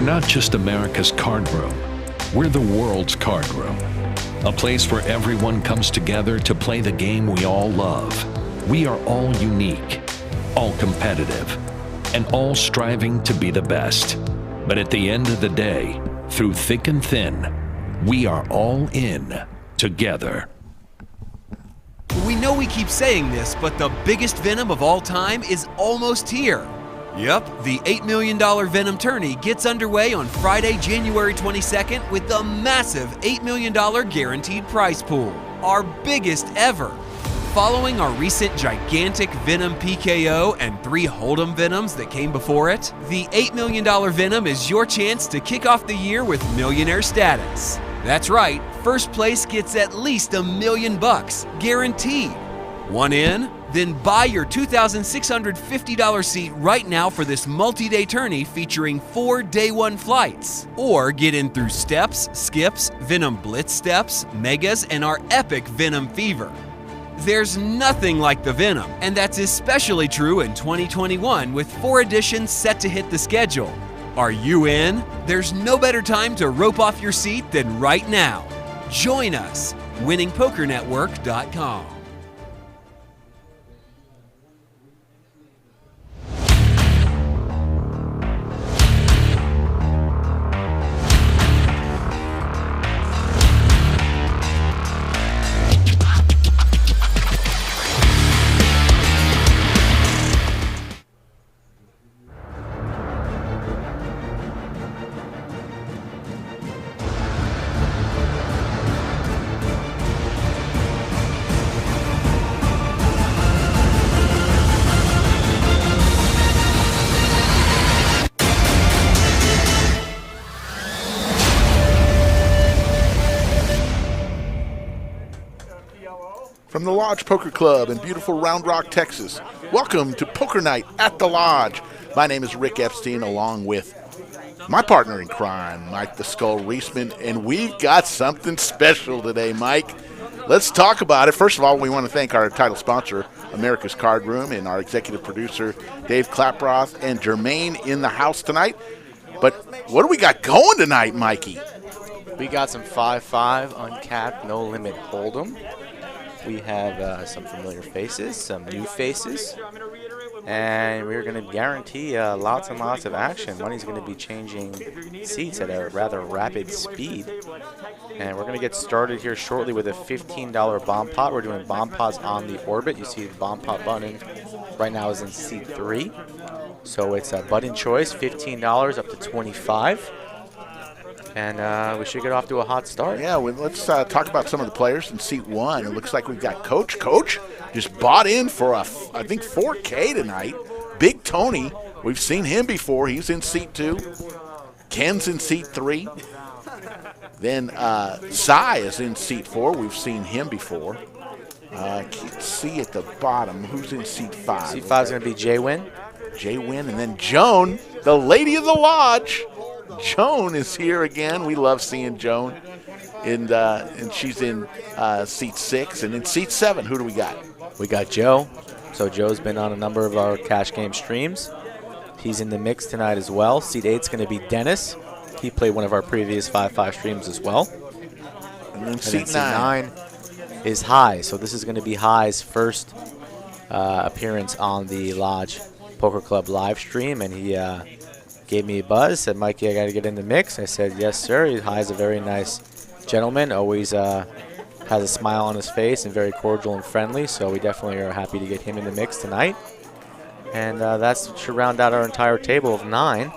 not just America's card room. We're the world's card room. A place where everyone comes together to play the game we all love. We are all unique, all competitive, and all striving to be the best. But at the end of the day, through thick and thin, we are all in together. We know we keep saying this, but the biggest Venom of all time is almost here. Yep, the $8 million Venom tourney gets underway on Friday, January 22nd with the massive $8 million guaranteed prize pool, our biggest ever. Following our recent gigantic Venom PKO and 3 Hold'em Venoms that came before it, the $8 million Venom is your chance to kick off the year with millionaire status. That's right, first place gets at least $1 million, guaranteed. Want in? Then buy your $2,650 seat right now for this multi-day tourney featuring 4 day-one flights. Or get in through steps, skips, Venom Blitz steps, megas, and our epic Venom Fever. There's nothing like the Venom, and that's especially true in 2021 with 4 editions set to hit the schedule. Are you in? There's no better time to rope off your seat than right now. Join us, winningpokernetwork.com. From the Lodge Poker Club in beautiful Round Rock, Texas, welcome to Poker Night at the Lodge. My name is Rick Epstein, along with my partner in crime, Mike the Skull Reisman, and we've got something special today, Mike. Let's talk about it. First of all, we want to thank our title sponsor, America's Card Room, and our executive producer, Dave Klaproth, and Jermaine in the house tonight. But what do we got going tonight, Mikey? We got some 5-5 uncapped, no limit hold'em. We have some familiar faces, some new faces, and we're going to guarantee lots and lots of action. Money's going to be changing seats at a rather rapid speed, and we're going to get started here shortly with a $15 bomb pot. We're doing bomb pots on the orbit. You see the bomb pot button right now is in seat 3, so it's a button choice, $15 up to $25. And we should get off to a hot start. Yeah, well, let's talk about some of the players in seat 1. It looks like we've got Coach. Coach just bought in for, I think, $4K tonight. Big Tony, we've seen him before. He's in seat 2. Ken's in seat 3. Then Cy is in seat 4. We've seen him before. Can't see at the bottom who's in seat 5. Seat 5 is going to be Jay-Win. Jay-Win, and then Joan, the lady of the lodge. Joan is here again. We love seeing Joan. And she's in seat 6. And in seat 7, who do we got? We got Joe. So Joe's been on a number of our cash game streams. He's in the mix tonight as well. Seat 8 is going to be Dennis. He played one of our previous 5-5 streams as well. And then seat 9 is High. So this is going to be High's first appearance on the Lodge Poker Club live stream. And he gave me a buzz, said, Mikey, I got to get in the mix. I said, yes, sir. High's a very nice gentleman, always has a smile on his face and very cordial and friendly, so we definitely are happy to get him in the mix tonight. And that should round out our entire table of 9.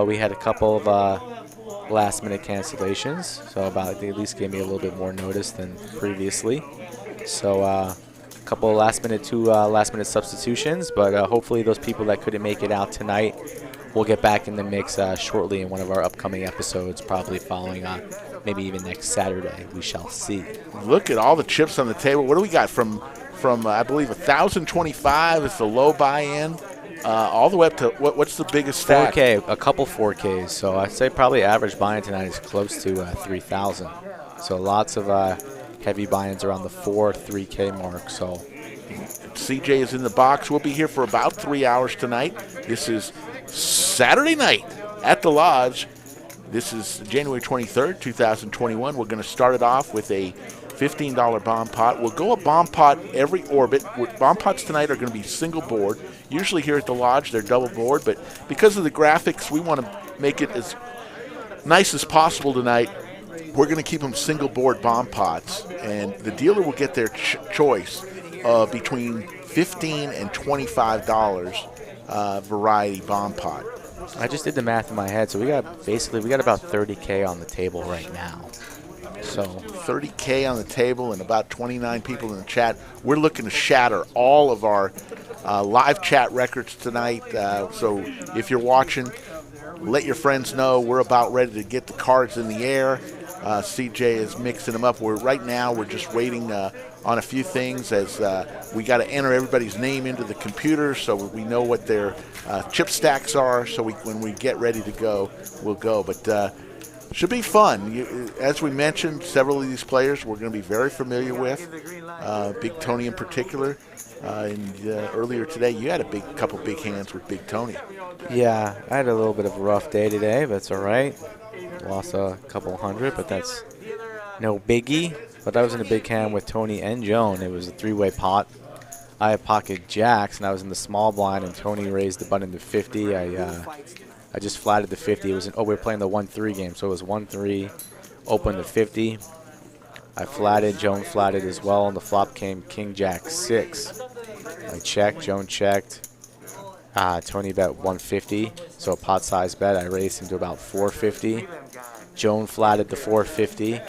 We had a couple of last-minute cancellations, so they at least gave me a little bit more notice than previously. So a couple of last-minute substitutions, but hopefully those people that couldn't make it out tonight we'll get back in the mix shortly in one of our upcoming episodes, probably following on maybe even next Saturday. We shall see. Look at all the chips on the table. What do we got from I believe 1,025 is the low buy-in, all the way up to what's the biggest stack? 4K, a couple 4Ks. So I'd say probably average buy-in tonight is close to 3,000. So lots of heavy buy-ins around the 3K mark. So CJ is in the box. We'll be here for about 3 hours tonight. This is Saturday night at the Lodge. This is January 23rd, 2021. We're going to start it off with a $15 bomb pot. We'll go a bomb pot every orbit. Bomb pots tonight are going to be single board. Usually here at the Lodge, they're double board, but because of the graphics, we want to make it as nice as possible tonight. We're going to keep them single board bomb pots, and the dealer will get their choice of between $15 and $25 variety bomb pot. I just did the math in my head, so we got about $30K on the table right now. So $30K on the table and about 29 people in the chat. We're looking to shatter all of our live chat records tonight. So if you're watching, let your friends know we're about ready to get the cards in the air. CJ is mixing them up. Right now we're just waiting on a few things as we got to enter everybody's name into the computer so we know what their chip stacks are. So when we get ready to go, we'll go. But should be fun. As we mentioned, several of these players we're going to be very familiar with. Big Tony in particular. And earlier today, you had a couple big hands with Big Tony. Yeah, I had a little bit of a rough day today, but it's all right. Lost a couple hundred, but that's no biggie. But I was in a big hand with Tony and Joan. It was a three-way pot. I had pocket jacks, and I was in the small blind, and Tony raised the button to 50. I just flatted the 50. It was we were playing the 1-3 game, so it was 1-3, open to 50. I flatted, Joan flatted as well, and the flop came King Jack 6. I checked, Joan checked. Tony bet 150, so a pot size bet. I raised him to about 450. Joan flatted the 450,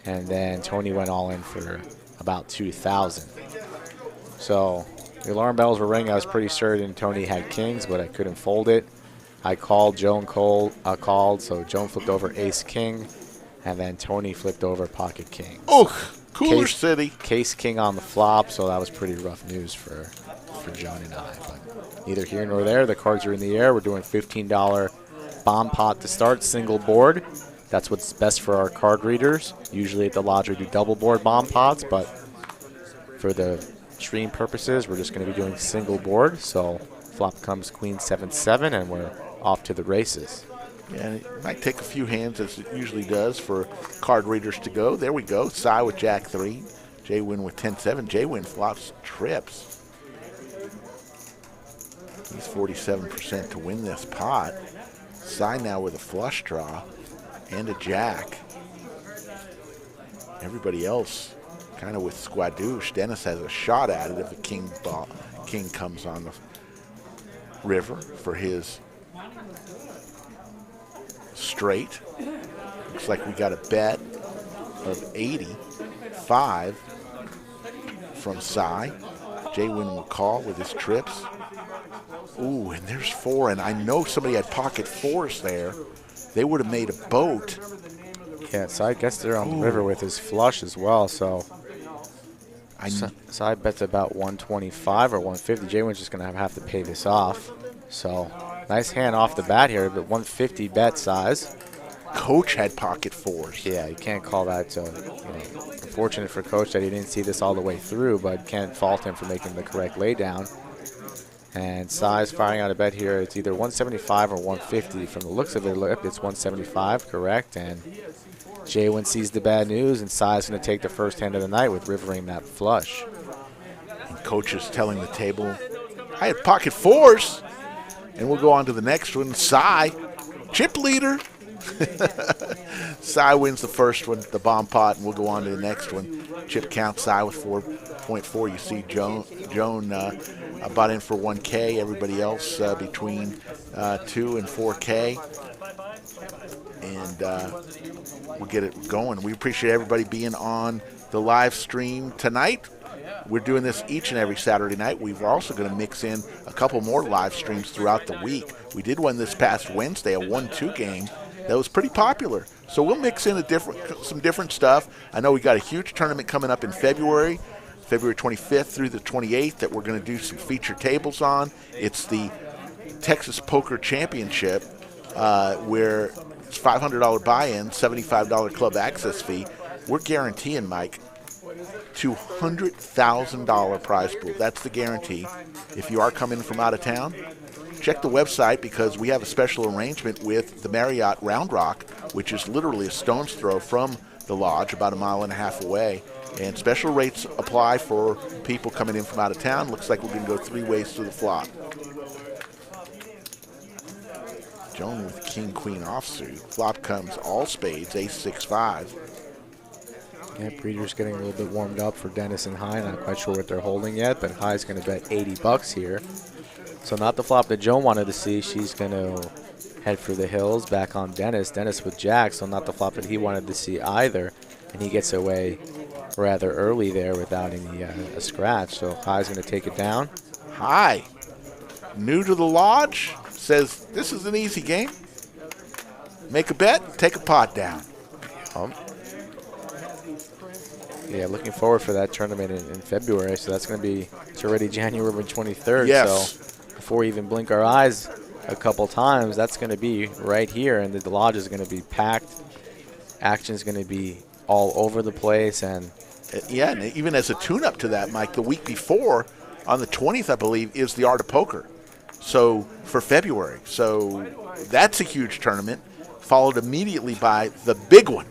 and then Tony went all in for about 2,000. So the alarm bells were ringing. I was pretty certain Tony had kings, but I couldn't fold it. I called, Joan called, so Joan flipped over ace king, and then Tony flipped over pocket king. Oh, Cooler City. Case king on the flop, so that was pretty rough news for Joan and I. But neither here nor there. The cards are in the air. We're doing $15 bomb pot to start, single board. That's what's best for our card readers. Usually at the Lodge we do double board bomb pots, but for the stream purposes, we're just going to be doing single board. So flop comes queen 7-7, and we're off to the races. Yeah, it might take a few hands, as it usually does, for card readers to go. There we go. Cy with Jack 3. Jay Win with 10-7. Jay Win flops trips. He's 47% to win this pot. Cy now with a flush draw and a jack. Everybody else kind of with squadouche. Dennis has a shot at it if a king comes on the river for his straight. Looks like we got a bet of 85 from Cy. Jay Win will call with his trips. Ooh, and there's 4, and I know somebody had pocket 4s there. They would have made a boat. Yeah, Cy gets there on the river with his flush as well, so Cy bets about 125 or 150. Jay Win's just going to have to pay this off. So nice hand off the bat here, but 150 bet size. Coach had pocket 4s. Yeah, you can't call that. Unfortunate for Coach that he didn't see this all the way through, but can't fault him for making the correct laydown. And Cy's firing out a bet here. It's either 175 or 150. From the looks of it, it's 175, correct? And Jay Win sees the bad news, and Cy's going to take the first hand of the night with rivering that flush. And Coach is telling the table, I had pocket 4s. And we'll go on to the next one. Cy, chip leader. Cy wins the first one, the bomb pot, and we'll go on to the next one. Chip count, Cy with 4.4. You see Joan bought in for 1K. Everybody else between 2 and 4K. And we'll get it going. We appreciate everybody being on the live stream tonight. We're doing this each and every Saturday night. We're also going to mix in a couple more live streams throughout the week. We did one this past Wednesday, a 1-2 game that was pretty popular. So we'll mix in some different stuff. I know we got a huge tournament coming up in February 25th through the 28th that we're going to do some feature tables on. It's the Texas Poker Championship where it's $500 buy-in, $75 club access fee. We're guaranteeing, Mike, $200,000 prize pool. That's the guarantee. If you are coming from out of town, check the website because we have a special arrangement with the Marriott Round Rock, which is literally a stone's throw from the lodge, about a mile and a half away. And special rates apply for people coming in from out of town. Looks like we're going to go 3 ways to the flop. Joan with king, queen offsuit. Flop comes all spades, ace, 6, 5. Yeah, Breeder's getting a little bit warmed up for Dennis and High. Not quite sure what they're holding yet, but High's going to bet $80 here. So not the flop that Joan wanted to see. She's going to head for the hills, back on Dennis. Dennis with Jack, so not the flop that he wanted to see either. And he gets away rather early there without any a scratch. So High's going to take it down. High, new to the lodge, says this is an easy game. Make a bet, take a pot down. Yeah, looking forward for that tournament in February. So that's going to be, it's already January 23rd. Yes. So before we even blink our eyes a couple times, that's going to be right here. And the lodge is going to be packed. Action is going to be all over the place. And yeah, and even as a tune-up to that, Mike, the week before, on the 20th, I believe, is the Art of Poker. So for February. So that's a huge tournament, followed immediately by the big one.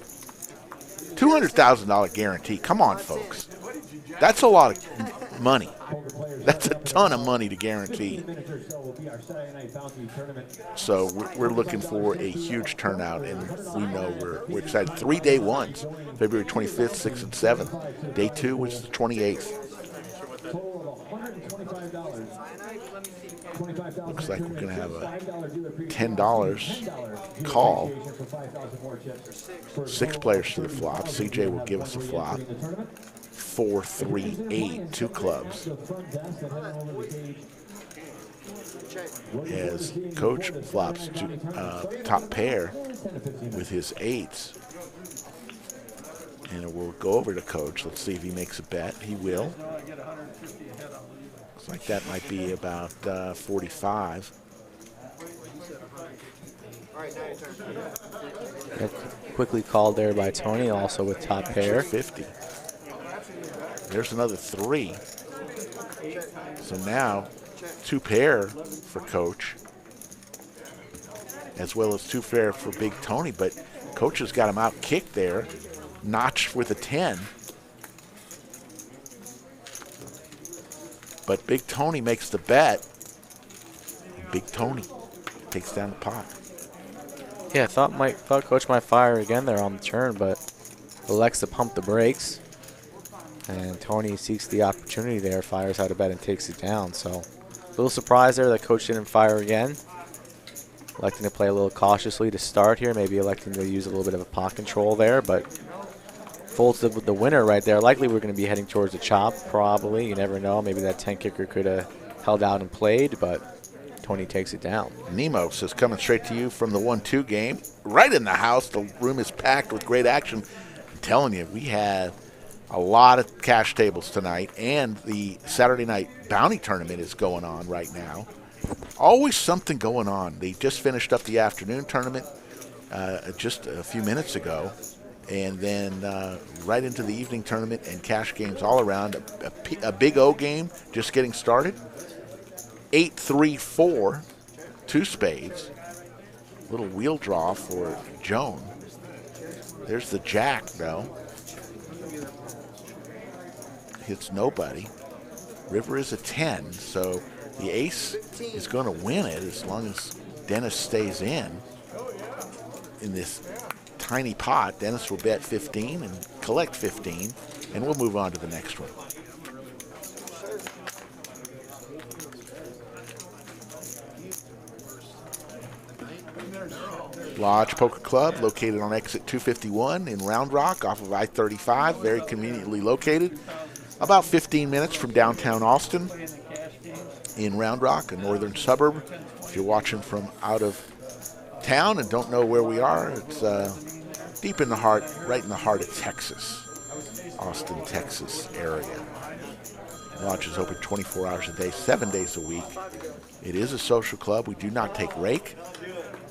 $200,000 guarantee. Come on, folks. That's a lot of money. That's a ton of money to guarantee. So we're looking for a huge turnout, and we know we're excited. 3 day ones, February 25th, 6th, and 7th. Day 2 was the 28th. Looks like we're going to have a $10 call. 6 players to the flop. CJ will give us a flop. 4, 3, 8, 2 clubs. As Coach flops to top pair with his 8s. And we'll go over to Coach. Let's see if he makes a bet. He will. Looks like that might be about 45. quickly called there by Tony, also with top pair. 50. There's another 3. So now 2 pair for Coach, as well as 2 pair for Big Tony, but Coach has got him out kicked there. Notch with a 10. But Big Tony makes the bet. Big Tony takes down the pot. Yeah, I thought Coach might fire again there on the turn, but elects to pump the brakes. And Tony seeks the opportunity there, fires out a bet and takes it down. So a little surprise there that Coach didn't fire again. Electing to play a little cautiously to start here, maybe electing to use a little bit of a pot control there, but folds the winner right there. Likely we're going to be heading towards the chop, probably. You never know. Maybe that 10 kicker could have held out and played, but Tony takes it down. Nemo says, coming straight to you from the 1-2 game. Right in the house. The room is packed with great action. I'm telling you, we had a lot of cash tables tonight, and the Saturday night bounty tournament is going on right now. Always something going on. They just finished up the afternoon tournament just a few minutes ago, and then right into the evening tournament and cash games all around. A big O game just getting started. 8, 3, 4, 2 spades. Little wheel draw for Joan. There's the jack, though. Hits nobody. River is a 10, so the ace is going to win it as long as Dennis stays in this tiny pot. Dennis will bet 15 and collect 15, and we'll move on to the next one. Lodge Poker Club, located on exit 251 in Round Rock off of I-35, very conveniently located. About 15 minutes from downtown Austin in Round Rock, a northern suburb. If you're watching from out of town and don't know where we are, it's deep in the heart, right in the heart of Texas, Austin, Texas area. Lodge is open 24 hours a day, 7 days a week. It is a social club. We do not take rake.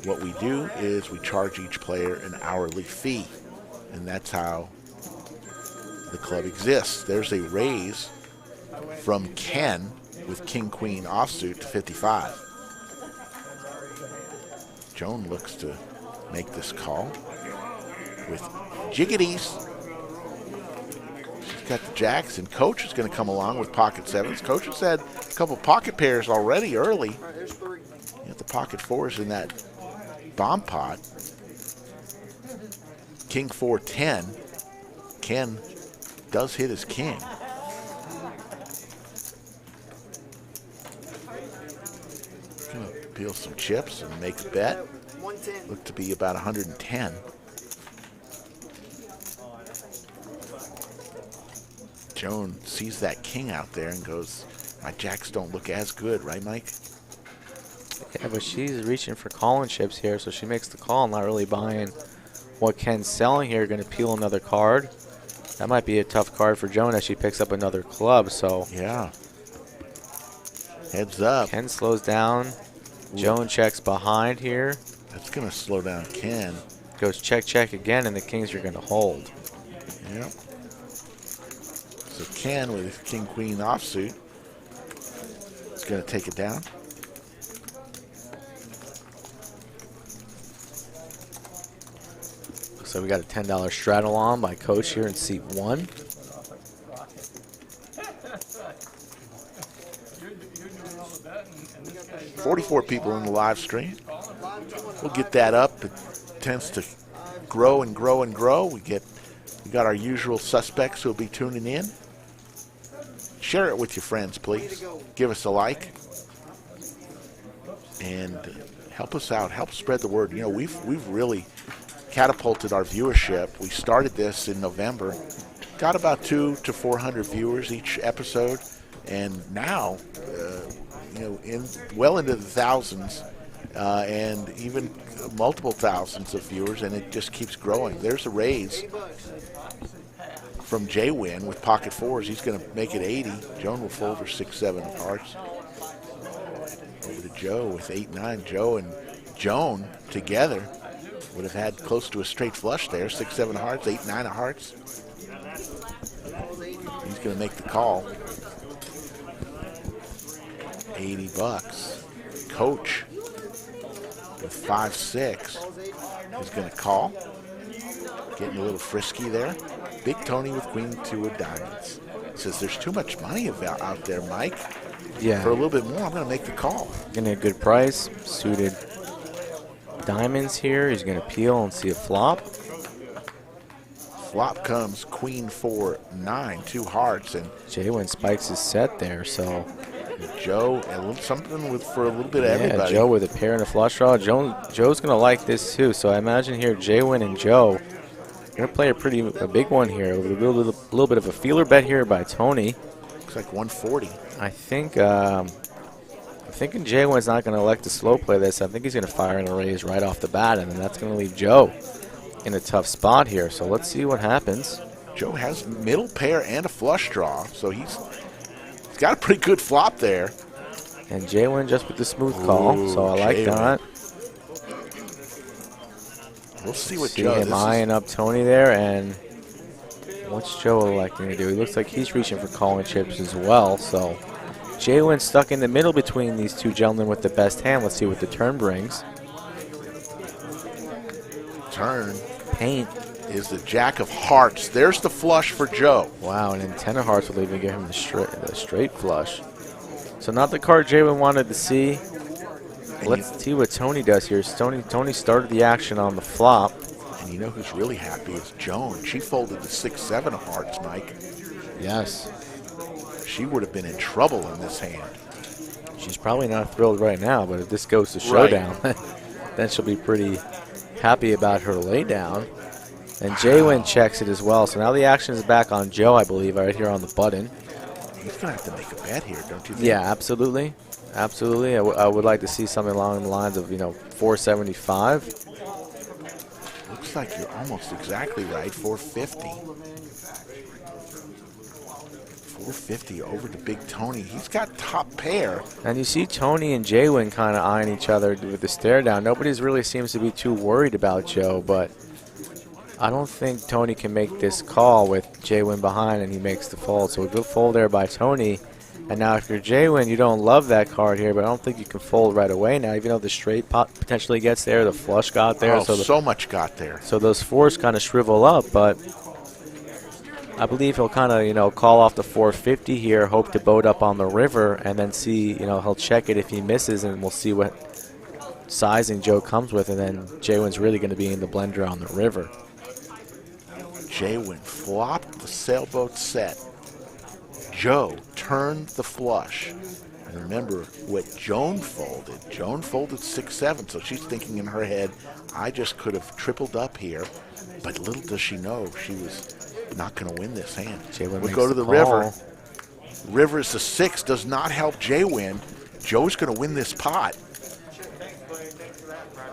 What we do is we charge each player an hourly fee, and that's how the club exists. There's a raise from Ken with king-queen offsuit to 55. Joan looks to make this call with jiggities. She's got the jacks, and Coach is going to come along with pocket sevens. Coach has had a couple pocket pairs already early. You have the pocket fours in that bomb pot. King 4-10. Ken does hit his king. Gonna peel some chips and make a bet. Look to be about 110. Joan sees that king out there and goes, my jacks don't look as good, right, Mike? Yeah, but she's reaching for calling chips here, so she makes the call, not really buying what Ken's selling here. Going to peel another card. That might be a tough card for Joan as she picks up another club. So yeah, heads up. Ken slows down. Joan checks behind here. That's going to slow down Ken. Goes check, check again, and the kings are going to hold. Yep. So Ken with his king-queen offsuit is going to take it down. So we got a $10 straddle on by Coach here in seat 1. $44 people in the live stream. We'll get that up. It tends to grow and grow and grow. We got our usual suspects who'll be tuning in. Share it with your friends, please. Give us a like and help us out. Help spread the word. You know, we've really catapulted our viewership. We started this in November. Got about 200 to 400 viewers each episode, and now, well into the thousands, and even multiple thousands of viewers, and it just keeps growing. There's a raise from J-Win with pocket fours. He's going to make it 80. Joan will fold her 6-7 of hearts. Over to Joe with 8-9. Joe and Joan together would have had close to a straight flush there. 6-7 of hearts, 8-9 of hearts. He's going to make the call. $80. Coach with 5-6 is going to call. Getting a little frisky there. Big Tony with queen 2 of diamonds. Says there's too much money out there, Mike. Yeah. For a little bit more, I'm going to make the call. Getting a good price. Suited diamonds here. He's going to peel and see a flop. Flop comes queen 4-9, 2 hearts, and J-Win spikes his set there, so Joe, something for a little bit of everybody. Joe with a pair and a flush draw. Joe's going to like this too, so I imagine here J-Win and Joe going to play a big one here. A little bit of a feeler bet here by Tony. Looks like 140. I think I'm thinking J-Win's not going to elect to slow play this. I think he's going to fire in a raise right off the bat, and then that's going to leave Joe in a tough spot here. So let's see what happens. Joe has middle pair and a flush draw, so he's got a pretty good flop there. And J-Win just with the smooth call, so I like that. We'll see what see Joe him eyeing up Tony there, and what's Joe electing to do? He looks like he's reaching for calling chips as well. So J-Win stuck in the middle between these two gentlemen with the best hand. Let's see what the turn brings. Turn Paint is the jack of hearts. There's the flush for Joe. Wow, and then 10 of hearts will even give him the straight flush. So not the card J-Win wanted to see. Let's see what Tony does here. Tony started the action on the flop. And you know who's really happy is Joan. She folded the 6-7 of hearts, Mike. Yes. She would have been in trouble in this hand. She's probably not thrilled right now, but if this goes to showdown, then she'll be pretty happy about her laydown. And J-Win checks it as well. So now the action is back on Joe, I believe, right here on the button. He's going to have to make a bet here, don't you think? Yeah, absolutely. Absolutely. I would like to see something along the lines of, 475. Looks like you're almost exactly right. 450. 450 over to Big Tony. He's got top pair. And you see Tony and J-Win kind of eyeing each other with the stare down. Nobody really seems to be too worried about Joe, but I don't think Tony can make this call with J-Win behind and he makes the fold. So a good fold there by Tony. And now if you're J-Win, you don't love that card here, but I don't think you can fold right away now, even though the straight pot potentially gets there, the flush got there. Oh, so much got there. So those fours kind of shrivel up, but I believe he'll kind of, call off the 450 here, hope to boat up on the river, and then see, he'll check it if he misses, and we'll see what sizing Joe comes with, and then J-Win's really going to be in the blender on the river. J-Win flopped the sailboat set. Joe turned the flush. And remember what Joan folded. Joan folded 6-7, so she's thinking in her head, I just could have tripled up here. But little does she know she was not going to win this hand. We'll go to the river. River is the 6, does not help J-Win. Joe's going to win this pot.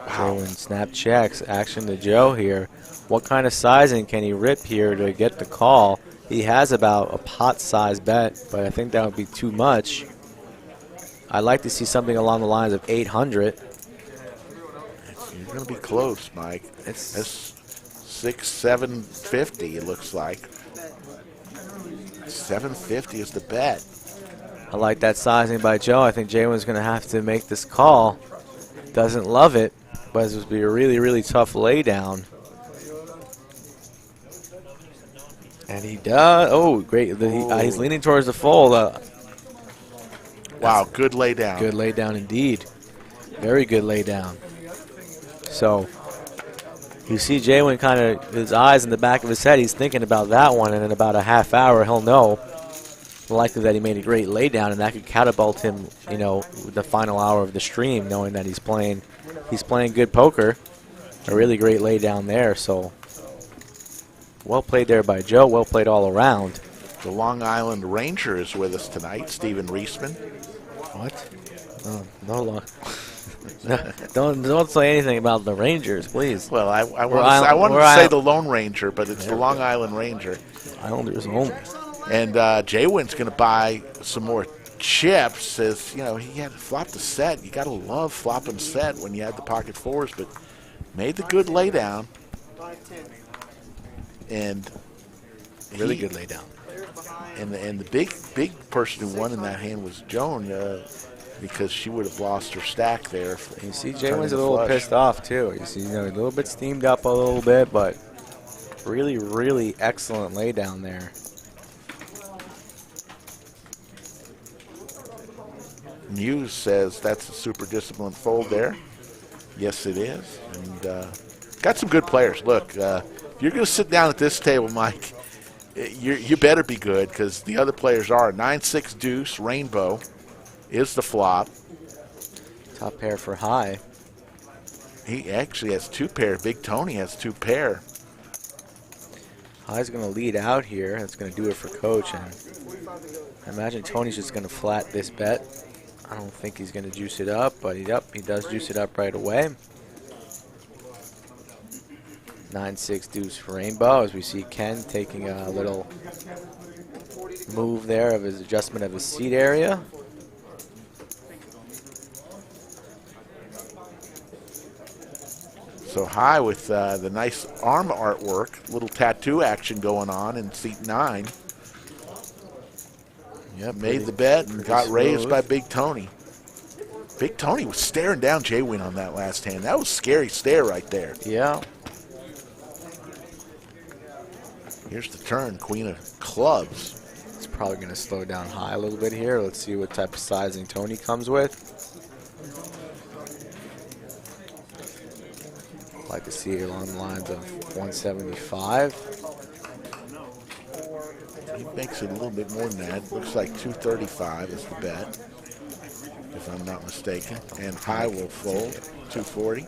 Wow. J-Win snap checks. Action to Joe here. What kind of sizing can he rip here to get the call? He has about a pot-sized bet, but I think that would be too much. I'd like to see something along the lines of 800. You're going to be close, Mike. It's 750, it looks like. 750 is the bet. I like that sizing by Joe. I think J-Win's going to have to make this call. Doesn't love it, but this would be a really, really tough laydown. And he does. Oh, great. He's leaning towards the fold. Wow, good laydown. Good laydown indeed. Very good laydown. So you see J-Win kind of, his eyes in the back of his head, he's thinking about that one, and in about a half hour he'll know likely that he made a great laydown, and that could catapult him, the final hour of the stream, knowing that he's playing good poker. A really great laydown there, so well played there by Joe, well played all around. The Long Island Ranger is with us tonight, Stephen Reisman. What? No luck. Don't say anything about the Rangers, please. Well, I wanted to say the Lone Ranger, but it's the Long Island Ranger. Islanders only. And J-Win's going to buy some more chips. Says, he had to flop the set. You got to love flopping set when you had the pocket fours, but made the good laydown. And really good laydown. And the big person who won in that hand was Joan, because she would have lost her stack there. You see J-Win's a little pissed off too. You see, a little bit steamed up a little bit, but really, really excellent laydown there. Muse says that's a super disciplined fold there. Yes, it is. And got some good players. Look, if you're going to sit down at this table, Mike, you better be good, because the other players are. 9-6 deuce, rainbow is the flop. Top pair for high. He actually has two pair. Big Tony has two pair. High's going to lead out here. That's going to do it for Coach. And I imagine Tony's just going to flat this bet. I don't think he's going to juice it up, but he does juice it up right away. 9-6 deuce for rainbow, as we see Ken taking a little move there of his adjustment of his seat area. So high with the nice arm artwork, little tattoo action going on in seat 9. Yep, made the bet and got raised by Big Tony. Big Tony was staring down J-Win on that last hand. That was a scary stare right there. Yeah. Here's the turn, Queen of Clubs. It's probably going to slow down high a little bit here. Let's see what type of sizing Tony comes with. I'd like to see it along the lines of 175. He makes it a little bit more than that. Looks like 235 is the bet, if I'm not mistaken. And high will fold, 240.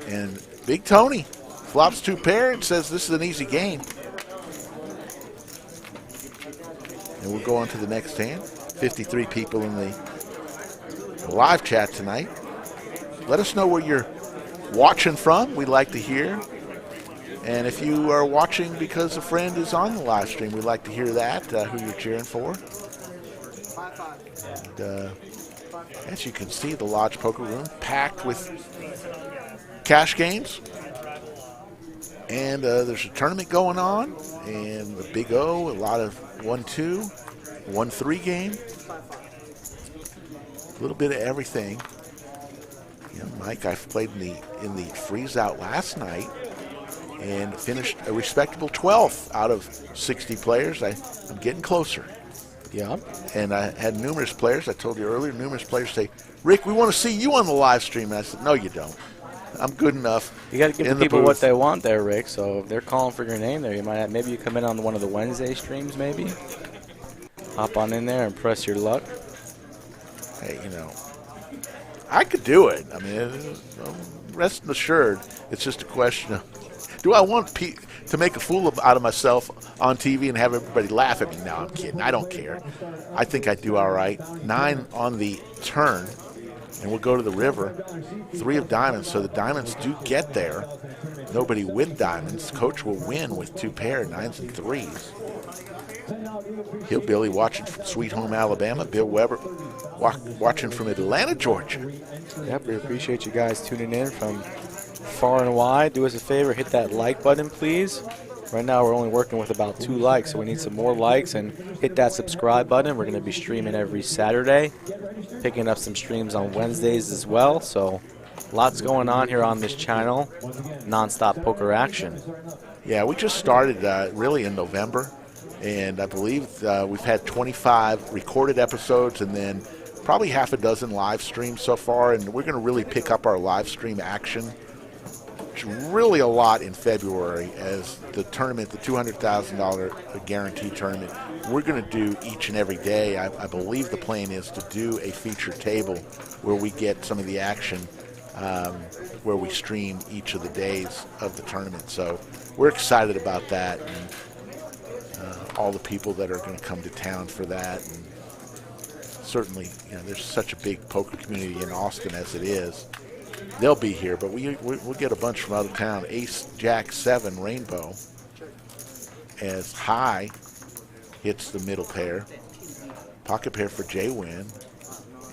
And Big Tony flops two pair and says this is an easy game. And we'll go on to the next hand. 53 people in the live chat tonight. Let us know where you're watching from. We'd like to hear. And if you are watching because a friend is on the live stream, we'd like to hear that, who you're cheering for. And, as you can see, the Lodge Poker Room packed with cash games. And there's a tournament going on, and the Big O, a lot of 1-2, 1-3 game. A little bit of everything. Mike, I've played in the freeze out last night and finished a respectable 12th out of 60 players. I'm getting closer. Yeah. And I had numerous players, I told you earlier, numerous players say, Rick, we want to see you on the live stream. And I said, no, you don't. I'm good enough. You got to give the people what they want there, Rick. So if they're calling for your name there, you might have, maybe you come in on one of the Wednesday streams, maybe. Hop on in there and press your luck. Hey, I could do it. I mean, rest assured, it's just a question of, do I want to make a fool out of myself on TV and have everybody laugh at me? No, I'm kidding. I don't care. I think I do all right. 9 on the turn, and we'll go to the river. 3 of diamonds, so the diamonds do get there. Nobody with diamonds. Coach will win with 2 pair, 9s and 3s. Hillbilly watching from Sweet Home, Alabama. Bill Weber watching from Atlanta, Georgia. Yep, we appreciate you guys tuning in from far and wide. Do us a favor, hit that like button, please. Right now we're only working with about 2 likes, so we need some more likes, and hit that subscribe button. We're going to be streaming every Saturday, picking up some streams on Wednesdays as well, so lots going on here on this channel. Non-stop poker action. Yeah, we just started really in November, and I believe we've had 25 recorded episodes and then probably half a dozen live streams so far, and we're going to really pick up our live stream action. It's really a lot in February as the tournament, the $200,000 guarantee tournament, we're going to do each and every day. I believe the plan is to do a featured table where we get some of the action, where we stream each of the days of the tournament. So we're excited about that, and all the people that are going to come to town for that. And certainly, there's such a big poker community in Austin as it is. They'll be here, but we'll get a bunch from out of town. Ace, Jack, 7, Rainbow, as High hits the middle pair. Pocket pair for J-Win,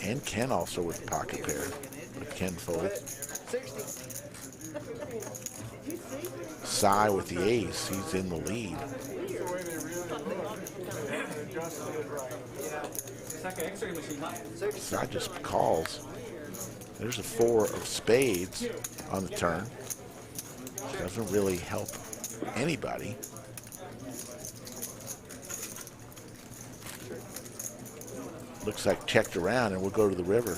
and Ken also with pocket pair. But Ken folds. Cy with the ace, he's in the lead. Cy just calls. There's a 4 of spades on the turn. Doesn't really help anybody. Looks like checked around, and we'll go to the river.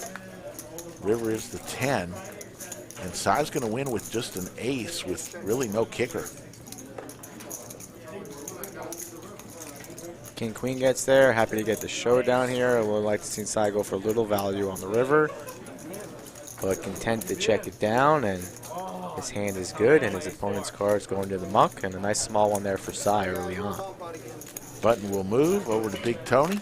River is the 10, and Cy's going to win with just an ace with really no kicker. King Queen gets there. Happy to get the showdown here. I would like to see Cy go for a little value on the river, but content to check it down, and his hand is good, and his opponent's cards going to the muck, and a nice small one there for Cy early on. Button will move over to Big Tony.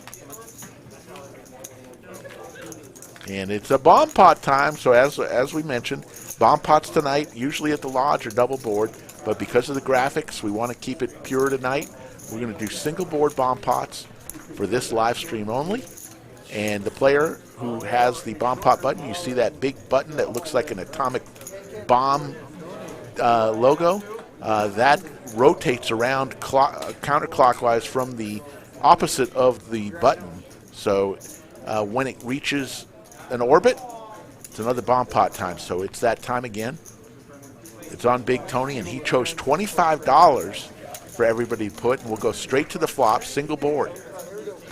And it's a bomb pot time, so as we mentioned, bomb pots tonight, usually at the lodge, are double board, but because of the graphics, we want to keep it pure tonight. We're going to do single board bomb pots for this live stream only. And the player who has the bomb pot button, you see that big button that looks like an atomic bomb logo, that rotates around counterclockwise from the opposite of the button. So when it reaches an orbit, it's another bomb pot time. So it's that time again. It's on Big Tony, and he chose $25 for everybody to put, and we'll go straight to the flop, single board.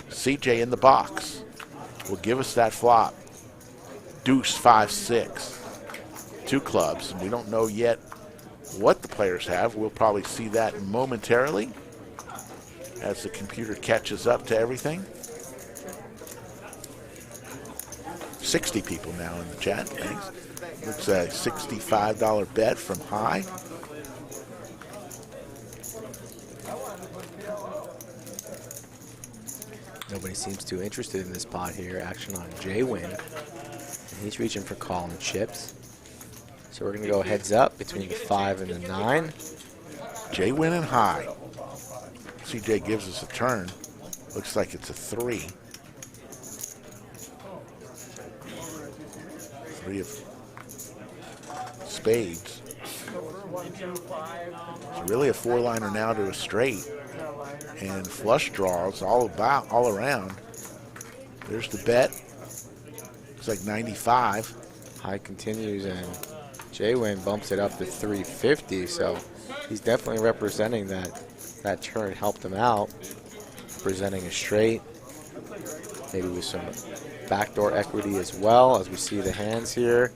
CJ in the box will give us that flop. Deuce, 5, 6. 2 clubs, and we don't know yet what the players have. We'll probably see that momentarily as the computer catches up to everything. 60 people now in the chat, thanks. Looks like a $65 bet from High. Nobody seems too interested in this pot here. Action on J-Win, and he's reaching for call and chips. So we're going to go heads up between the 5 and the 9. J-Win and High. CJ gives us a turn. Looks like it's a 3. 3 of spades. It's really a four-liner now to a straight. And flush draws all around. There's the bet. It's like 95. High continues, and J-Win bumps it up to 350, so he's definitely representing that turn helped him out. Presenting a straight, maybe with some backdoor equity as well, as we see the hands here.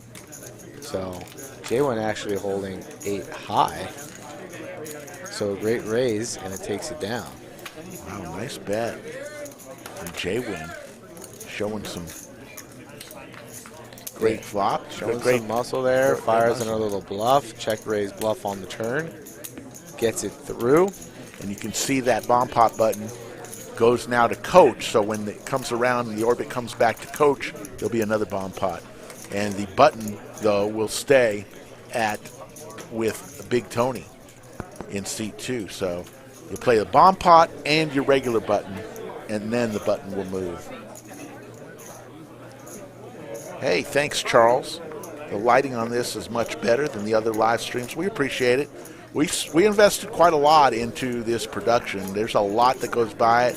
So J-Win actually holding 8 high. So a great raise, and it takes it down. Wow, nice bet from J-Win. Showing some great flop. Showing some muscle there. Fires another little bluff. Check raise bluff on the turn. Gets it through. And you can see that bomb pot button goes now to coach. So when it comes around and the orbit comes back to coach, there'll be another bomb pot. And the button, though, will stay with Big Tony in seat 2. So you'll play the bomb pot and your regular button, and then the button will move. Hey, thanks, Charles. The lighting on this is much better than the other live streams. We appreciate it. We invested quite a lot into this production. There's a lot that goes by it.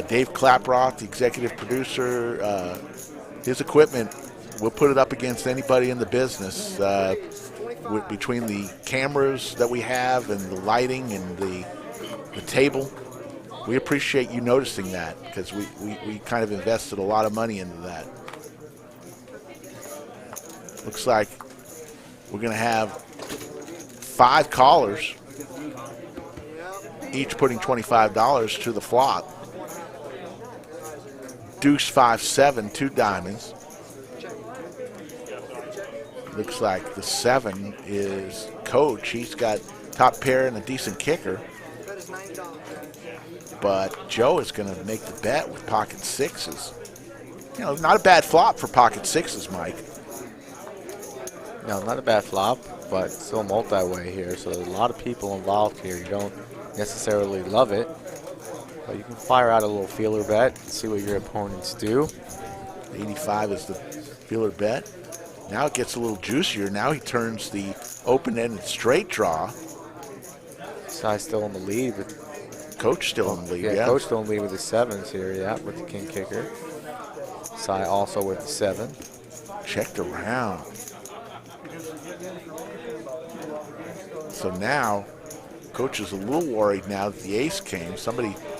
Dave Klaproth, the executive producer, his equipment, we'll put it up against anybody in the business. Between the cameras that we have and the lighting and the table, we appreciate you noticing that, because we kind of invested a lot of money into that. Looks like we're going to have 5 callers, each putting $25 to the flop. Deuce 5-7, 2 diamonds. Looks like the 7 is coach. He's got top pair and a decent kicker. But Joe is going to make the bet with pocket 6s. You know, not a bad flop for pocket 6s, Mike. No, not a bad flop, but still multi-way here. So there's a lot of people involved here. You don't necessarily love it, but you can fire out a little feeler bet and see what your opponents do. 85 is the feeler bet. Now it gets a little juicier. Now he turns the open-ended straight draw. Sai's still in the lead. Coach still in the lead, yeah. Coach still in the lead with the 7s here, yeah, with the king kicker. Sai also with the 7. Checked around. So now, Coach is a little worried now that the ace came.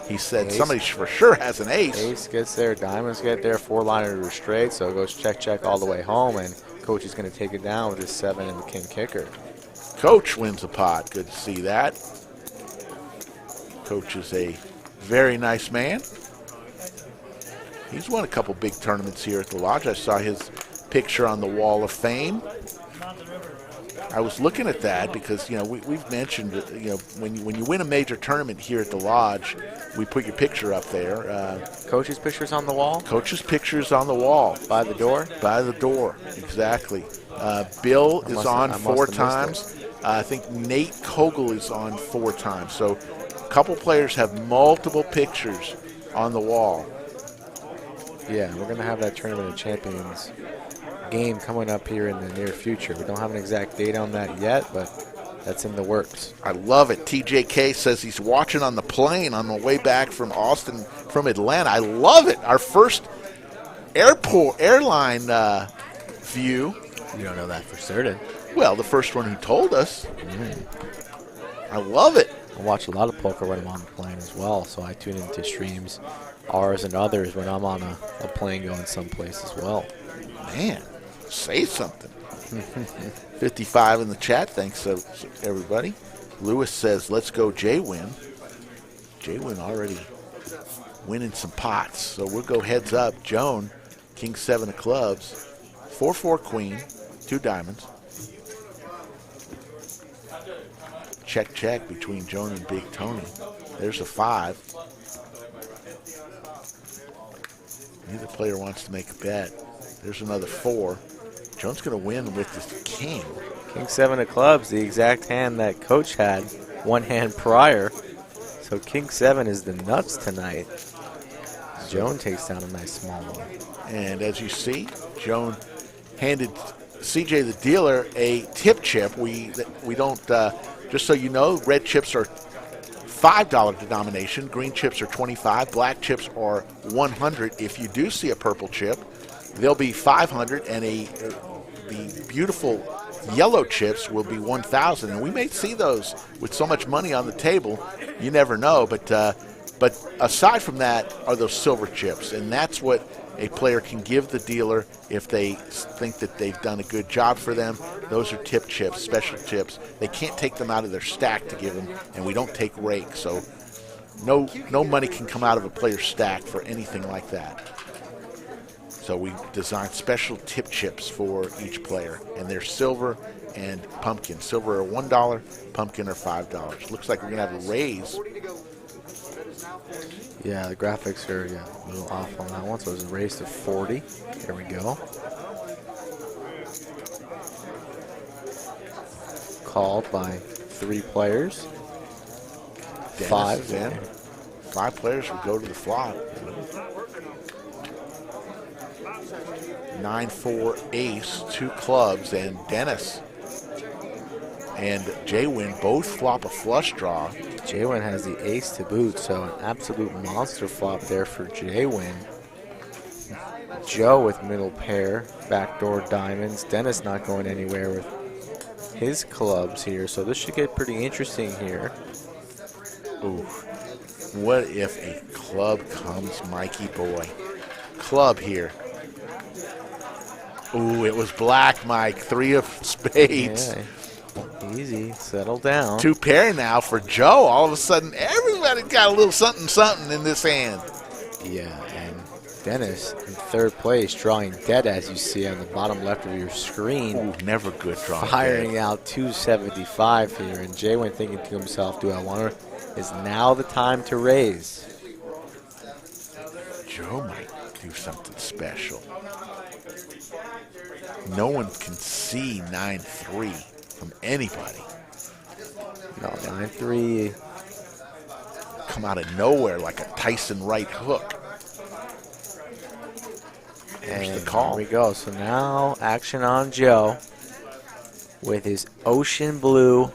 He said somebody for sure has an ace. Ace gets there, diamonds get there, 4-liner to a straight, so it goes check all the way home, and Coach is going to take it down with his 7 and the king kicker. Coach wins the pot. Good to see that. Coach is a very nice man. He's won a couple big tournaments here at the Lodge. I saw his picture on the Wall of Fame. I was looking at that because, you know, we've mentioned that, you know, when you win a major tournament here at the Lodge, we put your picture up there. Coach's picture's on the wall? Coach's picture's on the wall. By the door? By the door, exactly. Bill is on 4 times. I think Nate Kogel is on 4 times. So a couple players have multiple pictures on the wall. Yeah, we're going to have that Tournament of Champions game coming up here in the near future. We don't have an exact date on that yet, but that's in the works. I love it. TJK says he's watching on the plane on the way back from Austin, from Atlanta. I love it. Our first airline view. You don't know that for certain. Well, the first one who told us. I love it. I watch a lot of poker when I'm on the plane as well, so I tune into streams, ours and others, when I'm on a plane going someplace as well. Man, say something. 55 in the chat. Thanks, everybody. Lewis says, let's go J-Win. J-Win already winning some pots. So we'll go heads up. Joan, king 7 of clubs. 4-4 queen, 2 diamonds. Check between Joan and Big Tony. There's a 5. Neither player wants to make a bet. There's another 4. Joan's going to win with this king. King 7 of clubs, the exact hand that Coach had 1 hand prior. So King 7 is the nuts tonight. Joan takes down a nice small one. And as you see, Joan handed CJ the dealer a tip chip. We don't, just so you know, red chips are $5 denomination, green chips are 25, black chips are 100. If you do see a purple chip, they'll be 500, and the beautiful yellow chips will be 1,000. And we may see those with so much money on the table, you never know. But aside from that are those silver chips, and that's what a player can give the dealer if they think that they've done a good job for them. Those are tip chips, special chips. They can't take them out of their stack to give them, and we don't take rake, so no money can come out of a player's stack for anything like that. So we designed special tip chips for each player, and they're silver and pumpkin. Silver are $1, pumpkin are $5. Looks like we're going to have a raise. Yeah, the graphics are a little off on that one, so it's raised to 40. There we go. Called by 3 players. Dennis 5 in. 5 players will go to the flop. 9-4 ace, 2 clubs, and Dennis and Jay-Win both flop a flush draw. Jay-Win has the ace to boot, so an absolute monster flop there for Jay-Win. Joe with middle pair, backdoor diamonds. Dennis not going anywhere with his clubs here, so this should get pretty interesting here. Ooh, what if a club comes, Mikey boy? Club here. Ooh, it was black, Mike. 3 of spades. Yeah. Easy, settle down. 2 pair now for Joe. All of a sudden, everybody got a little something in this hand. Yeah, and Dennis in 3rd place, drawing dead as you see on the bottom left of your screen. Ooh, never good drawing. Firing out 275 here, and Jay went thinking to himself, do I want to? Is now the time to raise? Joe might do something special. No one can see 9-3 from anybody. No, 9-3. Come out of nowhere like a Tyson right hook. There's And the call. There we go. So now action on Joe with his ocean blue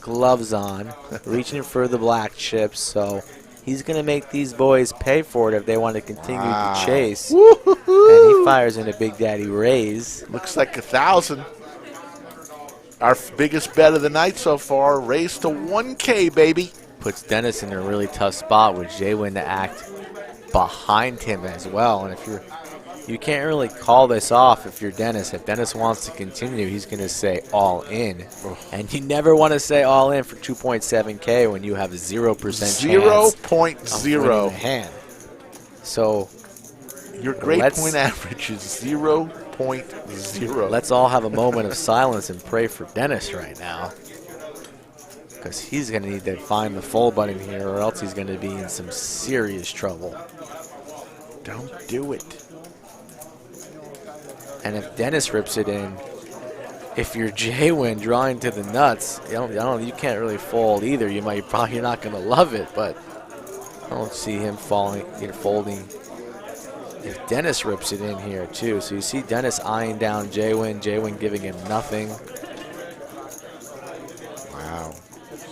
gloves on, reaching for the black chips. So he's going to make these boys pay for it if they want to continue to chase. And he fires in a Big Daddy raise. Looks like 1,000. Our biggest bet of the night so far, raised to 1K, baby. Puts Dennis in a really tough spot with Jay-Win to act behind him as well. And if you can't really call this off if you're Dennis. If Dennis wants to continue, he's going to say all in. And you never want to say all in for 2.7K when you have a 0% chance 0.0 of hand. So your grade point average is 0.0. Let's all have a moment of silence and pray for Dennis right now, because he's going to need to find the full button here, or else he's going to be in some serious trouble. Don't do it. And if Dennis rips it in, if you're Jay-Win drawing to the nuts, you can't really fold either. You're not going to love it, but I don't see him folding. If Dennis rips it in here too, so you see Dennis eyeing down Jay-Win, Jay-Win giving him nothing. Wow,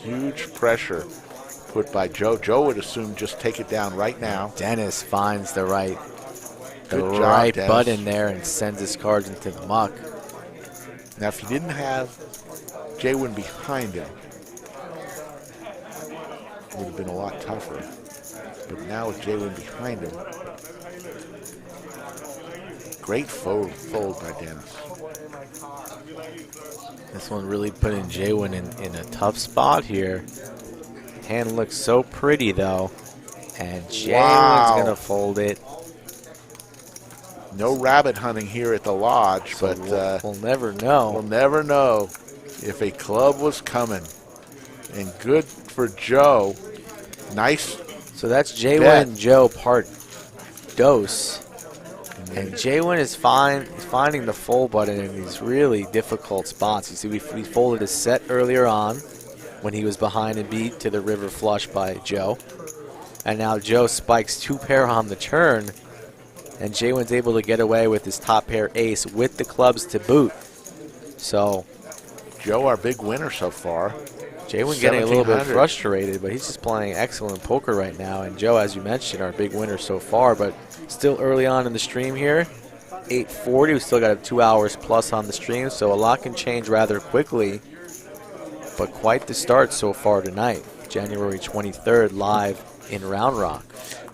huge pressure put by Joe. Joe would assume just take it down right now. Dennis finds the right Dennis. button there and sends his cards into the muck. Now, if he didn't have Jay-Win behind him, it would have been a lot tougher. But now with Jay-Win behind him, great fold by Dennis. This one really putting Jay-Win in a tough spot here. Hand looks so pretty though, and Jay-Win's going to fold it. No rabbit hunting here at the lodge, So but we'll never know. we'll never know if a club was coming. And good for Joe. Nice. So that's Jay-Win, Joe part dose. And Jay-Win is finding the full button in these really difficult spots. You see, we folded a set earlier on when he was behind and beat to the river flush by Joe. And now Joe spikes 2 pair on the turn. and Jaywin's able to get away with his top pair ace with the clubs to boot. So Joe, our big winner so far. Jaywin getting a little bit 1700. frustrated, but he's just playing excellent poker right now. And Joe, as you mentioned, our big winner so far, but still early on in the stream here. 8:40, we still got 2 hours plus on the stream, so a lot can change rather quickly. But quite the start so far tonight. January 23rd, live in Round Rock.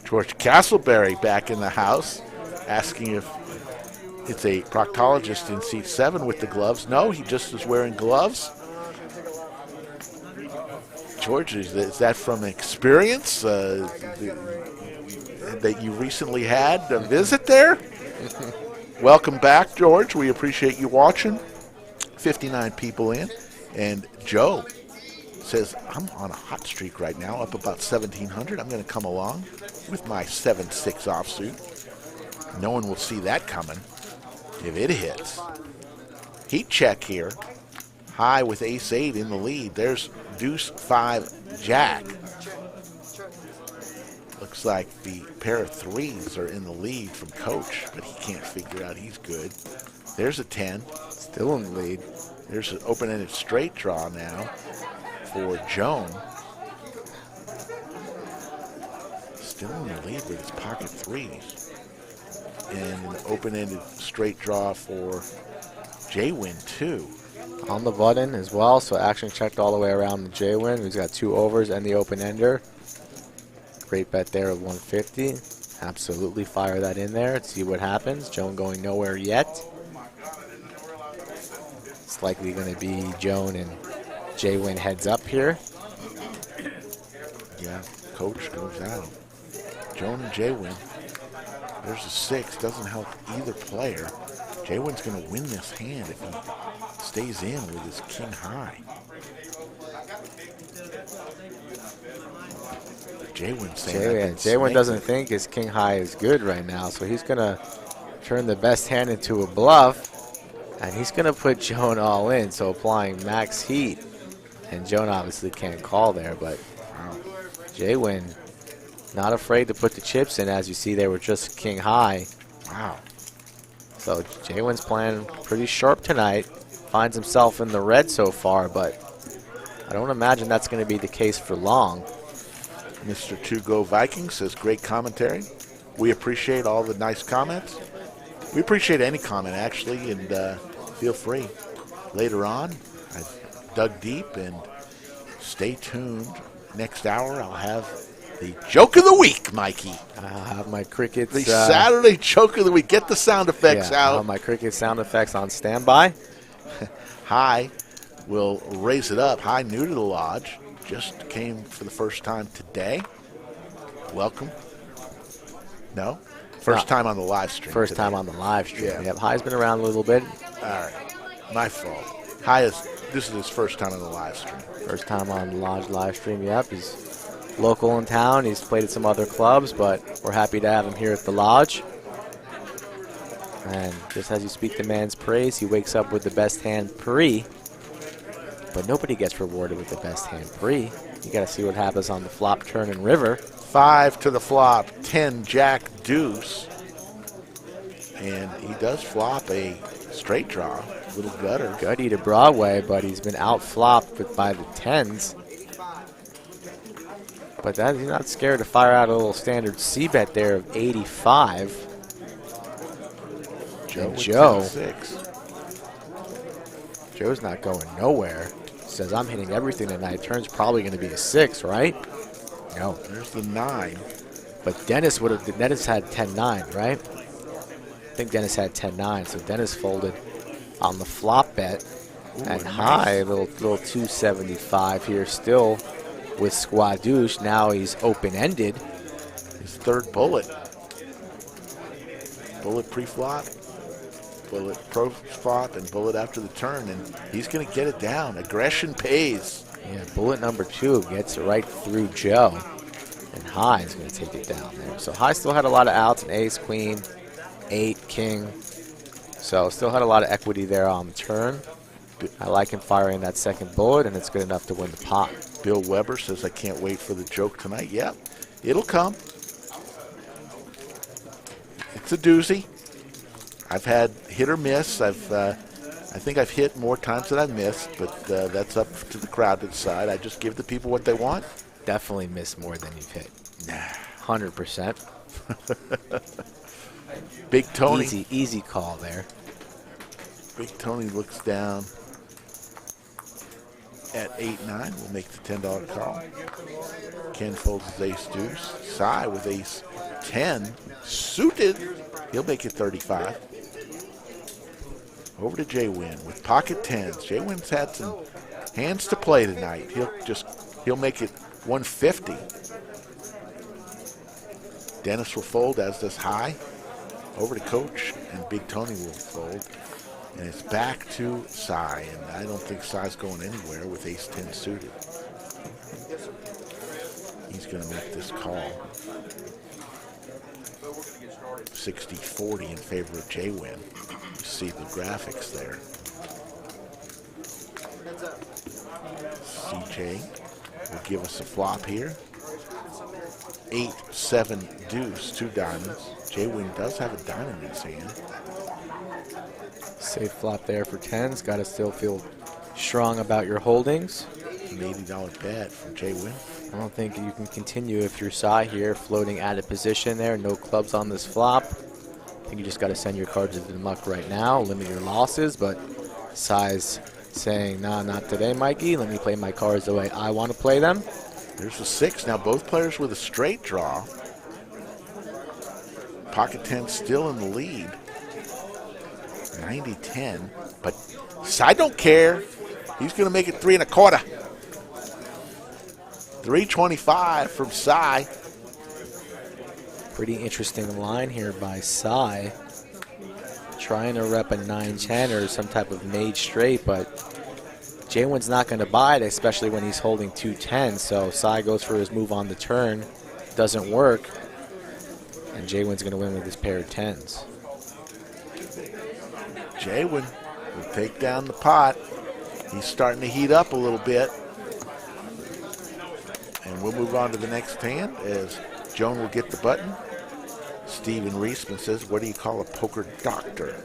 George Castleberry back in the house, asking if it's a proctologist in seat 7 with the gloves. No, he just is wearing gloves. George, is that from experience that you recently had a visit there? Welcome back, George. We appreciate you watching. 59 people in. And Joe says, I'm on a hot streak right now, up about 1,700. I'm going to come along with my 7-6 offsuit. No one will see that coming if it hits. Heat check here. High with ace-8 in the lead. There's deuce-5 jack. Looks like the pair of threes are in the lead from Coach, but he can't figure out he's good. There's a 10. Still in the lead. There's an open-ended straight draw now for Joan. Still in the lead with his pocket threes. And an open-ended straight draw for Jaywin, too. On the button as well, so action checked all the way around the Jaywin, who's got 2 overs and the open-ender. Great bet there of 150. Absolutely fire that in there and see what happens. Joan going nowhere yet. It's likely going to be Joan and Jaywin heads up here. Yeah, Coach goes out. Joan and Jaywin. There's a 6. Doesn't help either player. Jaywin's going to win this hand if he stays in with his king high. Jaywin saying Jaywin doesn't think his king high is good right now, so he's going to turn the best hand into a bluff, and he's going to put Joan all in, so applying max heat. And Joan obviously can't call there, but Jaywin not afraid to put the chips in. As you see, they were just king high. Wow. So Jaywin's playing pretty sharp tonight. Finds himself in the red so far, but I don't imagine that's going to be the case for long. Mr. 2Go Vikings says, great commentary. We appreciate all the nice comments. We appreciate any comment, actually, and feel free. Later on, I've dug deep, and stay tuned. Next hour, I'll have the joke of the week, Mikey. I'll have my crickets. The Saturday joke of the week. Get the sound effects out. I'll have my cricket sound effects on standby. High will raise it up. High, new to the lodge. Just came for the first time today. Welcome. No? First time on the live stream. First today. time on the live stream. Yeah. Yep, High's been around a little bit. All right. My fault. This is his first time on the live stream. First time on the lodge live stream, yep. He's local in town. He's played at some other clubs, but we're happy to have him here at the lodge. And just as you speak the man's praise, he wakes up with the best hand pre. But nobody gets rewarded with the best hand pre. You got to see what happens on the flop, turn, and river. 5 to the flop, 10 jack deuce. And he does flop a straight draw, little gutter. Gutty to Broadway, but he's been out-flopped by the 10s. But that, he's not scared to fire out a little standard C-bet there of 85. Joe's not going nowhere. Says, I'm hitting everything tonight. Turn's probably going to be a 6, right? No. There's the 9. But Dennis had 10-9, right? I think Dennis had 10-9, so Dennis folded on the flop bet. Ooh, and nice. High, little 275 here still with Squadouche. Now he's open-ended. His third bullet. Bullet pre-flop, bullet pro-flop, and bullet after the turn. And he's going to get it down. Aggression pays. Yeah, bullet number 2 gets right through Joe. And High is going to take it down there. So High still had a lot of outs, an ace, queen, 8, king. So still had a lot of equity there on the turn. I like him firing that second bullet, and it's good enough to win the pot. Bill Weber says, I can't wait for the joke tonight. Yep, it'll come. It's a doozy. I've had hit or miss. I think I've hit more times than I've missed, but that's up to the crowd to decide. I just give the people what they want. Definitely missed more than you've hit. 100%. Big Tony. Easy call there. Big Tony looks down at 8-9. We'll make the $10 call. Ken folds his ace deuce. Cy with ace 10 suited. He'll make it 35. Over to Jay Wynn with pocket tens. Jay Wynn's had some hands to play tonight. He'll make it 150. Dennis will fold, as does High. Over to Coach, and Big Tony will fold. And it's back to Cy, and I don't think Cy's going anywhere with ace 10 suited. He's going to make this call. 60-40 in favor of Jay Wynn. You see the graphics there. CJ will give us a flop here. 8-7 deuce, 2 diamonds. Jay Wynn does have a diamond in his hand. Safe flop there for tens. Got to still feel strong about your holdings. An $80 bet from Jay Wynn. I don't think you can continue if you're Cy here, floating out of position there. No clubs on this flop. I think you just got to send your cards into the muck right now, limit your losses. But Cy's saying, nah, not today, Mikey. Let me play my cards the way I want to play them. There's a 6. Now both players with a straight draw. Pocket 10 still in the lead. 90-10. But Cy don't care. He's going to make it 3 1/4. 325 from Cy. Pretty interesting line here by Cy. Trying to rep a 9-10 or some type of made straight, but Jay Wynn's not going to buy it, especially when he's holding 2 10s. So Cy goes for his move on the turn. Doesn't work. And Jay Wynn's going to win with his pair of 10s. Jay Wynn will take down the pot. He's starting to heat up a little bit. And we'll move on to the next hand as Joan will get the button. Steven Reisman says, what do you call a poker doctor?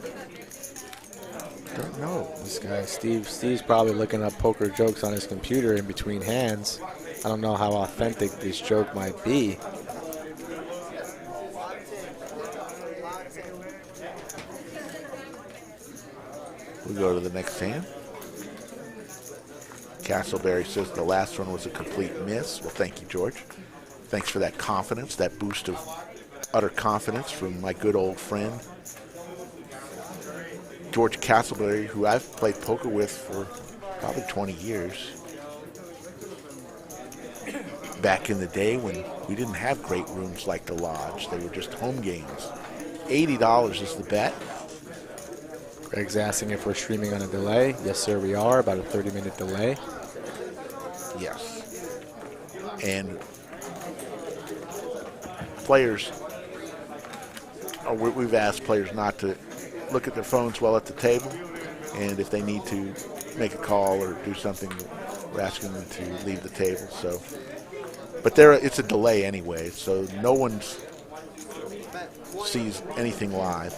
Don't know. This guy, Steve's probably looking up poker jokes on his computer in between hands. I don't know how authentic this joke might be. We go to the next hand. Castleberry says the last one was a complete miss. Well, thank you, George. Thanks for that confidence, that boost of utter confidence from my good old friend, George Castleberry, who I've played poker with for probably 20 years. Back in the day when we didn't have great rooms like the Lodge. They were just home games. $80 is the bet. Greg's asking if we're streaming on a delay. Yes, sir, we are. About a 30-minute delay. Yes. And players, we've asked players not to look at their phones while at the table. And if they need to make a call or do something, we're asking them to leave the table. So, but it's a delay anyway, so no one sees anything live.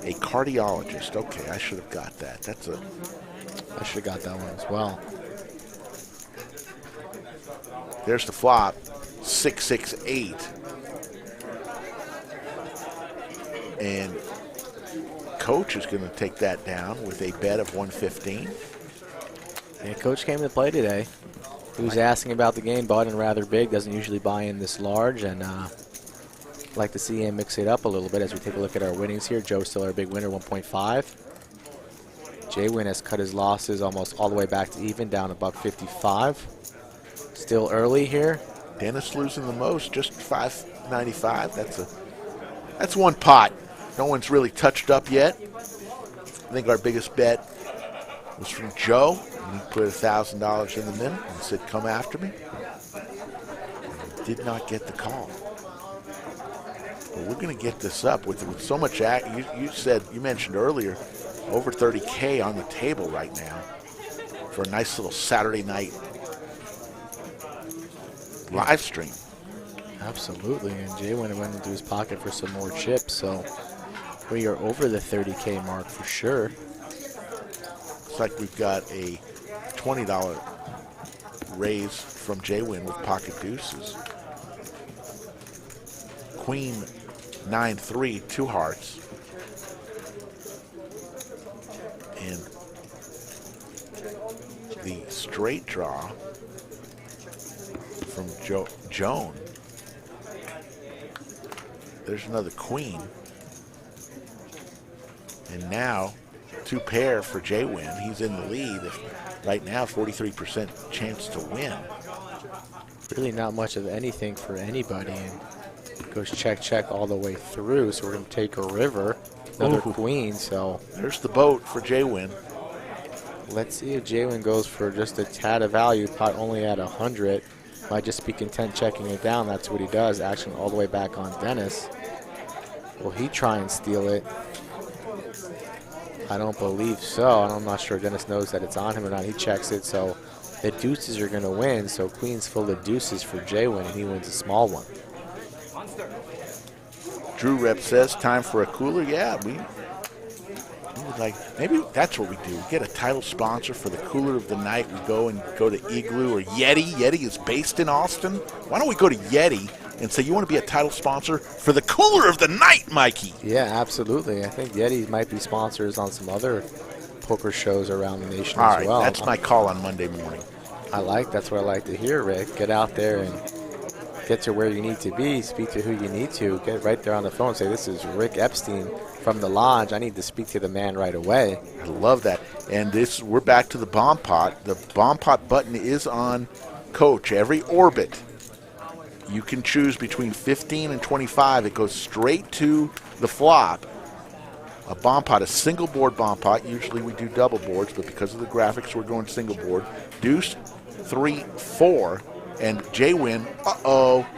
A cardiologist. Okay, I should have got that. I should have got that one as well. There's the flop. 6-6-8. And Coach is going to take that down with a bet of 115. Yeah, Coach came to play today. He was asking about the game, bought in rather big, doesn't usually buy in this large, and like to see him mix it up a little bit as we take a look at our winnings here. Joe's still our big winner, 1.5. Jay Wynn has cut his losses almost all the way back to even, down $1.55. Still early here. Dennis losing the most, just $5.95. That's one pot. No one's really touched up yet. I think our biggest bet was from Joe. And he put $1,000 in the minute and said, come after me. Did not get the call. But we're going to get this up with so much act. You mentioned earlier, over 30K on the table right now for a nice little Saturday night live stream. Absolutely, and Jay went into his pocket for some more chips, so we are over the 30K mark for sure. Looks like we've got a $20 raise from Jay-Win with pocket deuces. Queen 9-3, 2 hearts. And the straight draw from Joan. There's another queen. And now 2 pair for Jay-Win. He's in the lead. Right now, 43% chance to win. Really not much of anything for anybody. And goes check, check all the way through. So we're going to take a river. Another queen, so. There's the boat for Jay-Win. Let's see if Jay-Win goes for just a tad of value, pot only at 100. Might just be content checking it down. That's what he does. Action all the way back on Dennis. Will he try and steal it? I don't believe so. I'm not sure Dennis knows that it's on him or not. He checks it, so the deuces are going to win. So queen's full of deuces for Jay-Win, and he wins a small one. Drew Rep says, time for a cooler. Yeah, we would like, maybe that's what we do. We get a title sponsor for the cooler of the night. We go to Igloo or Yeti. Yeti is based in Austin. Why don't we go to Yeti and say, you want to be a title sponsor for the cooler of the night, Mikey? Yeah, absolutely. I think Yeti might be sponsors on some other poker shows around the nation All as right, well. that's my call on Monday morning. That's what I like to hear, Rick. Get out there and get to where you need to be, speak to who you need to, get right there on the phone and say, this is Rick Epstein from the Lodge. I need to speak to the man right away. I love that. And we're back to the bomb pot. The bomb pot button is on Coach. Every orbit, you can choose between 15 and 25. It goes straight to the flop. A bomb pot, a single board bomb pot. Usually we do double boards, but because of the graphics, we're going single board. Deuce, 3, 4. And Jay-Win,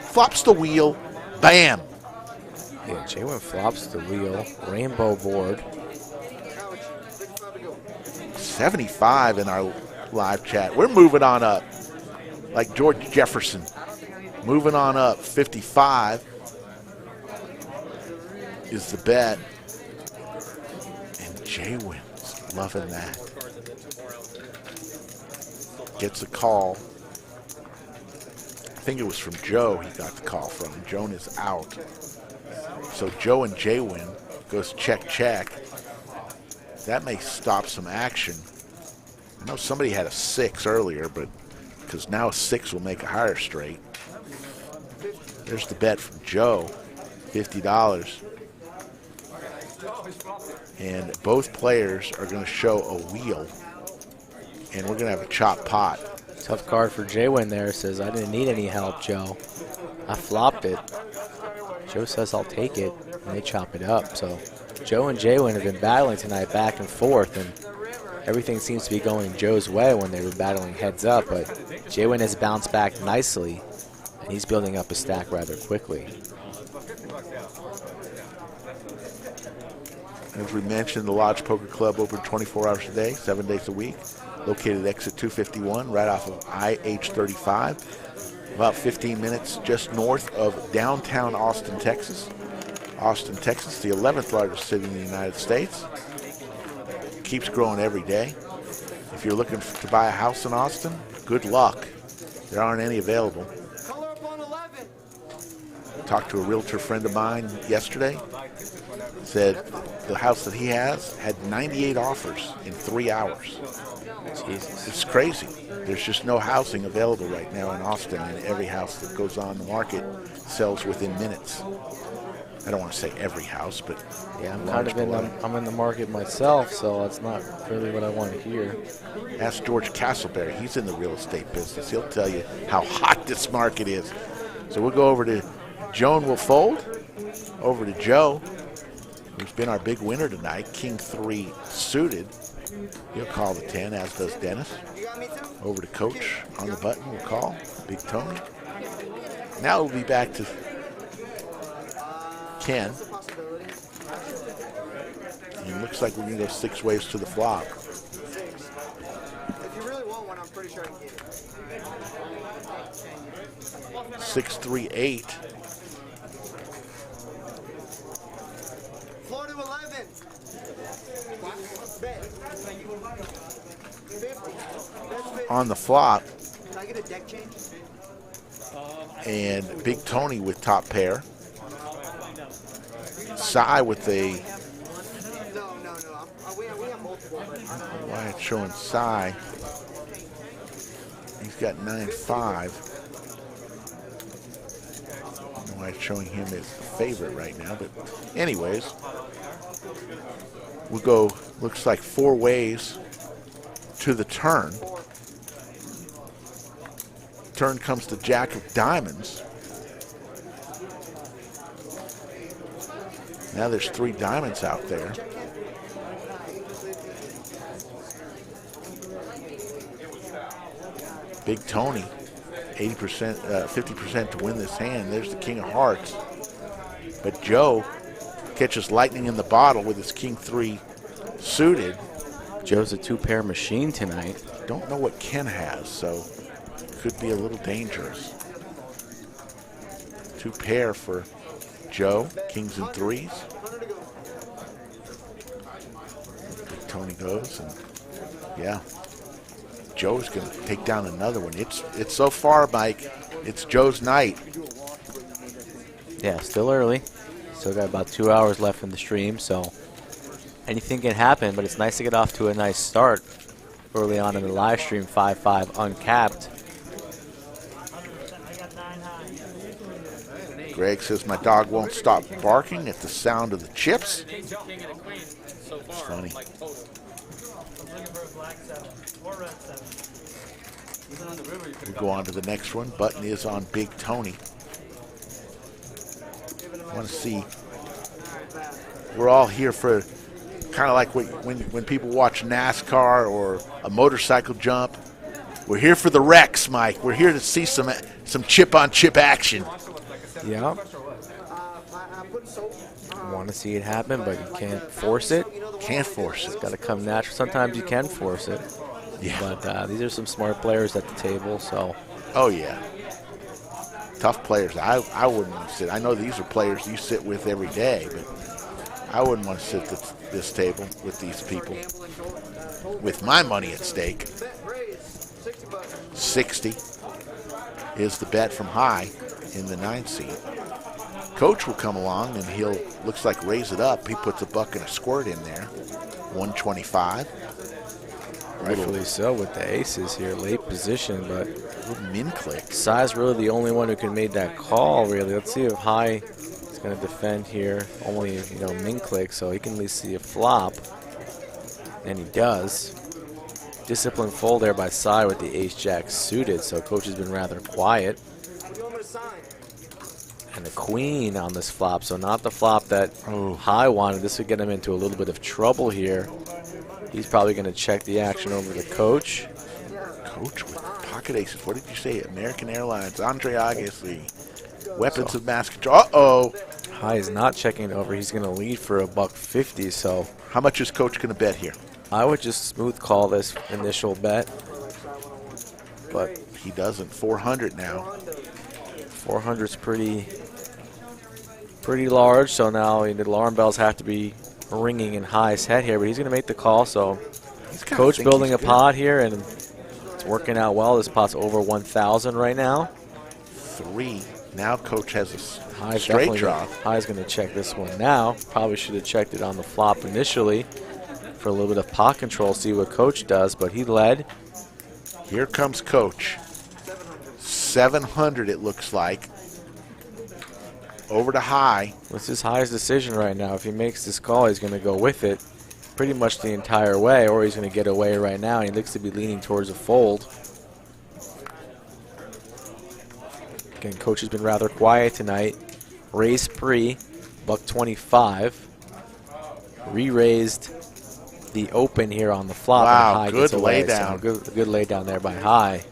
flops the wheel, bam. Yeah, Jay-Win flops the wheel, rainbow board. 75 in our live chat. We're moving on up, like George Jefferson. Moving on up, 55 is the bet. And Jay-Win's loving that. Gets a call. I think it was from Joe he got the call from. Joan is out. So Joe and Jay-Win goes check, check. That may stop some action. I know somebody had a 6 earlier, but because now a 6 will make a higher straight. There's the bet from Joe, $50. And both players are going to show a wheel. And we're going to have a chop pot. Tough card for Jay-Win there. Says, I didn't need any help, Joe. I flopped it. Joe says, I'll take it. And they chop it up. So Joe and Jay-Win have been battling tonight back and forth. And everything seems to be going Joe's way when they were battling heads up. But Jay-Win has bounced back nicely. And he's building up a stack rather quickly. As we mentioned, the Lodge Poker Club open 24 hours a day, 7 days a week. Located at exit 251, right off of IH-35. About 15 minutes just north of downtown Austin, Texas. Austin, Texas, the 11th largest city in the United States. Keeps growing every day. If you're looking to buy a house in Austin, good luck. There aren't any available. Talked to a realtor friend of mine yesterday. Said the house that he has had 98 offers in 3 hours. Jesus. It's crazy. There's just no housing available right now in Austin, and every house that goes on the market sells within minutes. I don't want to say every house, but yeah, I'm in the market myself, so that's not really what I want to hear. Ask George Castleberry. He's in the real estate business. He'll tell you how hot this market is. So we'll go over to Joan will fold. Over to Joe, who's been our big winner tonight, King 3 suited. He'll call the 10, as does Dennis. Over to Coach on the button, we'll call Big Tony. Now we'll be back to Ken. And it looks like we're going to go 6 waves to the flop. If you really want one, I'm pretty sure I can get it. 6, 3, 8. on the flop. And Big Tony with top pair. Cy with a, why it's showing Cy. He's got 9-5. Why it's showing him as the favorite right now, but anyways, we'll go, looks like 4 ways to the turn. Turn comes to Jack of Diamonds. Now there's 3 diamonds out there. Big Tony, 80%, 50% to win this hand. There's the King of Hearts. But Joe catches lightning in the bottle with his King 3 suited. Joe's a 2-pair machine tonight. Don't know what Ken has, so could be a little dangerous. 2 pair for Joe, Kings and 3s. Big Tony goes, and yeah, Joe's going to take down another one. It's so far, Mike, it's Joe's night. Yeah, still early. Still got about 2 hours left in the stream, so anything can happen, but it's nice to get off to a nice start early on in the live stream, 5-5 uncapped. Greg says, my dog won't stop barking at the sound of the chips. It's funny. We go on to the next one. Button is on Big Tony. I want to see. We're all here for kind of like when people watch NASCAR or a motorcycle jump. We're here for the wrecks, Mike. We're here to see some chip-on-chip action. Yeah. Want to see it happen, but you can't force it. Can't force it. It's got to come natural. Sometimes you can force it. Yeah. But these are some smart players at the table, so. Oh, yeah. Tough players. I wouldn't want to sit. I know these are players you sit with every day, but I wouldn't want to sit at this table with these people with my money at stake. 60 is the bet from High in the 9 seed. Coach will come along and he'll, looks like, raise it up. He puts a buck and a squirt in there. 125. Rightfully so with the aces here, late position, but little min click. Cy's really the only one who can make that call, really. Let's see if High is going to defend here. Only, min click, so he can at least see a flop. And he does. Disciplined fold there by Cy with the ace-jack suited, so Coach has been rather quiet. And the queen on this flop, so not the flop that High wanted. This would get him into a little bit of trouble here. He's probably going to check the action over to Coach. Coach with pocket aces. What did you say? American Airlines, Andre Agassi, weapons of mass control. Uh-oh. High is not checking it over. He's going to lead for a $1.50, so. How much is Coach going to bet here? I would just smooth call this initial bet. But he doesn't. 400 now. 400's pretty large, so now the alarm bells have to be ringing in High's head here, but he's going to make the call, so Coach building a pot here, and it's working out well. This pot's over 1,000 right now. 3. Now Coach has a High's straight draw. High's going to check this one now. Probably should have checked it on the flop initially for a little bit of pot control, see what Coach does, but he led. Here comes Coach. 700 it looks like. Over to High. What's his High's decision right now? If he makes this call, he's going to go with it pretty much the entire way, or he's going to get away right now. He looks to be leaning towards a fold. Again, Coach has been rather quiet tonight. Raised pre, $1.25. Re-raised the open here on the flop. Wow, and High good gets away. laydown. So good laydown there by High.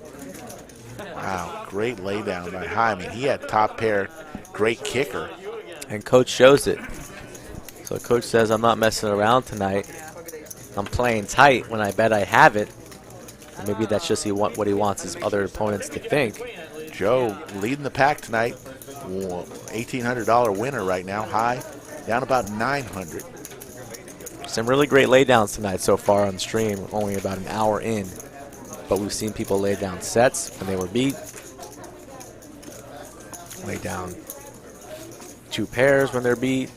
Wow, great laydown by High. I mean, he had top pair, great kicker. And Coach shows it. So Coach says, I'm not messing around tonight. I'm playing tight when I bet I have it. And maybe that's just what he wants his other opponents to think. Joe leading the pack tonight. $1,800 winner right now. High down about 900. Some really great laydowns tonight so far on the stream. We're only about an hour in, but we've seen people lay down sets when they were beat. Lay down 2 pairs when they're beat.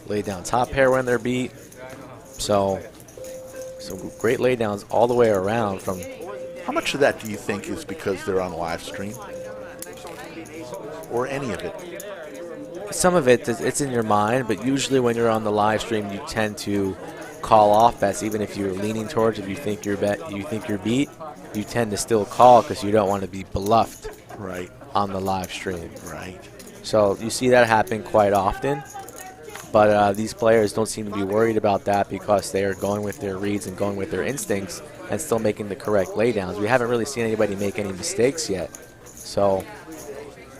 Lay down top pair when they're beat. So great laydowns all the way around. From How much of that do you think is because they're on live stream? Or any of it? some of it, it's in your mind, but usually when you're on the live stream, you tend to call off bets, even if you're leaning towards. If you think you're beat, you tend to still call because you don't want to be bluffed Right. on the live stream. Right. So you see that happen quite often. But these players don't seem to be worried about that because they are going with their reads and going with their instincts and still making the correct laydowns. We haven't really seen anybody make any mistakes yet. So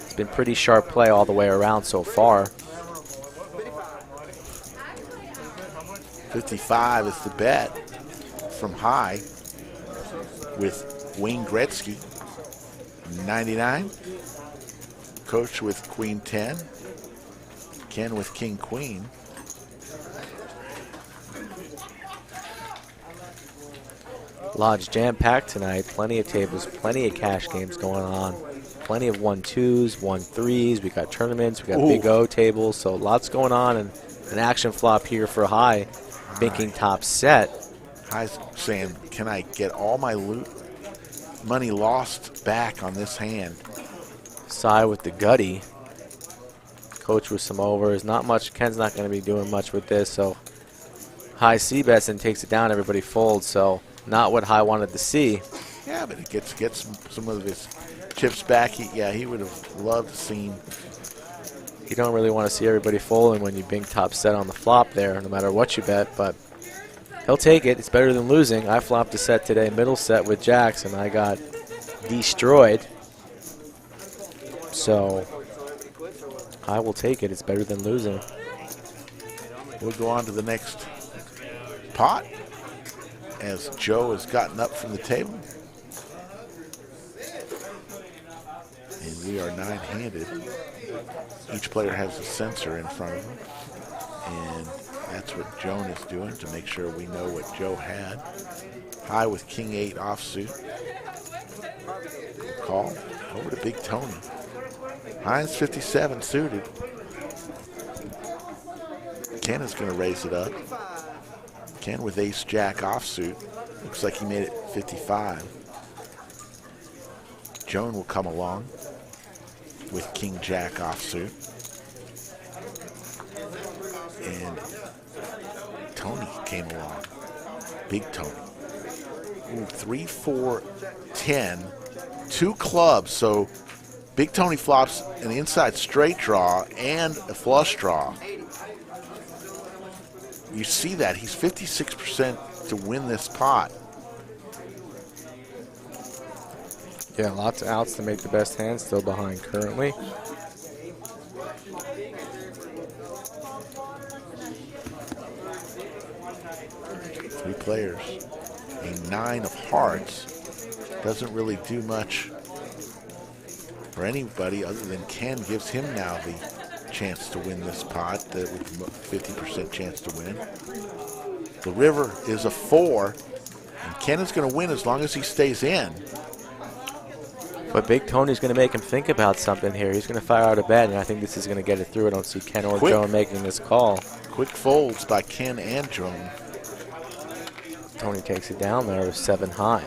it's been pretty sharp play all the way around so far. 55 is the bet from high with Wayne Gretzky. 99. Coach with Queen 10. Ken with King Queen. Lodge jam-packed tonight. Plenty of tables, plenty of cash games going on. Plenty of 1-2s, 1-3s. We got tournaments, we got Big O tables, so lots going on. And an action flop here for High, banking top set. High's saying, can I get all my money lost back on this hand? Side with the gutty. Coach with some overs. Not much. Ken's not going to be doing much with this, so High c-bets and takes it down. Everybody folds, so not what High wanted to see. Yeah, but it gets some of his chips back. He would have loved to see. You don't really want to see everybody folding when you bing top set on the flop there, no matter what you bet, but he'll take it. It's better than losing. I flopped a set today, middle set with jacks, and I got destroyed. So I will take it. It's better than losing. We'll go on to the next pot as Joe has gotten up from the table. And we are 9-handed. Each player has a sensor in front of them. And that's what Joan is doing to make sure we know what Joe had. High with King 8 offsuit. Call over to Big Tony. High's 57 suited. Ken is going to raise it up. Ken with ace jack offsuit. Looks like he made it 55. Joan will come along with king jack offsuit. And Tony came along. Big Tony. Ooh, 3, 4, 10. 2 clubs. So Big Tony flops an inside straight draw and a flush draw. You see that. He's 56% to win this pot. Yeah, lots of outs to make the best hand. Still behind currently. Three players. A 9 of hearts doesn't really do much for anybody other than Ken. Gives him now the chance to win this pot, with 50% chance to win. The river is a 4, and Ken is going to win as long as he stays in. But Big Tony's going to make him think about something here. He's going to fire out a bet, and I think this is going to get it through. I don't see Ken or Joan making this call. Quick folds by Ken and Joan. Tony takes it down there with 7 high.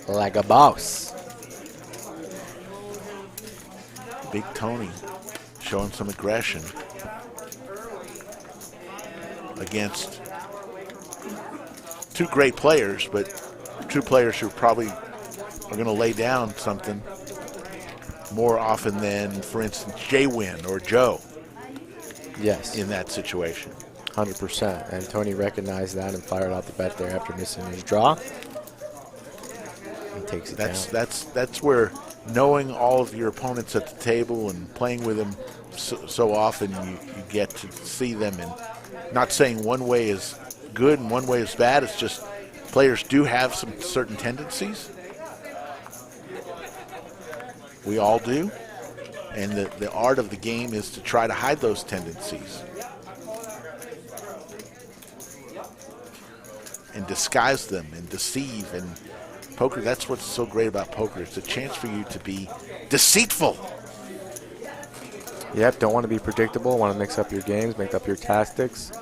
Like a boss. Big Tony showing some aggression against 2 great players, but 2 players who probably are going to lay down something more often than, for instance, Jay Wynn or Joe. Yes. In that situation. 100%. And Tony recognized that and fired out the bet there after missing his draw. He takes it down. That's where knowing all of your opponents at the table and playing with them so often, you get to see them. And not saying one way is good and one way is bad. It's just players do have some certain tendencies. We all do. And the art of the game is to try to hide those tendencies. and disguise them and deceive. And poker, that's what's so great about poker. It's a chance for you to be deceitful. Yep, don't want to be predictable. Want to mix up your games, make up your tactics,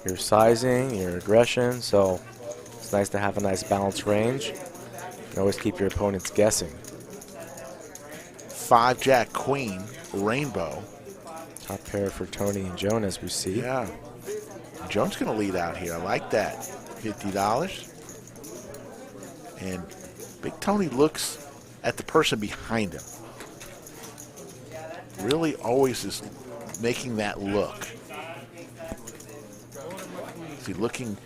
your sizing, your aggression. So it's nice to have a nice balanced range. You can always keep your opponents guessing. 5 Jack Queen rainbow. Top pair for Tony and Joan, as we see. Yeah. Joan's going to lead out here. I like that. $50. And Big Tony looks at the person behind him. Really always is making that look. Is he looking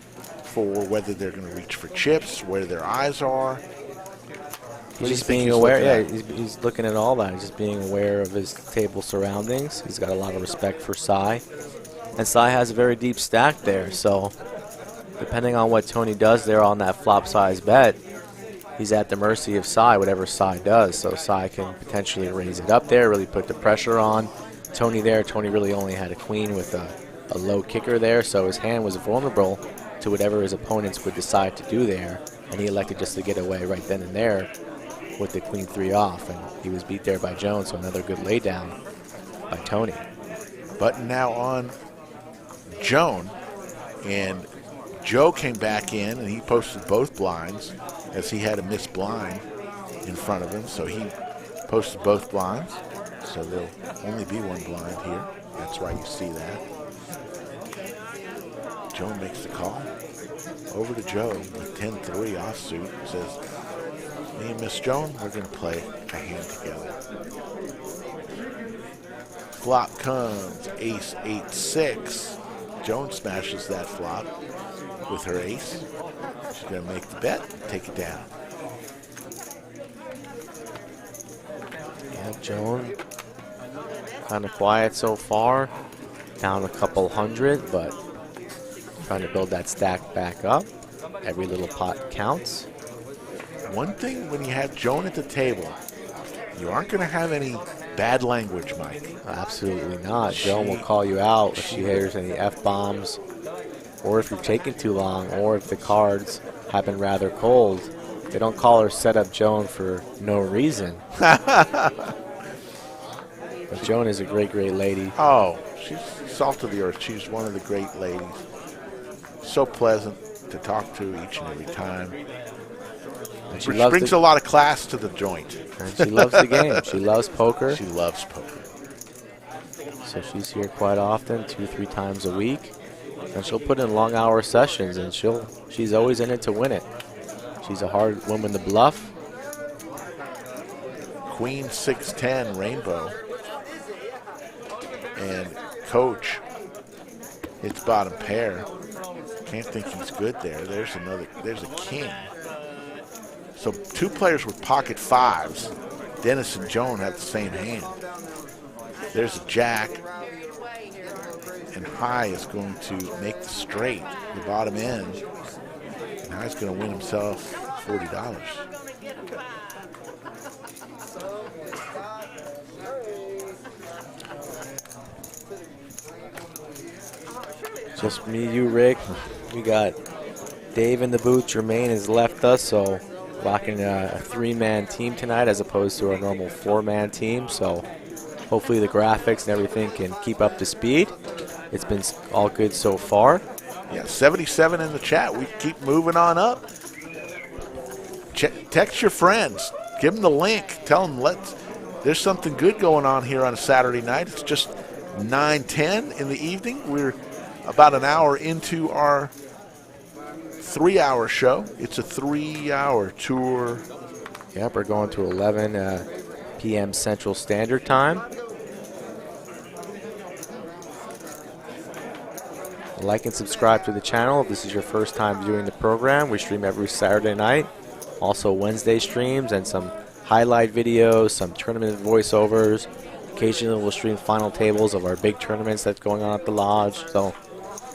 for whether they're going to reach for chips, where their eyes are? He's just being aware. Yeah, he's looking at all that. He's just being aware of his table surroundings. He's got a lot of respect for Cy. And Cy has a very deep stack there. So depending on what Tony does there on that flop size bet, he's at the mercy of Cy, whatever Cy does. So Cy can potentially raise it up there, really put the pressure on Tony there. Tony really only had a queen with a low kicker there, so his hand was vulnerable to whatever his opponents would decide to do there. And he elected just to get away right then and there with the queen 3 off. And he was beat there by Jones, so another good lay down by Tony. Button now on Joan, and Joe came back in and he posted both blinds as he had a missed blind in front of him, so he posted both blinds. So there'll only be one blind here. That's why you see that. Joan makes the call. Over to Joe with 10-3 offsuit. Says, me and Miss Joan, we're going to play a hand together. Flop comes ace 8-6. Joan smashes that flop with her ace. She's going to make the bet, take it down. Yeah, Joan kind of quiet so far. Down a couple hundred, but trying to build that stack back up. Every little pot counts. One thing when you have Joan at the table, you aren't going to have any bad language, Mike. Absolutely not. Joan will call you out if she hears any F-bombs, or if you're taking too long, or if the cards have been rather cold. They don't call her Set Up Joan for no reason. But Joan is a great, great lady. Oh, she's salt of the earth. She's one of the great ladies. So pleasant to talk to each and every time. And She brings a lot of class to the joint. And she loves the game. She loves poker. She loves poker. So she's here quite often, 2-3 times a week. And she'll put in long hour sessions, and she's always in it to win it. She's a hard woman to bluff. Queen 6-10 rainbow. And Coach hits bottom pair. Can't think he's good there. There's a king. So 2 players with pocket 5s. Dennis and Joan have the same hand. There's a jack. And High is going to make the straight, the bottom end. And High's going to win himself $40. Just me, you, Rick. We got Dave in the booth. Jermaine has left us, so rocking a 3-man team tonight as opposed to our normal 4-man team. So hopefully the graphics and everything can keep up to speed. It's been all good so far. Yeah, 77 in the chat. We keep moving on up. Text your friends. Give them the link. Tell them there's something good going on here on a Saturday night. It's just 9:10 in the evening. We're about an hour into our 3-hour show. It's a 3-hour tour. Yep, we're going to 11 p.m. Central Standard Time. Like and subscribe to the channel if this is your first time viewing the program. We stream every Saturday night. Also Wednesday streams and some highlight videos, some tournament voiceovers. Occasionally we'll stream final tables of our big tournaments that's going on at the lodge. So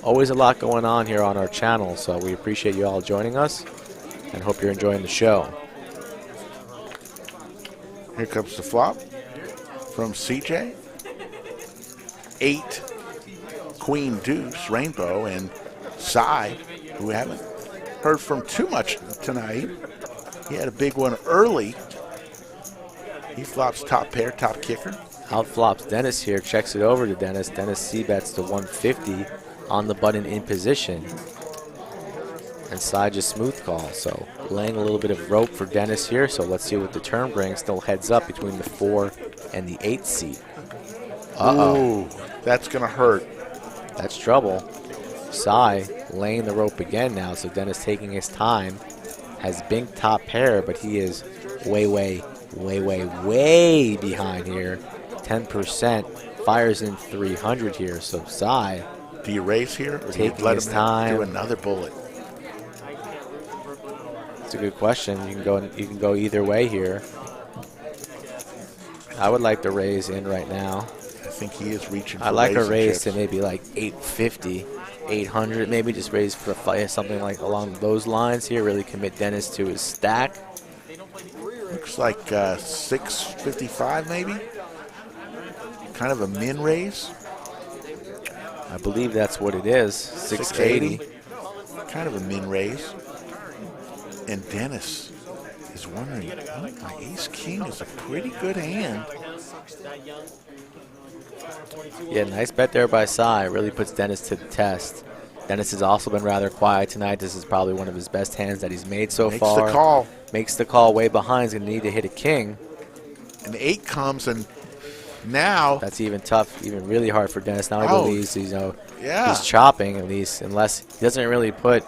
always a lot going on here on our channel. So we appreciate you all joining us and hope you're enjoying the show. Here comes the flop from CJ. 8 Queen Deuce rainbow, and Cy who we haven't heard from too much tonight. He had a big one early. He flops top pair, top kicker. Out flops Dennis here, checks it over to Dennis. Dennis c-bets to 150 on the button in position. And side just smooth call, so laying a little bit of rope for Dennis here, so let's see what the turn brings. Still heads up between the 4 and the 8 seat. Ooh, that's going to hurt. That's trouble. Cy laying the rope again now, so Dennis taking his time. Has bink top pair, but he is way behind here. 10%, fires in 300 here, so Cy. Do you raise here, or do you Taking let his him time. do another bullet? It's a good question. You can go either way here. I would like to raise in right now. I think he is reaching for I like a raising raise chips. to maybe like 850, 800, maybe just raise for something like along those lines here. Really commit Dennis to his stack. Looks like 655 maybe. Kind of a min raise. I believe that's what it is. 680. Kind of a min raise. And Dennis is wondering, oh, my ace-king is a pretty good hand. Yeah, nice bet there by Cy. Really puts Dennis to the test. Dennis has also been rather quiet tonight. This is probably one of his best hands that he's made so far. Makes the call. Makes the call way behind. He's going to need to hit a king. And 8 comes, and now That's even tough, even really hard for Dennis. Now he Oh, believes yeah. he's chopping at least, unless he doesn't really put,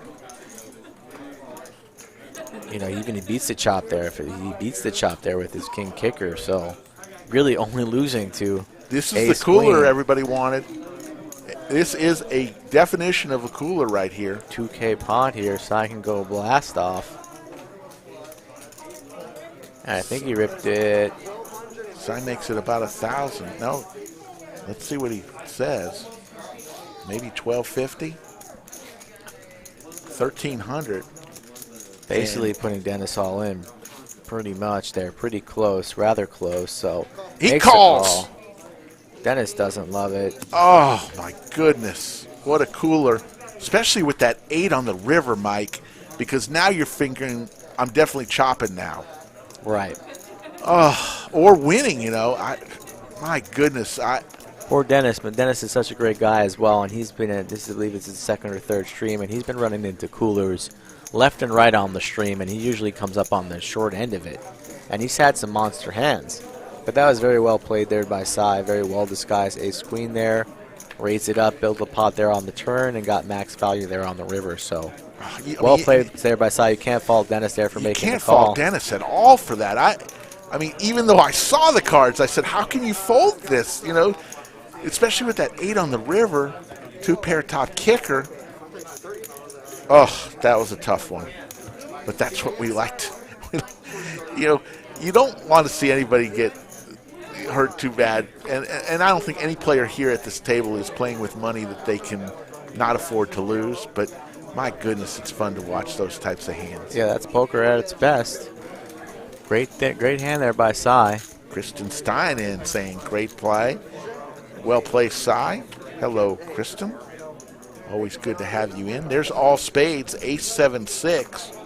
even he beats the chop there. If he beats the chop there with his king kicker, so really only losing to This is ace the cooler queen. everybody wanted. This is a definition of a cooler right here. 2K pot here, so I can go blast off. And I think he ripped it. So I makes it about 1,000. No, let's see what he says. Maybe 1,250, 1,300. Basically putting Dennis all in pretty much there, pretty close, rather close. So He makes the calls. call. Dennis doesn't love it. Oh my goodness, what a cooler! Especially with that 8 on the river, Mike, because now you're figuring I'm definitely chopping now. Right. Or winning, my goodness, Poor Dennis, but Dennis is such a great guy as well, and he's been I believe it's his second or third stream, and he's been running into coolers left and right on the stream, and he usually comes up on the short end of it. And he's had some monster hands. But that was very well played there by Cy, very well disguised ace-queen there. Raised it up, built a pot there on the turn, and got max value there on the river, so well played there by Cy. You can't fault Dennis there for you making can't the call. fault Dennis at all for that. I mean, even though I saw the cards, I said, how can you fold this? Especially with that 8 on the river, 2-pair top kicker. Oh, that was a tough one. But that's what we liked. You don't want to see anybody get hurt too bad. And I don't think any player here at this table is playing with money that they can not afford to lose. But my goodness, it's fun to watch those types of hands. Yeah, that's poker at its best. Great hand there by Cy. Kristen Stein in saying, great play. Well played, Cy. Hello, Kristen. Always good to have you in. There's all spades, ace-7-6.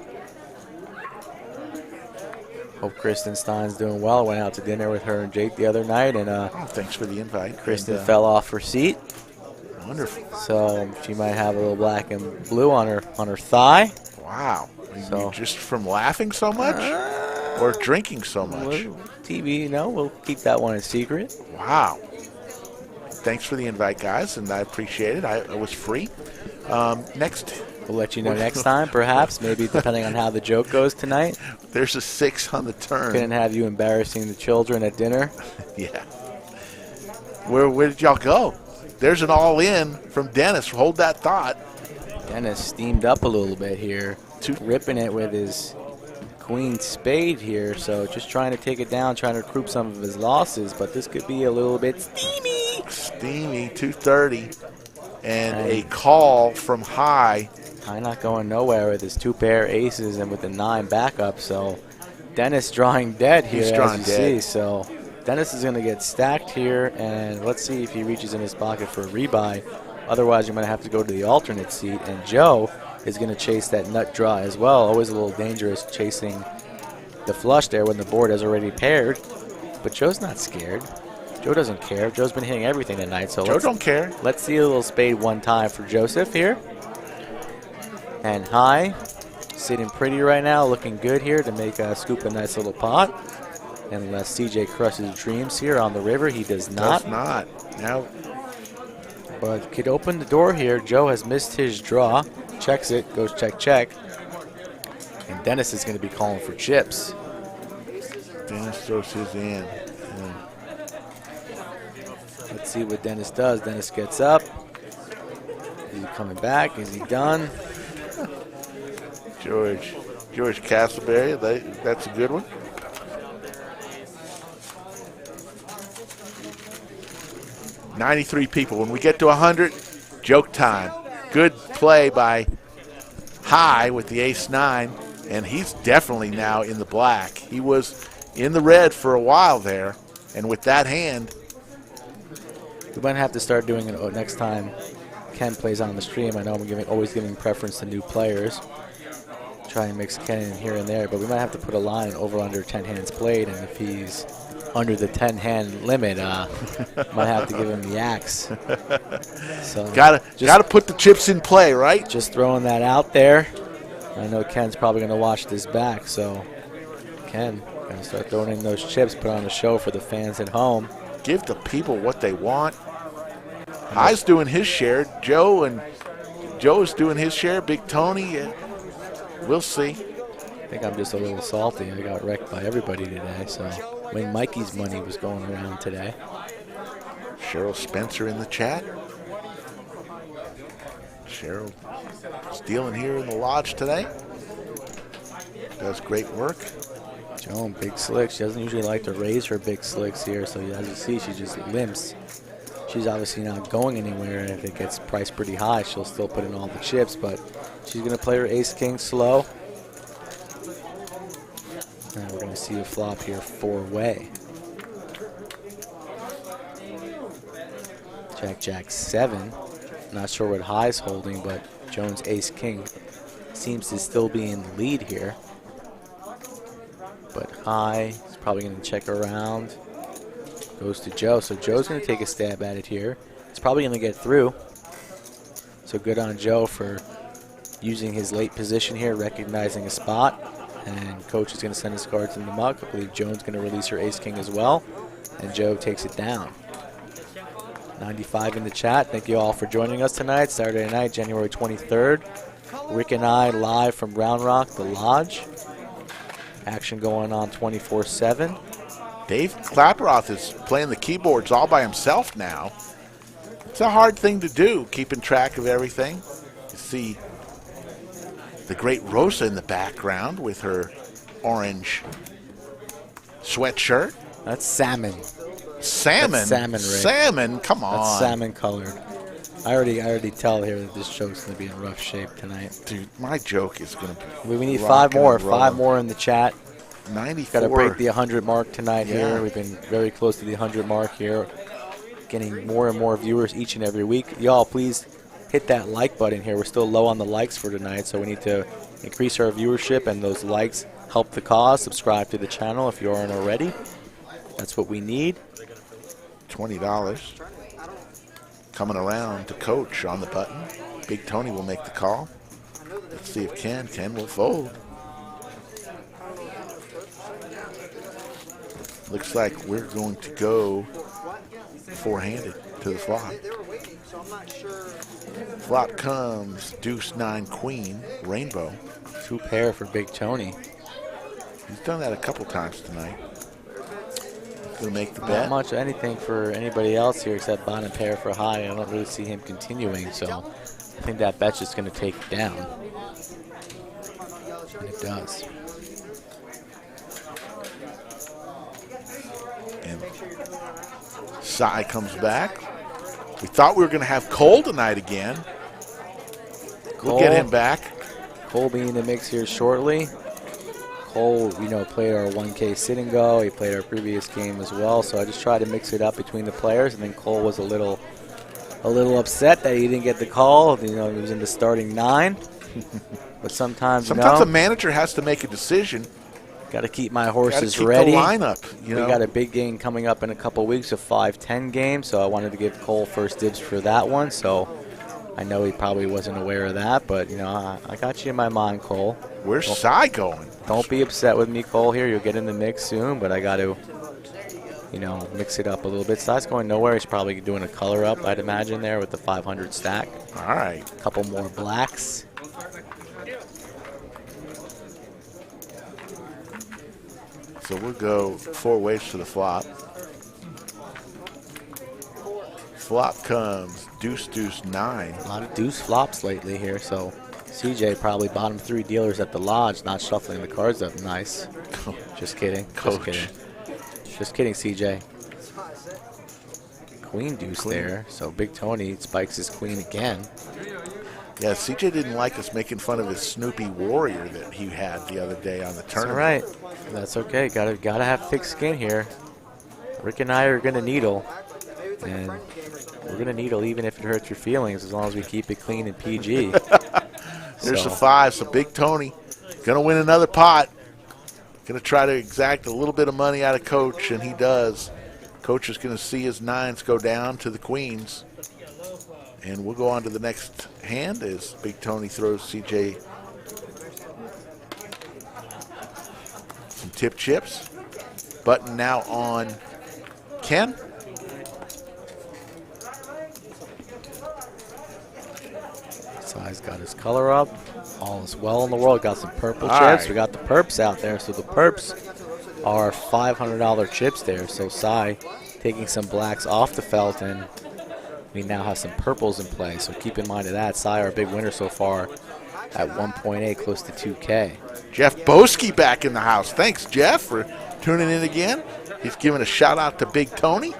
Hope Kristen Stein's doing well. Went out to dinner with her and Jake the other night, and Thanks for the invite. Kristen And, fell off her seat. Wonderful. So she might have a little black and blue on her thigh. Wow. So- You just from laughing so much or drinking so much? TV, we'll keep that one a secret. Wow. Thanks for the invite, guys, and I appreciate it. I was free. Next, We'll let you know next time, perhaps, maybe depending on how the joke goes tonight. there's a 6 on the turn. Couldn't have you embarrassing the children at dinner. Yeah. Where did y'all go? There's an all-in from Dennis. Hold that thought. Dennis steamed up a little bit here, ripping it with his queen spade here. So just trying to take it down, trying to recoup some of his losses. But this could be a little bit steamy. Steamy, 230. And a call from high. High not going nowhere with his 2-pair aces and with the 9 backup. So Dennis drawing dead here, He's drawing as you dead. see. So Dennis is going to get stacked here, and let's see if he reaches in his pocket for a rebuy. Otherwise, you're going to have to go to the alternate seat. And Joe is going to chase that nut draw as well. Always a little dangerous chasing the flush there when the board is already paired. But Joe's not scared. Joe doesn't care. Joe's been hitting everything tonight. So Joe don't care. Let's see a little spade one time for Joseph here. And high, sitting pretty right now, looking good here to make scoop a nice little pot. And unless CJ crushes dreams here on the river, he does not. Does not. Now, but could open the door here. Joe has missed his draw. Checks it, goes check, check. And Dennis is going to be calling for chips. Dennis throws his in. Let's see what Dennis does. Dennis gets up. Is he coming back? Is he done? George Castleberry, that's a good one. $93 people. When we get to 100, joke time. Good play by High with the ace-9, and he's definitely now in the black. He was in the red for a while there, and with that hand, we might have to start doing it next time Ken plays on the stream. I know I'm always giving preference to new players. Try and mix Ken in here and there, but we might have to put a line over under 10 hands played, and if he's under the 10-hand limit, might have to give him the axe. So gotta put the chips in play, right? Just throwing that out there. I know Ken's probably going to watch this back, so Ken, going to start throwing in those chips, put on a show for the fans at home. Give the people what they want. High's doing his share. Joe's doing his share. Big Tony, we'll see. I think I'm just a little salty. I got wrecked by everybody today, so when Mikey's money was going around today. Cheryl Spencer in the chat. Cheryl stealing here in the lodge today. Does great work. Joan, big slicks. She doesn't usually like to raise her big slicks here, so as you see, she just limps. She's obviously not going anywhere, and if it gets priced pretty high, she'll still put in all the chips, but she's going to play her ace-king slow. And we're going to see a flop here four-way. Jack 7. Not sure what High's holding, but Jones ace-king seems to still be in the lead here. But High is probably going to check around. Goes to Joe, so Joe's going to take a stab at it here. It's probably going to get through. So good on Joe for using his late position here, recognizing a spot. And Coach is going to send his cards in the muck. I believe Joan's going to release her ace-king as well. And Joe takes it down. 95 in the chat. Thank you all for joining us tonight, Saturday night, January 23rd. Rick and I live from Round Rock, the Lodge. Action going on 24/7. Dave Klaproth is playing the keyboards all by himself now. It's a hard thing to do, keeping track of everything. You see the great Rosa in the background with her orange sweatshirt. That's salmon. Salmon? That's salmon, Rick. Salmon? Come on. That's salmon colored. I already tell here that this joke's going to be in rough shape tonight. Dude, my joke is going to be We need five more. 5 more in the chat. 94. Got to break the 100 mark tonight Yeah. here. We've been very close to the 100 mark here. Getting more and more viewers each and every week. Y'all, please hit that like button here. We're still low on the likes for tonight, so we need to increase our viewership, and those likes help the cause. Subscribe to the channel if you aren't already. That's what we need. $20. Coming around to Coach on the button. Big Tony will make the call. Let's see if Ken will fold. Looks like we're going to go four-handed to the flop. Flop comes deuce 9 queen, rainbow. 2 pair for Big Tony. He's done that a couple times tonight. Gonna make the Not bet. much anything for anybody else here except bottom pair for High. I don't really see him continuing, so I think that bet's just going to take it down. And it does. And Cy comes back. We thought we were going to have Cole tonight again. We'll get him back. Cole being in the mix here shortly. Cole, played our 1K sit and go. He played our previous game as well. So I just tried to mix it up between the players, and then Cole was a little upset that he didn't get the call. He was in the starting 9. But sometimes a manager has to make a decision. Got to keep my horses keep ready. The lineup, We got a big game coming up in a couple weeks, a 5-10 game, so I wanted to give Cole first dibs for that one. So I know he probably wasn't aware of that, but, I got you in my mind, Cole. Where's Cy going? Don't be upset with me, Cole, here. You'll get in the mix soon, but I got to, mix it up a little bit. Cy's going nowhere. He's probably doing a color up, I'd imagine, there with the 500 stack. All right. A couple more blacks. So we'll go 4 ways to the flop. Flop comes deuce, deuce, 9. A lot of deuce flops lately here, so CJ probably bottom 3 dealers at the lodge, not shuffling the cards up nice. Just kidding. Coach. Just kidding, CJ. Queen deuce there, so Big Tony spikes his queen again. Yeah, CJ didn't like us making fun of his Snoopy Warrior that he had the other day on the tournament. That's all right. That's okay. Gotta have thick skin here. Rick and I are gonna needle, and we're gonna needle even if it hurts your feelings, as long as we keep it clean and PG. There's a 5, so Big Tony gonna win another pot. Gonna try to exact a little bit of money out of Coach, and he does. Coach is gonna see his 9s go down to the queens. And we'll go on to the next hand as Big Tony throws CJ some tip chips. Button now on Ken. Cy's got his color up. All is well in the world. Got some purple chips. Right. We got the perps out there. So the perps are $500 chips there. So Cy taking some blacks off the felt, and we now have some purples in play, so keep in mind of that. Cy, our big winner so far at 1.8, close to 2K. Jeff Boski back in the house. Thanks, Jeff, for tuning in again. He's giving a shout out to Big Tony.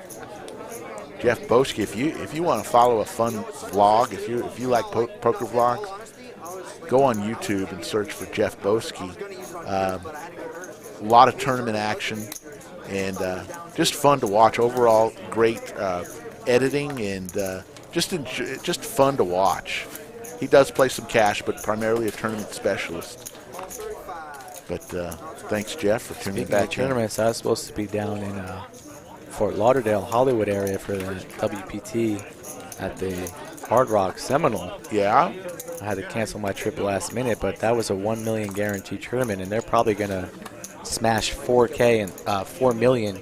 Jeff Boski, if you want to follow a fun vlog, if you like poker vlogs, go on YouTube and search for Jeff Boski. A lot of tournament action and just fun to watch. Overall, great editing and just fun to watch. He does play some cash, but primarily a tournament specialist. But thanks, Jeff, for tuning Speaking back of tournaments, I was supposed to be down in Fort Lauderdale, Hollywood area for the WPT at the Hard Rock Seminole. Yeah. I had to cancel my trip last minute, but that was a $1 million guarantee tournament, and they're probably going to smash 4K and $4 million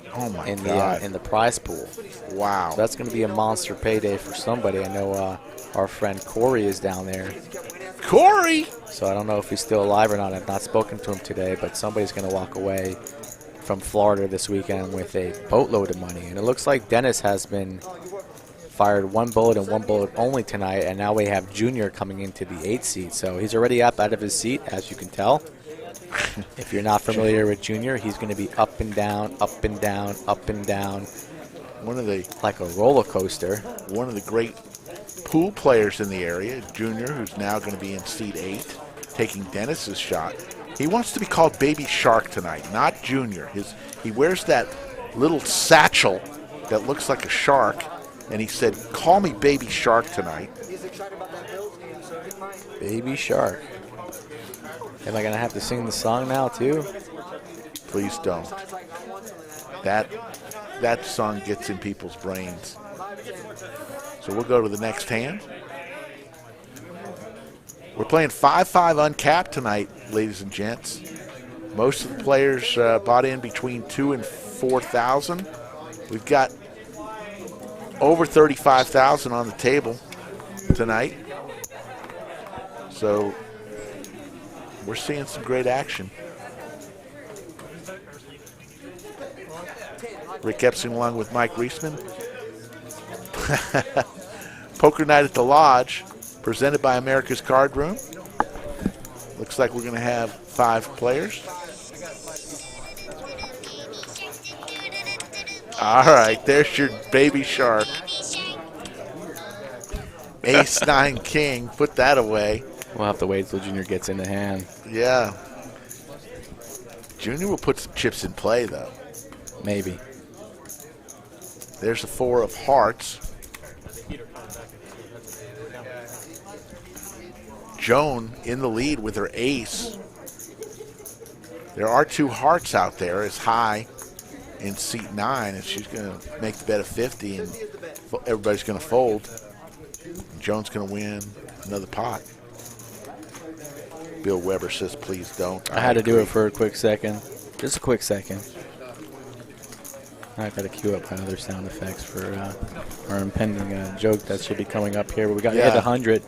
in the prize pool. Wow. So that's going to be a monster payday for somebody. I know our friend Corey is down there. Corey! So I don't know if he's still alive or not. I've not spoken to him today, but somebody's going to walk away from Florida this weekend with a boatload of money. And it looks like Dennis has been fired 1 bullet and 1 bullet only tonight, and now we have Junior coming into the 8th seat. So he's already up out of his seat, as you can tell. If you're not familiar with Junior, he's going to be up and down, up and down, up and down. Like a roller coaster. One of the great pool players in the area, Junior, who's now going to be in seat 8, taking Dennis's shot. He wants to be called Baby Shark tonight, not Junior. He wears that little satchel that looks like a shark, and he said, "Call me Baby Shark tonight." Baby Shark. Am I going to have to sing the song now, too? Please don't. That song gets in people's brains. So we'll go to the next hand. We're playing 5-5 uncapped tonight, ladies and gents. Most of the players bought in between 2,000 and 4,000. We've got over 35,000 on the table tonight. So we're seeing some great action. Rick Epstein along with Mike Reisman. Poker Night at the Lodge, presented by America's Card Room. Looks like we're going to have 5 players. All right, there's your Baby Shark. Ace, 9, King. Put that away. We'll have to wait till Junior gets in the hand. Yeah. Junior will put some chips in play, though. Maybe. There's the 4 of hearts. Joan in the lead with her ace. There are 2 hearts out there as high in seat 9, and she's going to make the bet of 50, and everybody's going to fold. Joan's going to win another pot. Bill Weber says, please don't. I had to do it for a quick second. Just a quick second. I got to queue up my other sound effects for our impending joke that should be coming up here. But we got to hit 100.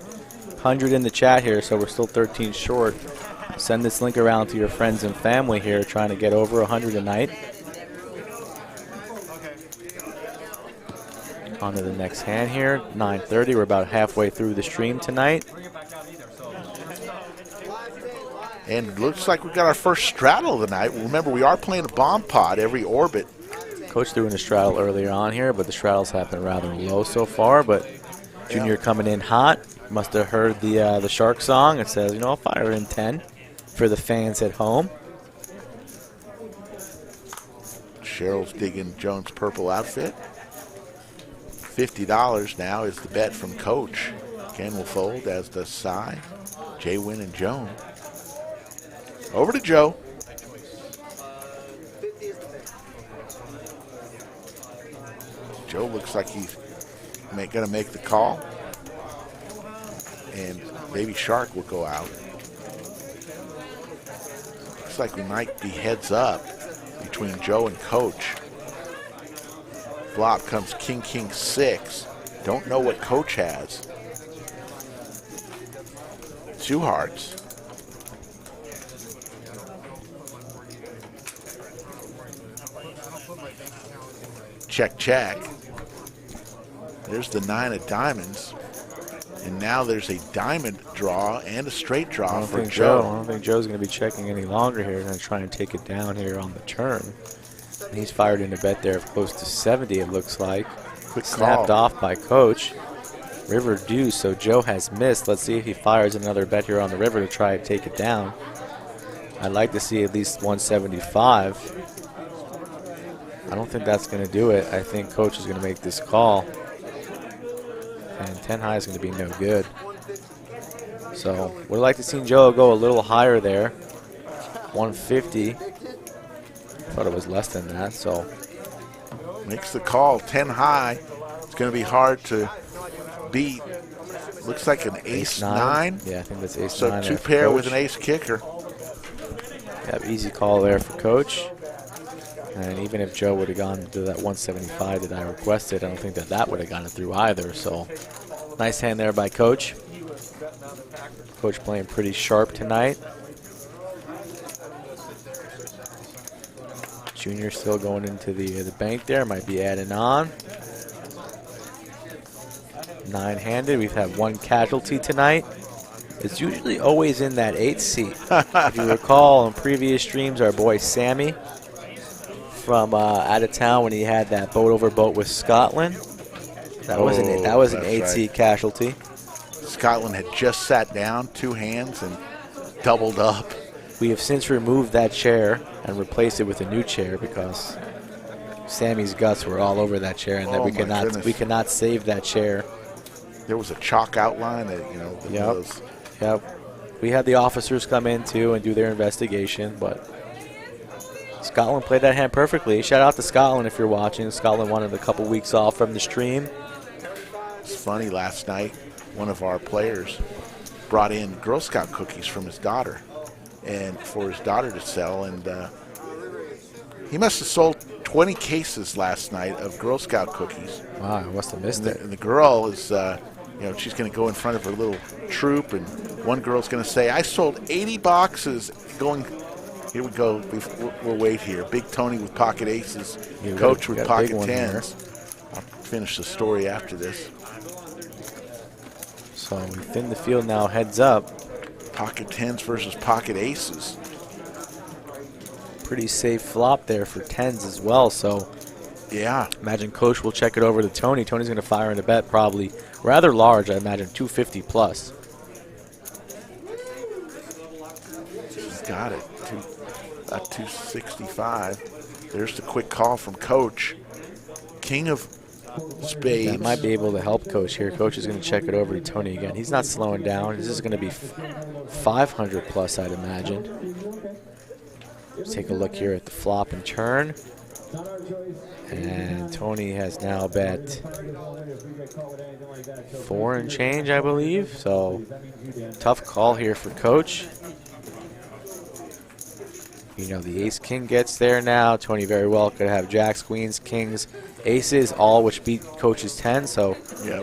100 in the chat here, so we're still 13 short. Send this link around to your friends and family here, trying to get over 100 tonight. On to the next hand here, 9:30. We're about halfway through the stream tonight. And looks like we got our first straddle of the night. Remember, we are playing a bomb pot every orbit. Coach threw in a straddle earlier on here, but the straddles have been rather low so far. But Junior coming in hot. Must have heard the Shark song. It says, you know, I'll fire in 10 for the fans at home. Cheryl's digging Joan's purple outfit. $50 now is the bet from Coach. Ken will fold, as does Cy, Jay Wynn, and Joan. Over to Joe. Joe looks like he's going to make the call. And Baby Shark will go out. Looks like we might be heads up between Joe and Coach. Flop comes King, King, 6. Don't know what Coach has. 2 hearts. Check, check. There's the 9 of diamonds. And now there's a diamond draw and a straight draw for Joe. I don't think Joe's going to be checking any longer here. He's going to try and take it down here on the turn. And he's fired in a bet there of close to 70, it looks like. Quick Snapped call. off by Coach. River deuce, so Joe has missed. Let's see if he fires another bet here on the river to try and take it down. I'd like to see at least 175. I don't think that's going to do it. I think Coach is going to make this call. And 10 high is going to be no good. So would like to see Joe go a little higher there. 150. Thought it was less than that, so. Makes the call, 10 high. It's going to be hard to beat. Looks like an ace 9. Yeah, I think that's ace so 9. So 2 pair with an ace kicker. Yep, easy call there for Coach. And even if Joe would have gone to that 175 that I requested, I don't think that would have gotten through either. So nice hand there by Coach. Coach playing pretty sharp tonight. Junior still going into the bank there. Might be adding on. 9-handed. We've had 1 casualty tonight. It's usually always in that 8th seat. If you recall in previous streams, our boy Sammy from out of town when he had that boat over boat with Scotland. That was an 8th seat casualty. Scotland had just sat down 2 hands and doubled up. We have since removed that chair and replaced it with a new chair because Sammy's guts were all over that chair, and that we cannot save that chair. There was a chalk outline that, you know, Yep. We had the officers come in too and do their investigation, but Scotland played that hand perfectly. Shout out to Scotland if you're watching. Scotland wanted a couple weeks off from the stream. It's funny, last night one of our players brought in Girl Scout cookies from his daughter, and for his daughter to sell, and he must have sold 20 cases last night of Girl Scout cookies. Wow, I must have missed it. And the girl is, she's going to go in front of her little troop, and one girl's going to say, I sold 80 boxes going. Here we go. We'll wait here. Big Tony with pocket aces. Coach with pocket 10s. I'll finish the story after this. So we thin the field now, heads up. Pocket 10s versus pocket aces. Pretty safe flop there for 10s as well. So yeah, imagine Coach will check it over to Tony. Tony's going to fire in a bet probably rather large. I imagine 250 plus. He's got it. 265. There's the quick call from Coach. King of Spades. That might be able to help Coach here. Coach is going to check it over to Tony again. He's not slowing down. This is going to be 500 plus, I'd imagine. Let's take a look here at the flop and turn. And Tony has now bet 4 and change, I believe. So tough call here for Coach. You know, the ace-king gets there now. Tony very well could have jacks, queens, kings, aces, all which beat Coach's 10. So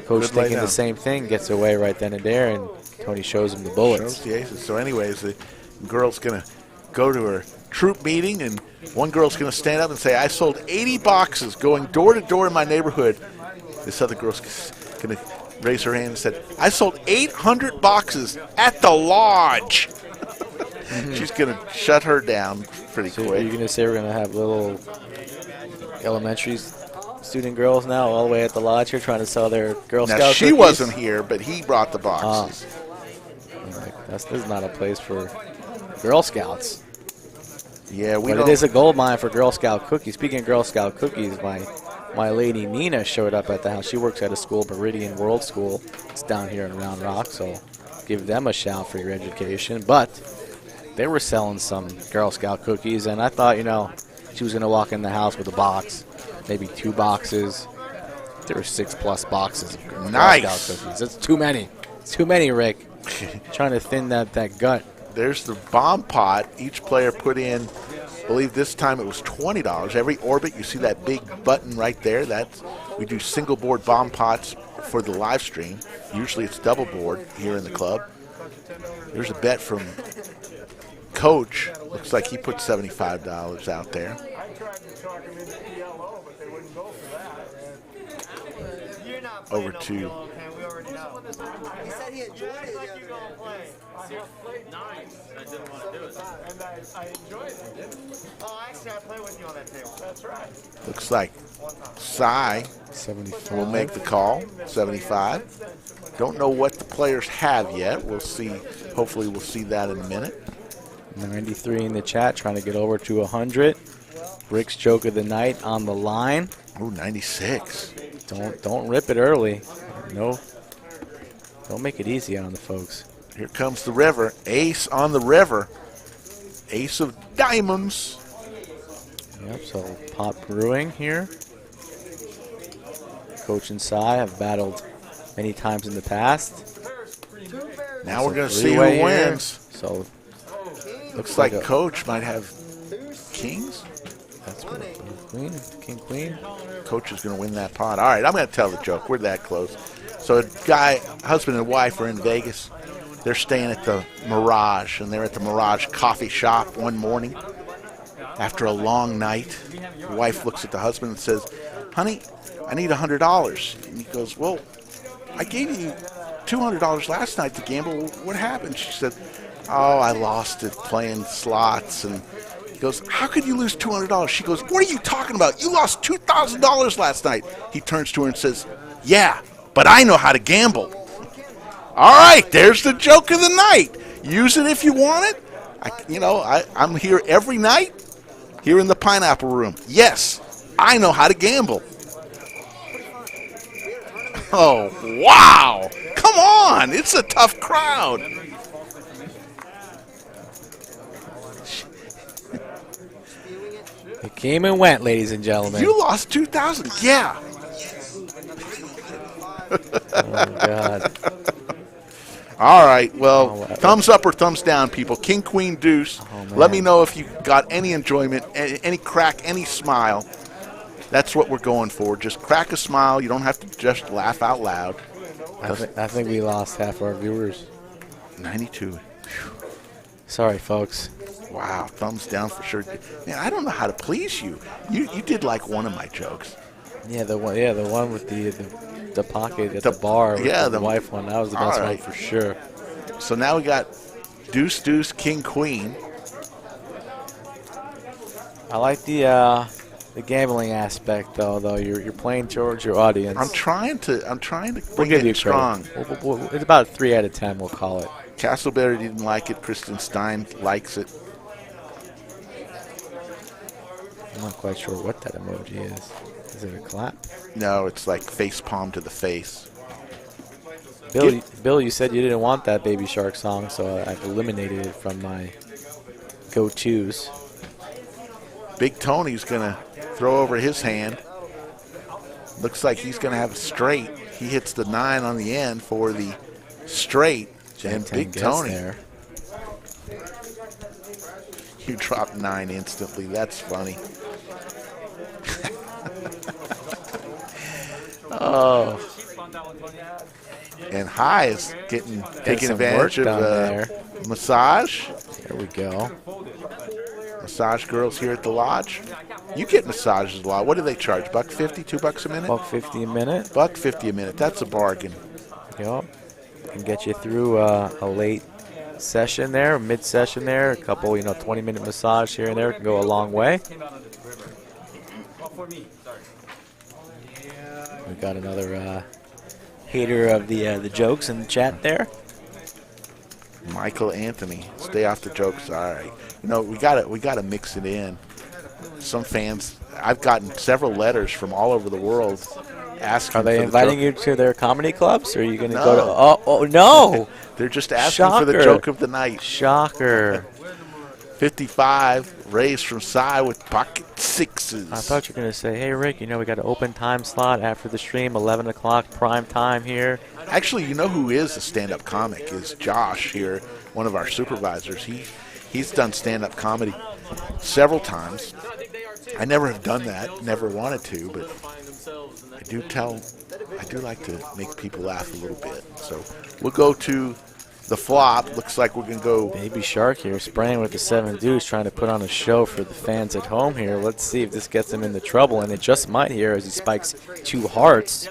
Coach thinking the same thing, gets away right then and there, and Tony shows him the bullets. Shows the aces. So anyways, the girl's going to go to her troop meeting, and one girl's going to stand up and say, I sold 80 boxes going door to door in my neighborhood. This other girl's going to raise her hand and said, I sold 800 boxes at the lodge. She's going to shut her down pretty quick. Are you going to say we're going to have little elementary student girls now all the way at the lodge here trying to sell their Girl Scout cookies? She wasn't here, but he brought the boxes. This is not a place for Girl Scouts. Yeah, but it is a gold mine for Girl Scout cookies. Speaking of Girl Scout cookies, my lady Nina showed up at the house. She works at a school, Meridian World School. It's down here in Round Rock, so give them a shout for your education. But they were selling some Girl Scout cookies, and I thought, you know, she was going to walk in the house with a box, maybe 2 boxes. There were 6+ boxes of Girl Scout cookies. It's too many. It's too many, Rick. Trying to thin that gut. There's the bomb pot. Each player put in, I believe this time it was $20. Every orbit, you see that big button right there. We do single board bomb pots for the live stream. Usually it's double board here in the club. There's a bet from Coach. Looks like he put $75 out there. Over to He said he enjoyed it. Nice. I didn't want to do it. And I enjoyed it. Oh, actually, I played with you on that table. That's right. looks like Cy 75. will make the call, 75. Don't know what the players have yet. We'll see. Hopefully we'll see that in a minute. 93 in the chat, trying to get over to 100. Rick's joke of the night on the line. Ooh, 96. Don't rip it early. No. Don't make it easy on the folks. Here comes the river. Ace on the river. Ace of diamonds. Yep, so pot brewing here. Coach and Cy have battled many times in the past. Now we're going to see who wins. So looks like Coach might have kings. That's what Queen, King, Queen. Coach is going to win that pot. All right, I'm going to tell the joke. We're that close. So a guy, husband and wife are in Vegas. They're staying at the Mirage, and they're at the Mirage coffee shop one morning. After a long night, the wife looks at the husband and says, honey, I need $100. And he goes, well, I gave you $200 last night to gamble. What happened? She said, oh, I lost it playing slots. And he goes, how could you lose $200? She goes, what are you talking about? You lost $2,000 last night. He turns to her and says, yeah, but I know how to gamble. All right, there's the joke of the night. Use it if you want it. I'm here every night, here in the Pineapple Room. Yes, I know how to gamble. Oh, wow. Come on. It's a tough crowd. It came and went, ladies and gentlemen. You lost $2,000. Yeah. Oh, God. All right, well, thumbs up or thumbs down, people. King, queen, deuce. Let me know if you got any enjoyment, any crack, any smile. That's what we're going for. Just crack a smile. You don't have to just laugh out loud. I think we lost half our viewers. 92. Sorry, folks. Wow, thumbs down for sure. Man, I don't know how to please you. You did like one of my jokes. Yeah, the one with the pocket at the bar. With the wife one. That was the best one for sure. So now we got deuce, deuce, king, queen. I like the gambling aspect though. You're playing towards your audience. I'm trying to bring it strong. It's about 3 out of 10. We'll call it. Castleberry didn't like it. Kristen Stein likes it. I'm not quite sure what that emoji is. Is it a clap? No, it's like face palm to the face. Bill, you said you didn't want that Baby Shark song, so I've eliminated it from my go-tos. Big Tony's going to throw over his hand. Looks like he's going to have a straight. He hits the 9 on the end for the straight. And Big Tony. There. You dropped 9 instantly. That's funny. Oh. And High is taking advantage of massage. There we go. Massage girls here at the lodge. You get massages a lot. What do they charge? $1.50, $2 a minute? $1.50 a minute. $1.50 a minute. That's a bargain. Yep. Can get you through a late session there, mid-session there. A couple, 20-minute massage here and there can go a long way. We got another hater of the jokes in the chat there. Michael Anthony, stay off the jokes. All right, we gotta mix it in. Some fans, I've gotten several letters from all over the world asking. Are they inviting you to their comedy clubs, or are you going to go to? Oh no! They're just asking for the joke of the night. Shocker. 55 raised from Cy with pocket sixes. I thought you were going to say, hey Rick, we got an open time slot after the stream, 11 o'clock prime time here. Actually, who is a stand-up comic is Josh here, one of our supervisors. He's done stand-up comedy several times. I never have done that, never wanted to, but I do like to make people laugh a little bit. So we'll go to the flop. Looks like we're going to go. Baby Shark here spraying with the 7 deuce, trying to put on a show for the fans at home here. Let's see if this gets him into trouble, and it just might here as he spikes 2 hearts.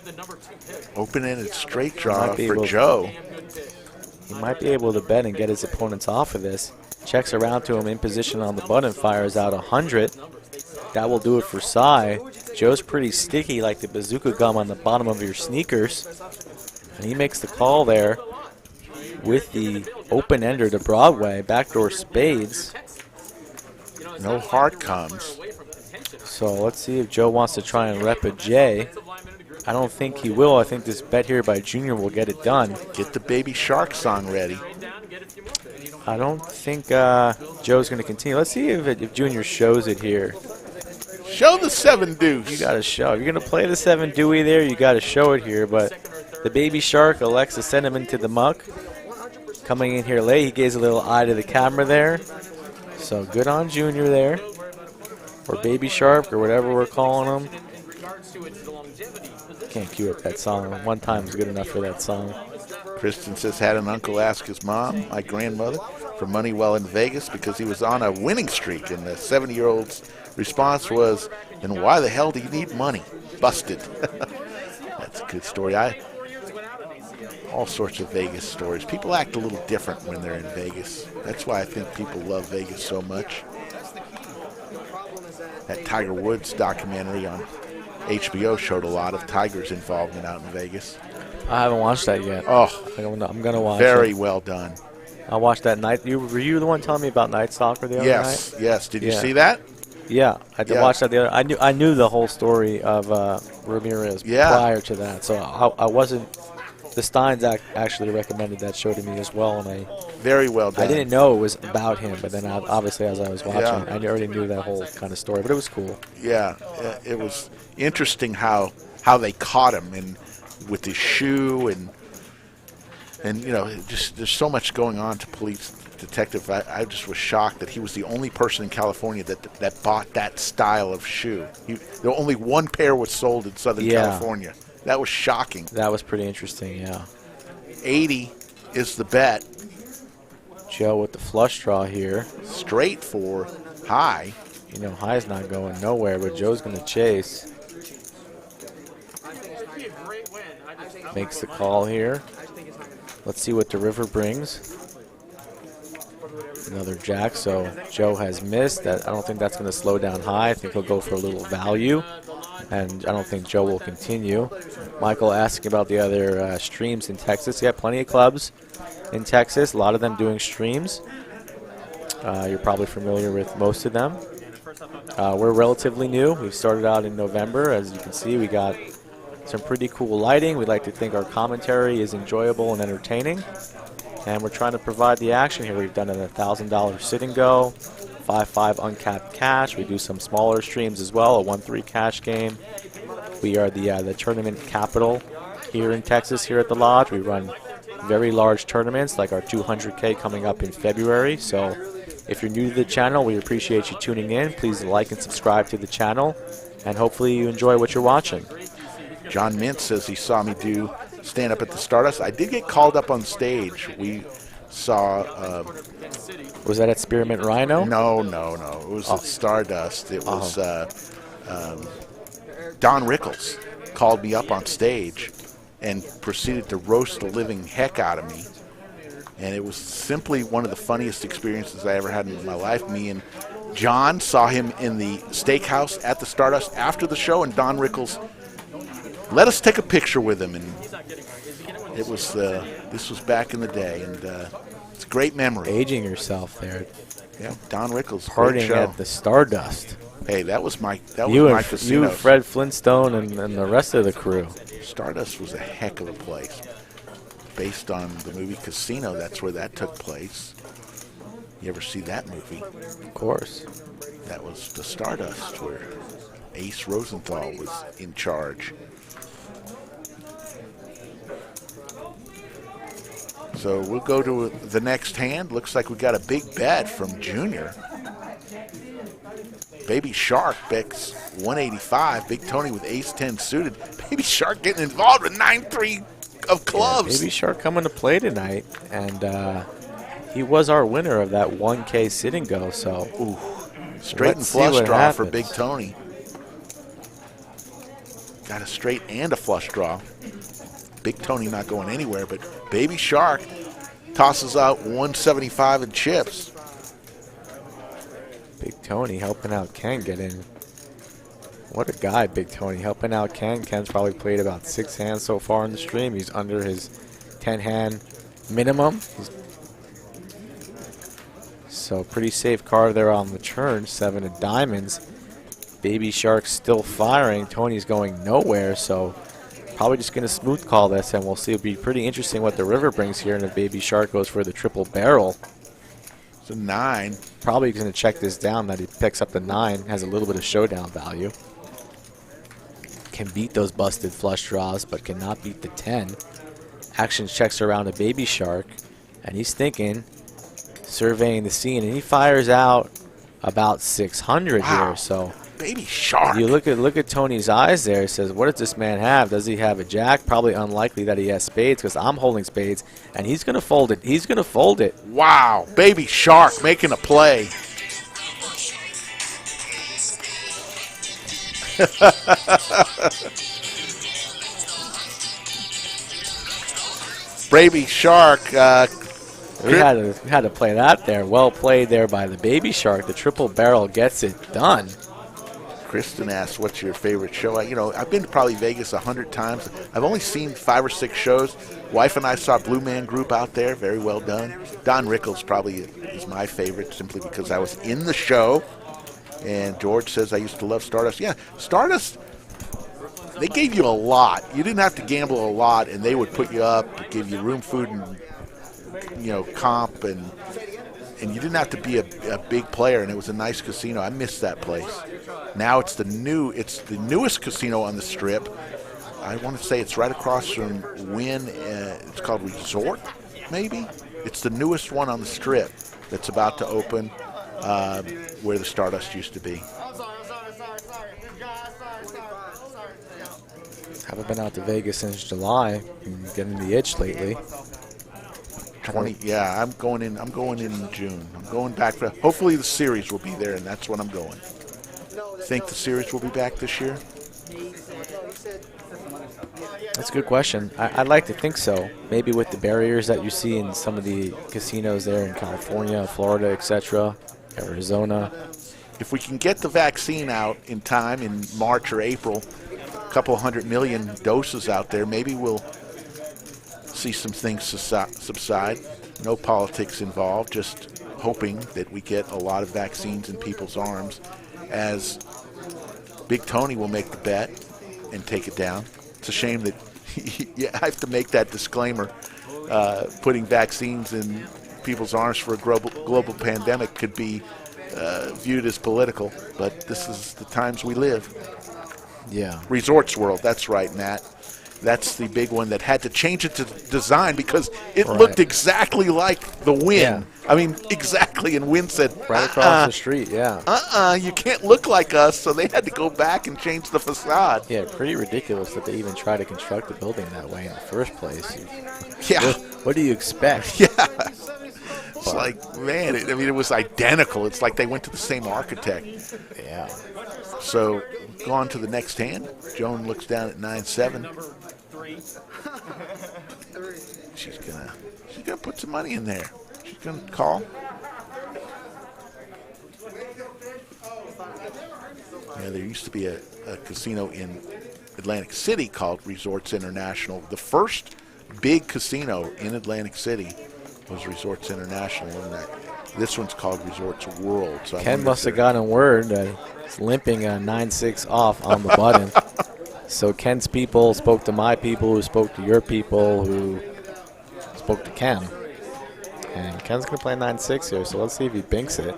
Open-ended straight draw for Joe. He might be able to bet and get his opponents off of this. Checks around to him in position on the button, fires out 100. That will do it for Cy. Joe's pretty sticky like the bazooka gum on the bottom of your sneakers. And he makes the call there with the open-ender to Broadway, backdoor spades. No heart comes. So let's see if Joe wants to try and rep a J. I don't think he will. I think this bet here by Junior will get it done. Get the Baby Shark song ready. I don't think Joe's going to continue. Let's see if Junior shows it here. Show the 7 deuce. You got to show. If you're going to play the 7 Dewey there, you got to show it here. But the Baby Shark elects to send him into the muck. Coming in here late, he gives a little eye to the camera there. So good on Junior there. Or Baby Shark, or whatever we're calling him. Can't cue up that song. One time is good enough for that song. Kristen says, had an uncle ask his mom, my grandmother, for money while in Vegas because he was on a winning streak. And the 70-year-old's response was, and why the hell do you need money? Busted. That's a good story. All sorts of Vegas stories. People act a little different when they're in Vegas. That's why I think people love Vegas so much. That Tiger Woods documentary on HBO showed a lot of Tiger's involvement out in Vegas. I haven't watched that yet. Oh, I'm going to watch it. Very well done. I watched that night. Were you the one telling me about Night Stalker the other night? Yes. Did you see that? Yeah, I did watch that the other. I knew the whole story of Ramirez prior to that, so I wasn't. The Steins actually recommended that show to me as well, and very well done. I didn't know it was about him, but then obviously as I was watching, I already knew that whole kind of story. But it was cool. Yeah, it was interesting how they caught him and with his shoe and just there's so much going on to police detective. I just was shocked that he was the only person in California that bought that style of shoe. Only one pair was sold in Southern California. That was shocking. That was pretty interesting, yeah. 80 is the bet. Joe with the flush draw here. Straight for High. High's not going nowhere, but Joe's going to chase. Makes the call here. Let's see what the river brings. Another jack, so Joe has missed. I don't think that's going to slow down High. I think he'll go for a little value. And I don't think Joe will continue. Michael asking about the other streams in Texas. Yeah, plenty of clubs in Texas. A lot of them doing streams. You're probably familiar with most of them. We're relatively new. We started out in November. As you can see, we got some pretty cool lighting. We'd like to think our commentary is enjoyable and entertaining. And we're trying to provide the action here. We've done a $1,000 sit and go, 5-5 uncapped cash. We do some smaller streams as well, a 1-3 cash game. We are the tournament capital here in Texas, here at the Lodge. We run very large tournaments like our 200K coming up in February. So if you're new to the channel, we appreciate you tuning in. Please like and subscribe to the channel, and hopefully you enjoy what you're watching. John Mintz says he saw me do stand up at the Stardust. I did get called up on stage. We saw. Was that at Spearmint Rhino? No. It was at Stardust. It was Don Rickles called me up on stage and proceeded to roast the living heck out of me. And it was simply one of the funniest experiences I ever had in my life. Me and John saw him in the steakhouse at the Stardust after the show, and Don Rickles let us take a picture with him. And it was this was back in the day, and it's a great memory. Aging yourself there. Yeah, Don Rickles, Partying at the Stardust. Hey, that was my casino. You, Fred Flintstone, and the rest of the crew. Stardust was a heck of a place. Based on the movie Casino, that's where that took place. You ever see that movie? Of course. That was the Stardust, where Ace Rosenthal was in charge. So we'll go to the next hand. Looks like we got a big bet from Junior. Baby Shark bets 185. Big Tony with ace-10 suited. Baby Shark getting involved with 9-3 of clubs. Yeah, Baby Shark coming to play tonight, and he was our winner of that 1K sit and go. So straight and flush draw for Big Tony. Got a straight and a flush draw. Big Tony not going anywhere, but Baby Shark tosses out 175 in chips. Big Tony helping out Ken get in. What a guy, Big Tony, helping out Ken. Ken's probably played about 6 hands so far in the stream. He's under his 10-hand minimum. So pretty safe card there on the turn. 7 of diamonds. Baby Shark's still firing. Tony's going nowhere, so probably just going to smooth call this, and we'll see. It'll be pretty interesting what the river brings here, and if Baby Shark goes for the triple barrel. It's a 9. Probably going to check this down that he picks up the 9. Has a little bit of showdown value. Can beat those busted flush draws, but cannot beat the 10. Action checks around a Baby Shark, and he's thinking, surveying the scene, and he fires out about 600 here. So Baby Shark. You look at Tony's eyes there. He says, what does this man have? Does he have a jack? Probably unlikely that he has spades, because I'm holding spades, and he's going to fold it. He's going to fold it. Wow. Baby Shark making a play. Baby Shark. We had to play that there. Well played there by the Baby Shark. The triple barrel gets it done. Kristen asks, what's your favorite show? I've been to probably Vegas 100 times. I've only seen 5 or 6 shows. Wife and I saw Blue Man Group out there. Very well done. Don Rickles probably is my favorite simply because I was in the show. And George says I used to love Stardust. Yeah, Stardust, they gave you a lot. You didn't have to gamble a lot, and they would put you up, give you room, food, and comp, and you didn't have to be a big player, and it was a nice casino. I miss that place. Now it's the newest casino on the Strip. I want to say it's right across from Wynn. It's called Resort, maybe. It's the newest one on the Strip that's about to open, where the Stardust used to be. Haven't been out to Vegas since July. Been getting the itch lately. 20. Yeah, I'm going in June. I'm going back for. Hopefully the series will be there, and that's when I'm going. Think the series will be back this year? That's a good question. I'd like to think so. Maybe with the barriers that you see in some of the casinos there in California, Florida, etc., Arizona. If we can get the vaccine out in time in March or April, a couple 100 million doses out there, maybe we'll see some things subside. No politics involved, just hoping that we get a lot of vaccines in people's arms as Big Tony will make the bet and take it down. It's a shame that you have to make that disclaimer. Putting vaccines in people's arms for a global pandemic could be viewed as political, but this is the times we live. Yeah. Resorts World, that's right, Matt. That's the big one that had to change it to design because it looked exactly like the Wynn. Yeah. I mean, exactly, and Wynn said, Right across the street, yeah. you can't look like us, so they had to go back and change the facade. Yeah, pretty ridiculous that they even try to construct the building that way in the first place. Yeah. What do you expect? Yeah. It's like, man, it was identical. It's like they went to the same architect. Yeah. So, go on to the next hand. Joan looks down at 9-7. She's gonna put some money in there. She's gonna call. Yeah, there used to be a casino in Atlantic City called Resorts International. The first big casino in Atlantic City was Resorts International, and this one's called Resorts World. So Ken must have gotten word that he's limping 9-6 off on the button. So Ken's people spoke to my people, who spoke to your people, who spoke to Ken. And Ken's going to play 9-6 here, so let's see if he binks it.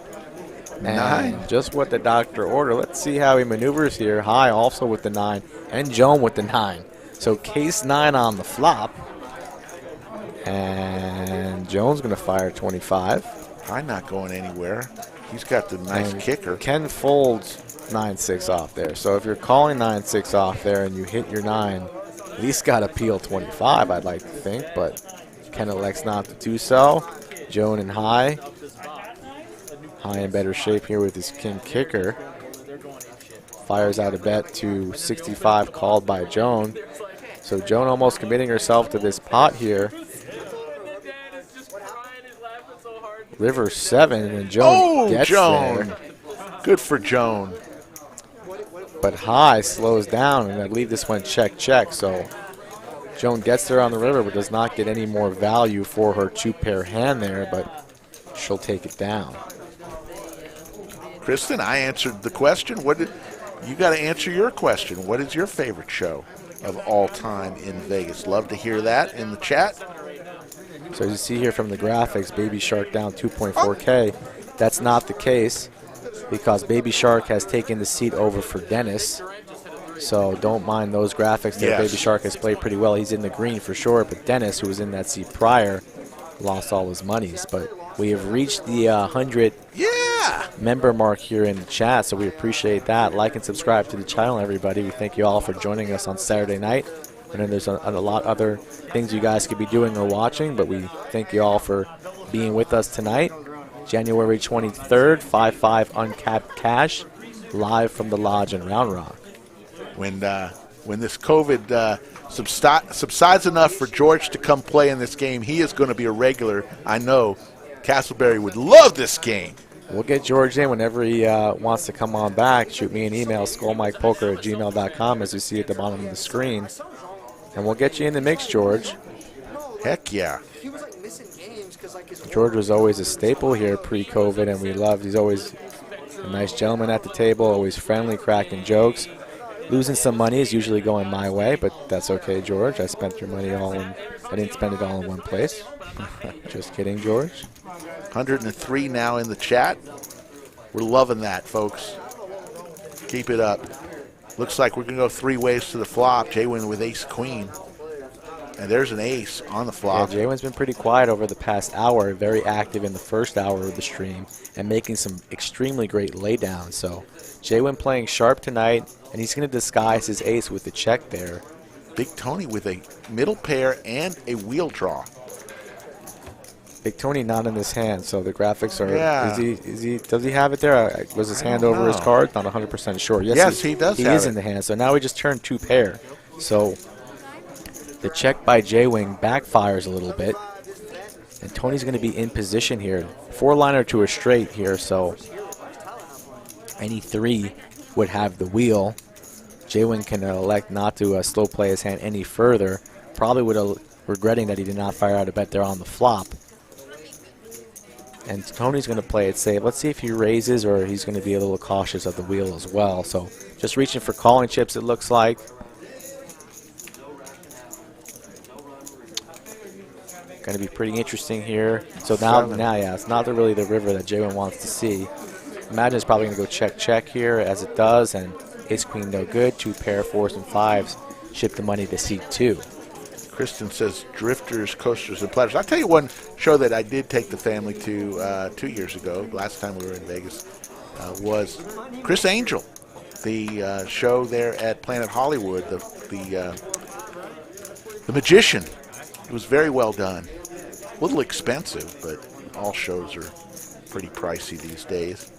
And just what the doctor ordered. Let's see how he maneuvers here. High also with the 9, and Joan with the 9. So case 9 on the flop. And Joan's going to fire 25. I'm not going anywhere. He's got the nice kicker. Ken folds 9-6 off there. So if you're calling 9-6 off there and you hit your 9, at least got to peel 25, I'd like to think. But Ken elects not to do so. Joan and High. High in better shape here with his king kicker. Fires out a bet to 65 called by Joan. So Joan almost committing herself to this pot here. River 7, and Joan gets Joan. there. Good for Joan. But High slows down, and I believe this went check. So Joan gets there on the river, but does not get any more value for her 2-pair hand there, but she'll take it down. Kristen, I answered the question. You got to answer your question. What is your favorite show of all time in Vegas? Love to hear that in the chat. So as you see here from the graphics, Baby Shark down 2.4K. That's not the case because Baby Shark has taken the seat over for Dennis. So don't mind those graphics there. Yes. Baby Shark has played pretty well. He's in the green for sure, but Dennis, who was in that seat prior, lost all his monies. But we have reached the 100 member mark here in the chat, so we appreciate that. Like and subscribe to the channel, everybody. We thank you all for joining us on Saturday night. I know there's a lot other things you guys could be doing or watching, but we thank you all for being with us tonight. January 23rd, 5-5 uncapped cash, live from the Lodge in Round Rock. When this COVID subsides enough for George to come play in this game, he is going to be a regular. I know Castleberry would love this game. We'll get George in whenever he wants to come on back. Shoot me an email, skullmikepoker@gmail.com, as you see at the bottom of the screen. And we'll get you in the mix, George. Heck yeah. George was always a staple here pre-COVID, and we loved. He's always a nice gentleman at the table, always friendly, cracking jokes. Losing some money is usually going my way, but that's okay, George. I spent your money I didn't spend it all in one place. Just kidding, George. 103 now in the chat. We're loving that, folks. Keep it up. Looks like we're going to go 3 ways to the flop. Jay-Win with ace-queen. And there's an ace on the flop. Yeah, Jay-Win's been pretty quiet over the past hour, very active in the first hour of the stream, and making some extremely great laydowns. So Jay-Win playing sharp tonight, and he's going to disguise his ace with the check there. Big Tony with a middle pair and a wheel draw. Big Tony not in this hand, so the graphics are. Yeah. Does he have it there? Was his hand over his card? Not 100% sure. Yes, he does. He have is it. in the hand. So now we just turned 2 pair. So the check by J-Wing backfires a little bit, and Tony's going to be in position here. 4-liner to a straight here, so any 3 would have the wheel. J-Wing can elect not to slow play his hand any further. Probably would have regretting that he did not fire out a bet there on the flop. And Tony's going to play it safe. Let's see if he raises or he's going to be a little cautious of the wheel as well. So just reaching for calling chips, it looks like. Going to be pretty interesting here. So now, yeah, it's not really the river that Jalen wants to see. Imagine it's probably going to go check here as it does, and ace queen no good. 2 pair, 4s, and 5s. Ship the money to seat 2. Kristen says drifters, coasters, and platters. I'll tell you one show that I did take the family to 2 years ago, last time we were in Vegas, was Chris Angel, the show there at Planet Hollywood, the Magician. It was very well done. A little expensive, but all shows are pretty pricey these days.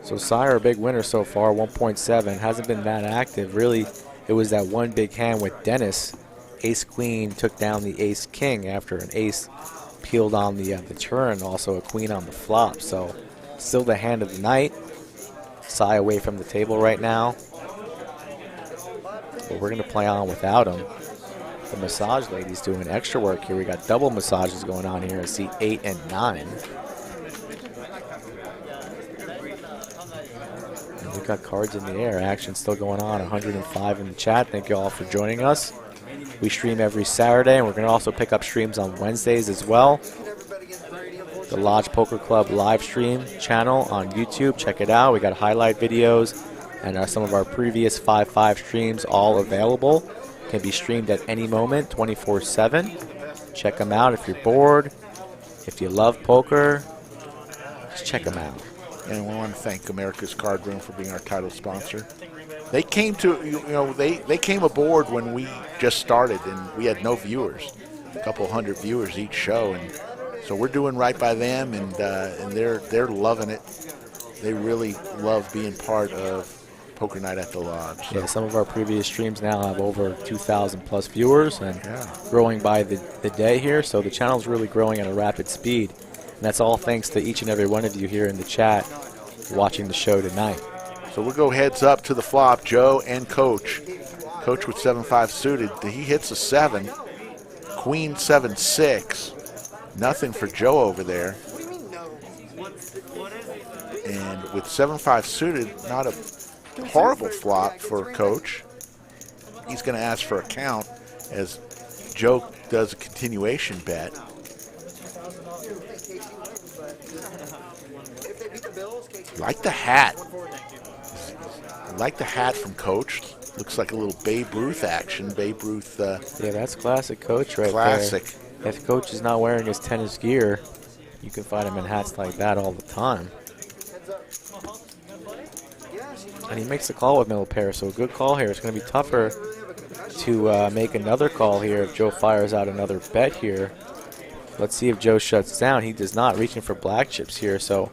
So Sire, a big winner so far, 1.7. Hasn't been that active. Really, it was that one big hand with Dennis. Ace-queen took down the ace-king after an ace peeled on the turn, also a queen on the flop. So still the hand of the night. Sire away from the table right now. But we're going to play on without him. The massage lady's doing extra work here. We got double massages going on here in seat 8 and 9. And we got cards in the air. Action still going on. 105 in the chat. Thank you all for joining us. We stream every Saturday, and we're going to also pick up streams on Wednesdays as well. The Lodge Poker Club live stream channel on YouTube. Check it out. We got highlight videos and some of our previous 5-5 streams all available. Can be streamed at any moment, 24/7. Check them out if you're bored. If you love poker, just check them out. And we want to thank America's Card Room for being our title sponsor. They came to, they came aboard when we just started and we had no viewers, a couple hundred viewers each show, and so we're doing right by them, and they're loving it. They really love being part of Poker Night at the Lodge. So. Yeah, some of our previous streams now have over 2,000 plus viewers and growing by the day here. So the channel's really growing at a rapid speed. And that's all thanks to each and every one of you here in the chat watching the show tonight. So we'll go heads up to the flop, Joe and Coach. Coach with 7-5 suited. He hits a 7. Queen 7-6. Nothing for Joe over there. And with 7-5 suited, not a horrible flop for Coach. He's going to ask for a count as Joe does a continuation bet. Like the hat. I like the hat from Coach. Looks like a little Babe Ruth action. Babe Ruth. Yeah, that's classic Coach right classic. There. If Coach is not wearing his tennis gear, you can find him in hats like that all the time. And he makes the call with middle pair, so a good call here. It's going to be tougher to make another call here if Joe fires out another bet here. Let's see if Joe shuts down. He does not, reaching for black chips here, so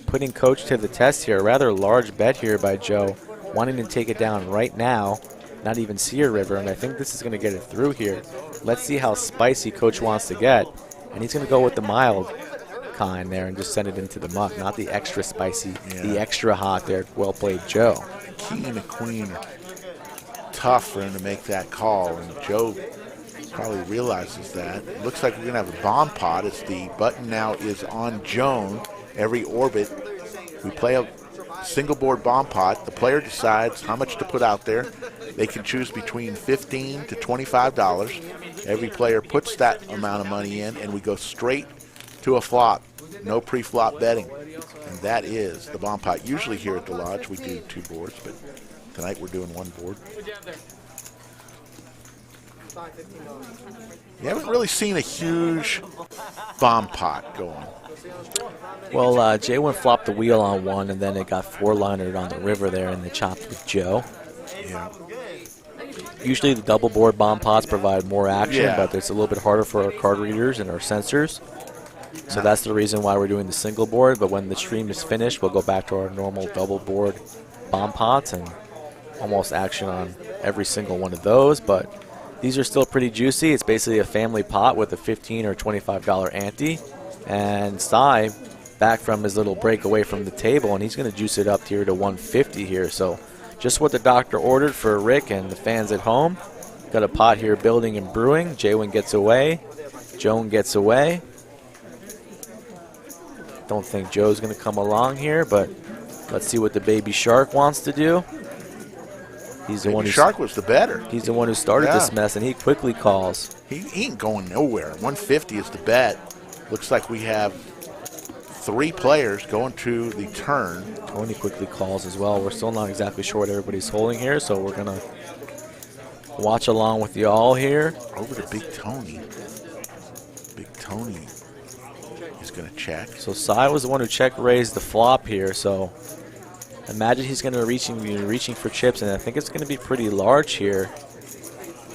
putting Coach to the test here. A rather large bet here by Joe, wanting to take it down right now, not even see a river, and I think this is going to get it through here. Let's see how spicy Coach wants to get, and he's going to go with the mild kind there and just send it into the muck, not the extra spicy, the extra hot there. Well played, Joe. King and a queen are tough for him to make that call, and Joe probably realizes that. It looks like we're going to have a bomb pot as the button now is on Joan. Every orbit, we play a single board bomb pot. The player decides how much to put out there. They can choose between $15 to $25. Every player puts that amount of money in, and we go straight to a flop. No pre-flop betting. And that is the bomb pot. Usually here at the Lodge we do 2 boards, but tonight we're doing 1 board. You haven't really seen a huge bomb pot going. Well, Jay went flopped the wheel on one, and then it got 4-linered on the river there, and they chopped with Joe. Yeah. Usually the double board bomb pots provide more action, but it's a little bit harder for our card readers and our sensors. So that's the reason why we're doing the single board, but when the stream is finished, we'll go back to our normal double board bomb pots and almost action on every single one of those. But these are still pretty juicy. It's basically a family pot with a $15 or $25 ante. And Cy back from his little break away from the table, and he's going to juice it up here to 150 here. So just what the doctor ordered for Rick and the fans at home. Got a pot here building and brewing. Jaywin gets away. Joan gets away. Don't think Joe's going to come along here, but let's see what the baby shark wants to do. He's the one who Shark was the better. He's the one who started this mess, and he quickly calls. He ain't going nowhere. 150 is the bet. Looks like we have 3 players going to the turn. Tony quickly calls as well. We're still not exactly sure what everybody's holding here, so we're going to watch along with y'all here. Over to Big Tony. Big Tony is going to check. So Cy was the one who check-raised the flop here, so imagine he's going to be reaching for chips, and I think it's going to be pretty large here.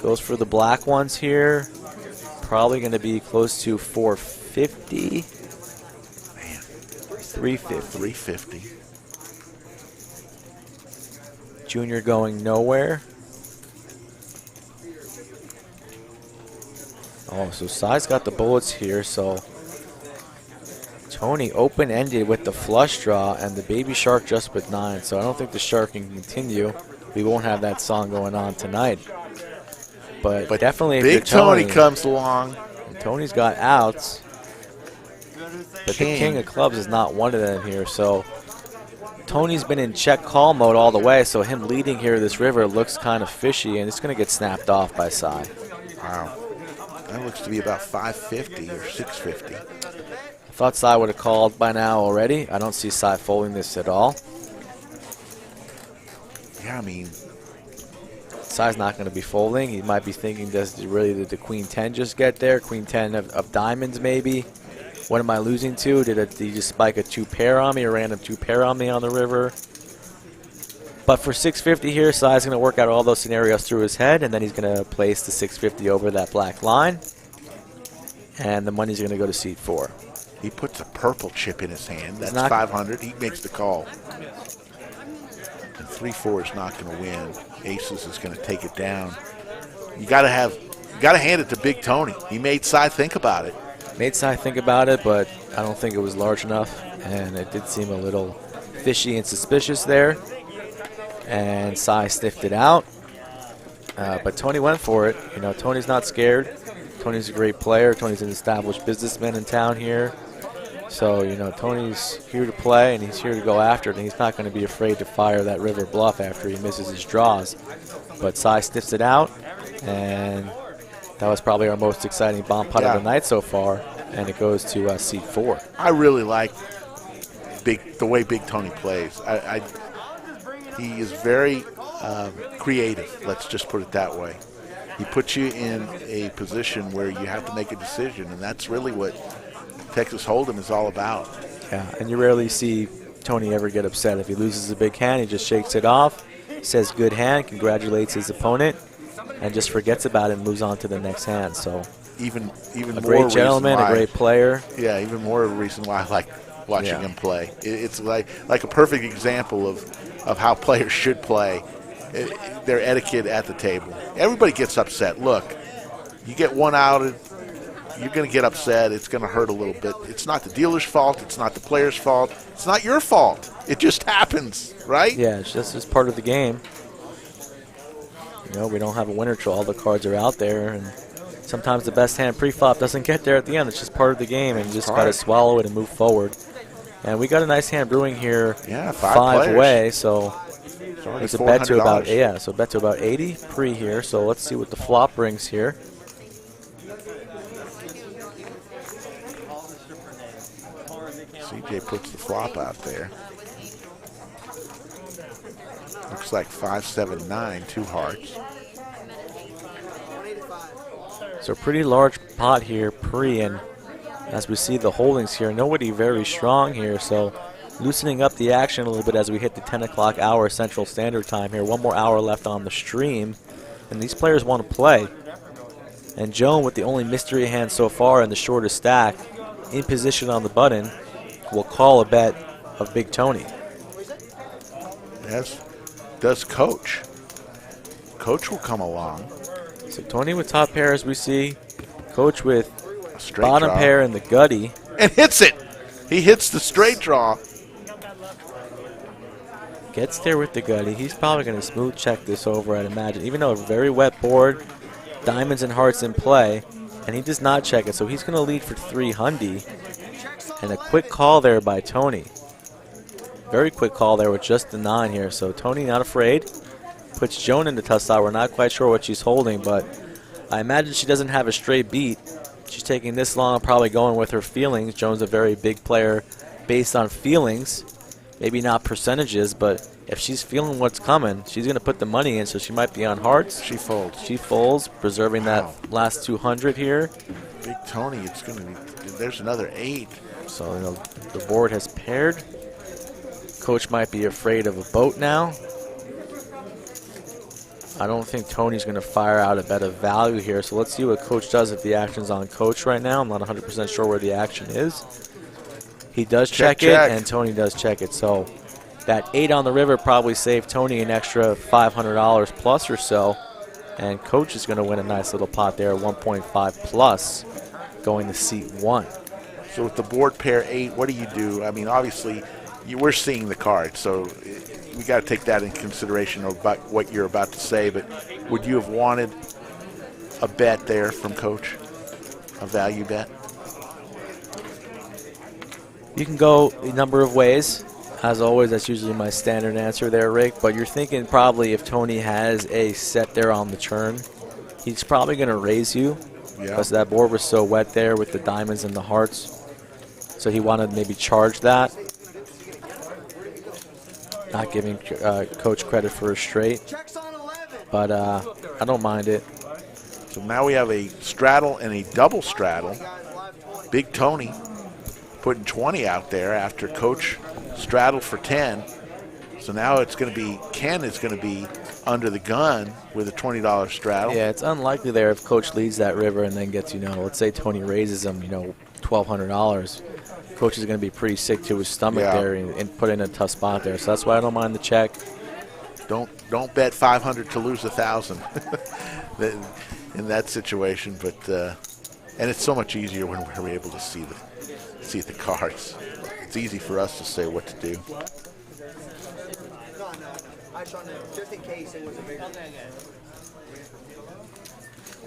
Goes for the black ones here. Probably going to be close to 450. Man. 350. 350. Junior going nowhere. Oh, so Cy's got the bullets here, so Tony open-ended with the flush draw and the baby shark just with 9, so I don't think the shark can continue. We won't have that song going on tonight. But definitely if Big Tony comes along. And Tony's got outs. But the king of clubs is not one of them here, so Tony's been in check call mode all the way, so him leading here this river looks kind of fishy, and it's going to get snapped off by Cy. Wow. That looks to be about 550 or 650. I thought Cy would have called by now already. I don't see Cy folding this at all. Yeah, I mean, Cy's not going to be folding. He might be thinking, does really did the queen 10 just get there? Queen 10 of diamonds maybe. What am I losing to? Did he just spike a 2-pair on me, a random 2-pair on me on the river? But for 650 here, Cy's going to work out all those scenarios through his head, and then he's going to place the 650 over that black line. And the money's going to go to seat 4. He puts a purple chip in his hand. That's 500. He makes the call. And 3-4 is not going to win. Aces is going to take it down. You got to hand it to Big Tony. He made Cy think about it. Made Cy think about it, but I don't think it was large enough, and it did seem a little fishy and suspicious there. And Cy sniffed it out, but Tony went for it. You know, Tony's not scared. Tony's a great player. Tony's an established businessman in town here. So, you know, Tony's here to play, and he's here to go after it, and he's not going to be afraid to fire that river bluff after he misses his draws. But Cy sniffs it out, and that was probably our most exciting bomb putt of the night so far, and it goes to seat 4. I really like the way Big Tony plays. He is very creative, let's just put it that way. He puts you in a position where you have to make a decision, and that's really what Texas Hold'em is all about. Yeah, and you rarely see Tony ever get upset. If he loses a big hand, he just shakes it off, says good hand, congratulates his opponent, and just forgets about it and moves on to the next hand. So even a more great gentleman, a great player. Yeah, even more of a reason why I like watching him play. It's like a perfect example of how players should play, their etiquette at the table. Everybody gets upset. Look, you get one out, you're going to get upset. It's going to hurt a little bit. It's not the dealer's fault. It's not the player's fault. It's not your fault. It just happens, right? Yeah, it's just part of the game. You know, we don't have a winner till all the cards are out there, and sometimes the best hand pre-flop doesn't get there at the end. It's just part of the game, and you just got to swallow it and move forward. And we got a nice hand brewing here, yeah, 5 away, so it's a bet to about $400. bet to about 80 pre here. So let's see what the flop brings here. CJ puts the flop out there. Looks like 5, 7, 9, 2 hearts. So pretty large pot here pre, and as we see the holdings here, nobody very strong here, so loosening up the action a little bit as we hit the 10 o'clock hour Central Standard Time here. 1 more hour left on the stream, and these players want to play. And Joan, with the only mystery hand so far in the shortest stack, in position on the button, will call a bet of Big Tony. Yes, does Coach. Coach will come along. So Tony with top pair as we see, Coach with straight bottom draw. pair in the gutty. And hits it. He hits the straight draw. Gets there with the gutty. He's probably going to smooth check this over, I'd imagine. Even though a very wet board, diamonds and hearts in play, and he does not check it. So he's going to lead for 300. And a quick call there by Tony. Very quick call there with just the 9 here. So Tony not afraid. Puts Joan into tough spot. We're not quite sure what she's holding, but I imagine she doesn't have a straight beat. She's taking this long, probably going with her feelings. Joan's a very big player based on feelings. Maybe not percentages, but if she's feeling what's coming, she's going to put the money in, so she might be on hearts. She folds. She folds, preserving that last 200 here. Big Tony, it's going to be, there's another 8. So the board has paired. Coach might be afraid of a boat now. I don't think Tony's going to fire out a bet of value here, so let's see what Coach does if the action's on Coach right now. I'm not 100% sure where the action is. He does check it, and Tony does check it. So that 8 on the river probably saved Tony an extra $500 plus or so, and Coach is going to win a nice little pot there, 1.5 plus, going to seat 1. So with the board pair 8, what do you do? I mean, obviously, we're seeing the card, so we got to take that in consideration about what you're about to say. But would you have wanted a bet there from Coach, a value bet? You can go a number of ways. As always, that's usually my standard answer there, Rick. But you're thinking probably if Tony has a set there on the turn, he's probably going to raise you. Yeah. Because that board was so wet there with the diamonds and the hearts. So he wanted to maybe charge that. Not giving Coach credit for a straight. But I don't mind it. So now we have a straddle and a double straddle. Big Tony putting 20 out there after Coach straddled for 10. So now it's going to be, Ken is going to be under the gun with a $20 straddle. Yeah, it's unlikely there if Coach leads that river and then gets, let's say Tony raises him, $1,200. Coach is going to be pretty sick to his stomach there and put in a tough spot there. So that's why I don't mind the check. Don't bet 500 to lose 1,000 in that situation. But and it's so much easier when we're able to see the cards. It's easy for us to say what to do.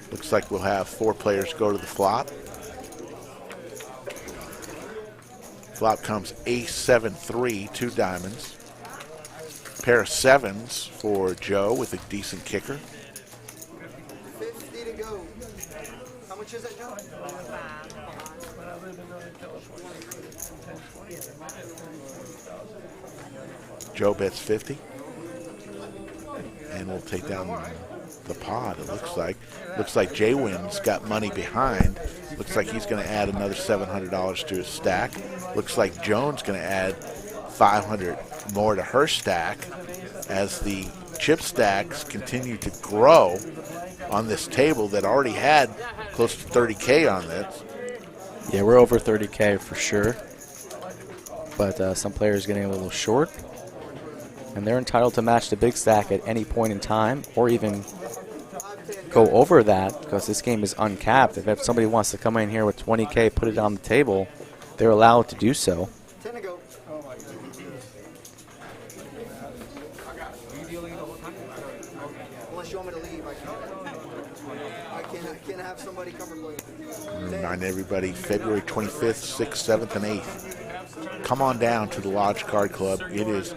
Looks like we'll have 4 players go to the flop. Flop comes ace 7-3, 2 diamonds. Pair of 7s for Joe with a decent kicker. 50 to go. How much is it, Joe? Joe bets 50. And we'll take down the pot, it looks like. Looks like Jay Wynn's got money behind. Looks like he's going to add another $700 to his stack. Looks like Joan's going to add $500 more to her stack as the chip stacks continue to grow on this table that already had close to 30K on this. Yeah, we're over 30K for sure. But some players getting a little short. And they're entitled to match the big stack at any point in time or even go over that because this game is uncapped. If somebody wants to come in here with 20K, put it on the table, they're allowed to do so. 10 to go. Unless you want me to leave, I can't have somebody come and play. Remind everybody, February 25th, 6th, 7th, and 8th. Come on down to the Lodge Card Club. It is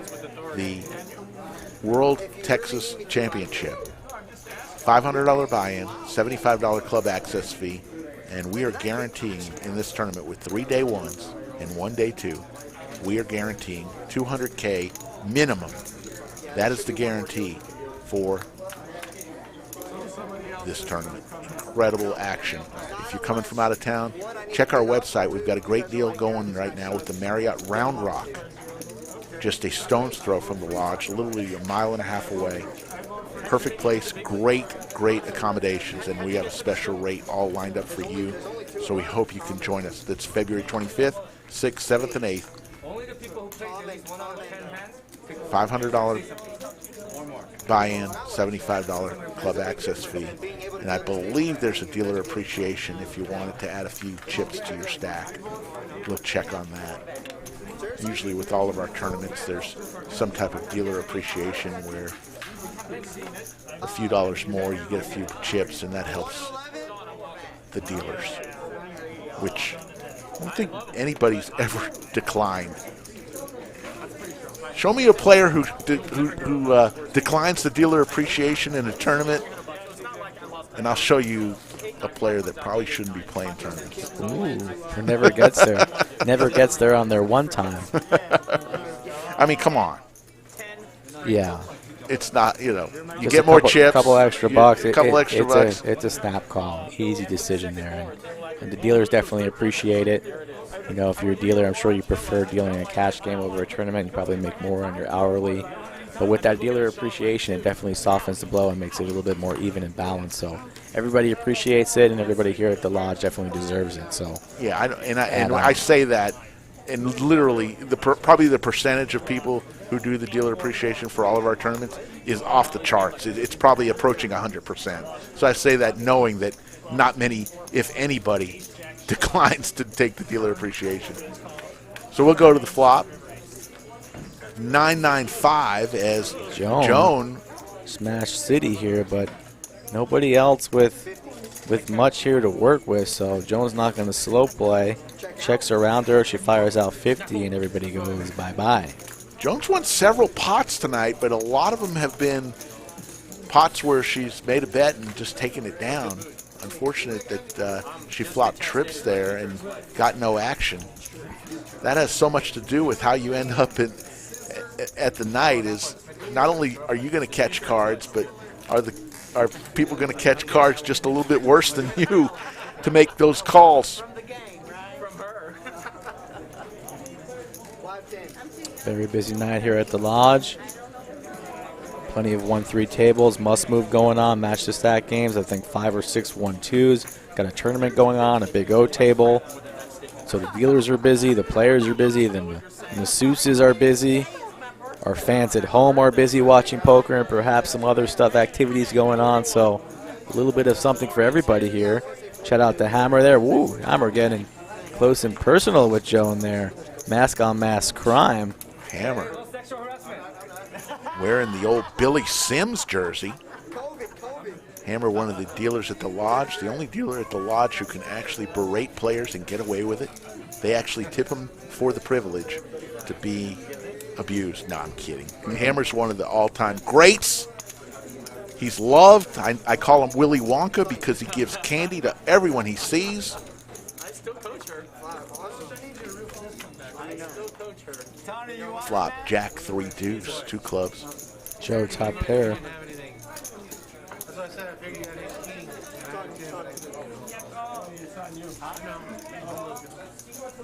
the World Texas Championship. $500 buy-in, $75 club access fee, and we are guaranteeing in this tournament with 3 day ones and 1 day two, we are guaranteeing 200K minimum. That is the guarantee for this tournament. Incredible action. If you're coming from out of town, check our website. We've got a great deal going right now with the Marriott Round Rock. Just a stone's throw from the lodge, literally 1.5 miles away. Perfect place, great accommodations, and we have a special rate all lined up for you. So we hope you can join us. That's February 25th, 6th, 7th, and 8th. $500 buy-in, $75 club access fee. And I believe there's a dealer appreciation if you wanted to add a few chips to your stack. We'll check on that. Usually with all of our tournaments, there's some type of dealer appreciation where a few dollars more, you get a few chips, and that helps the dealers, which don't think anybody's ever declined. Show me a player who declines the dealer appreciation in a tournament, and I'll show you a player that probably shouldn't be playing tournaments. Ooh, who never gets there. Never gets there on their one time. I mean, come on. Yeah. It's not, you know, you Just get more chips. A couple extra bucks. Bucks. It's a snap call. Easy decision there. And the dealers definitely appreciate it. You know, if you're a dealer, I'm sure you prefer dealing a cash game over a tournament. You probably make more on your hourly. But with that dealer appreciation, it definitely softens the blow and makes it a little bit more even and balanced. So everybody appreciates it, and everybody here at the Lodge definitely deserves it. So yeah, I say that, and literally, probably the percentage of people who do the dealer appreciation for all of our tournaments is off the charts. It's probably approaching 100%. So I say that knowing that not many, if anybody, declines to take the dealer appreciation. So we'll go to the flop. 995 as Joan Smash City here, but nobody else with much here to work with, so Joan's not going to slow play. Checks around her, she fires out 50, and everybody goes bye-bye. Joan's won several pots tonight, but a lot of them have been pots where she's made a bet and just taken it down. Unfortunate that she flopped trips there and got no action. That has so much to do with how you end up at the night. Is not only are you going to catch cards, but are people going to catch cards just a little bit worse than you to make those calls? Very busy night here at the Lodge. Plenty of 1-3 tables, must move going on, match the stack games. I think 5 or 6 1-2s. Got a tournament going on, a big O table. So the dealers are busy, the players are busy, the masseuses are busy. Our fans at home are busy watching poker and perhaps some other stuff, activities going on. So a little bit of something for everybody here. Shout out to Hammer there. Woo, Hammer getting close and personal with Joan there. Mask on mask crime. Hammer wearing the old Billy Sims jersey. Hammer, one of the dealers at the Lodge, the only dealer at the Lodge who can actually berate players and get away with it. They actually tip them for the privilege to be abused. No, I'm kidding. Hammer's one of the all-time greats. He's loved. I call him Willy Wonka because he gives candy to everyone he sees. Flop, Jack, 3 deuce, 2 clubs. Joe, top pair.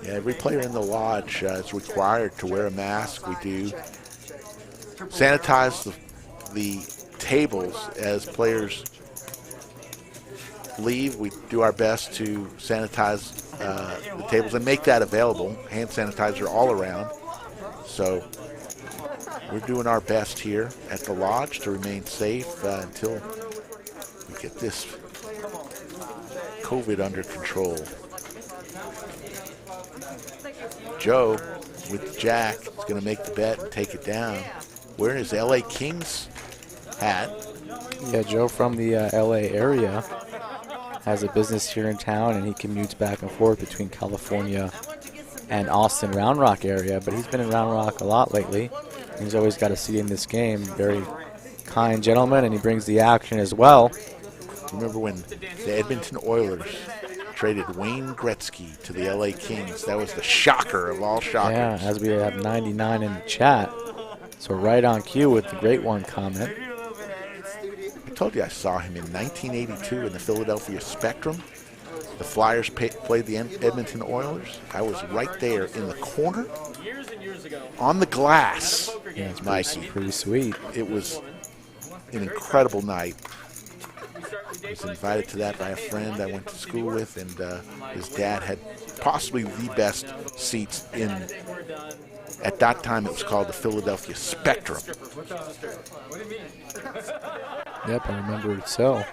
Yeah, every player in the Lodge is required to wear a mask. We do sanitize the tables as players leave. We do our best to sanitize the tables and make that available. Hand sanitizer all around. So we're doing our best here at the Lodge to remain safe until we get this COVID under control. Joe with Jack is going to make the bet and take it down. Wearing his LA Kings hat. Yeah, Joe from the LA area has a business here in town, and he commutes back and forth between California and Austin Round Rock area, but he's been in Round Rock a lot lately. He's always got a seat in this game. Very kind gentleman, and he brings the action as well. Remember when the Edmonton Oilers traded Wayne Gretzky to the LA Kings? That was the shocker of all shockers. Yeah, as we have 99 in the chat. So right on cue with the great one comment. I told you I saw him in 1982 in the Philadelphia Spectrum. The Flyers played the Edmonton Oilers. I was right there in the corner on the glass. Yeah, it's Mikey. pretty sweet. It was an incredible night. I was invited to that by a friend I went to school with, and his dad had possibly the best seats in, at that time it was called the Philadelphia Spectrum. Yep, I remember it so.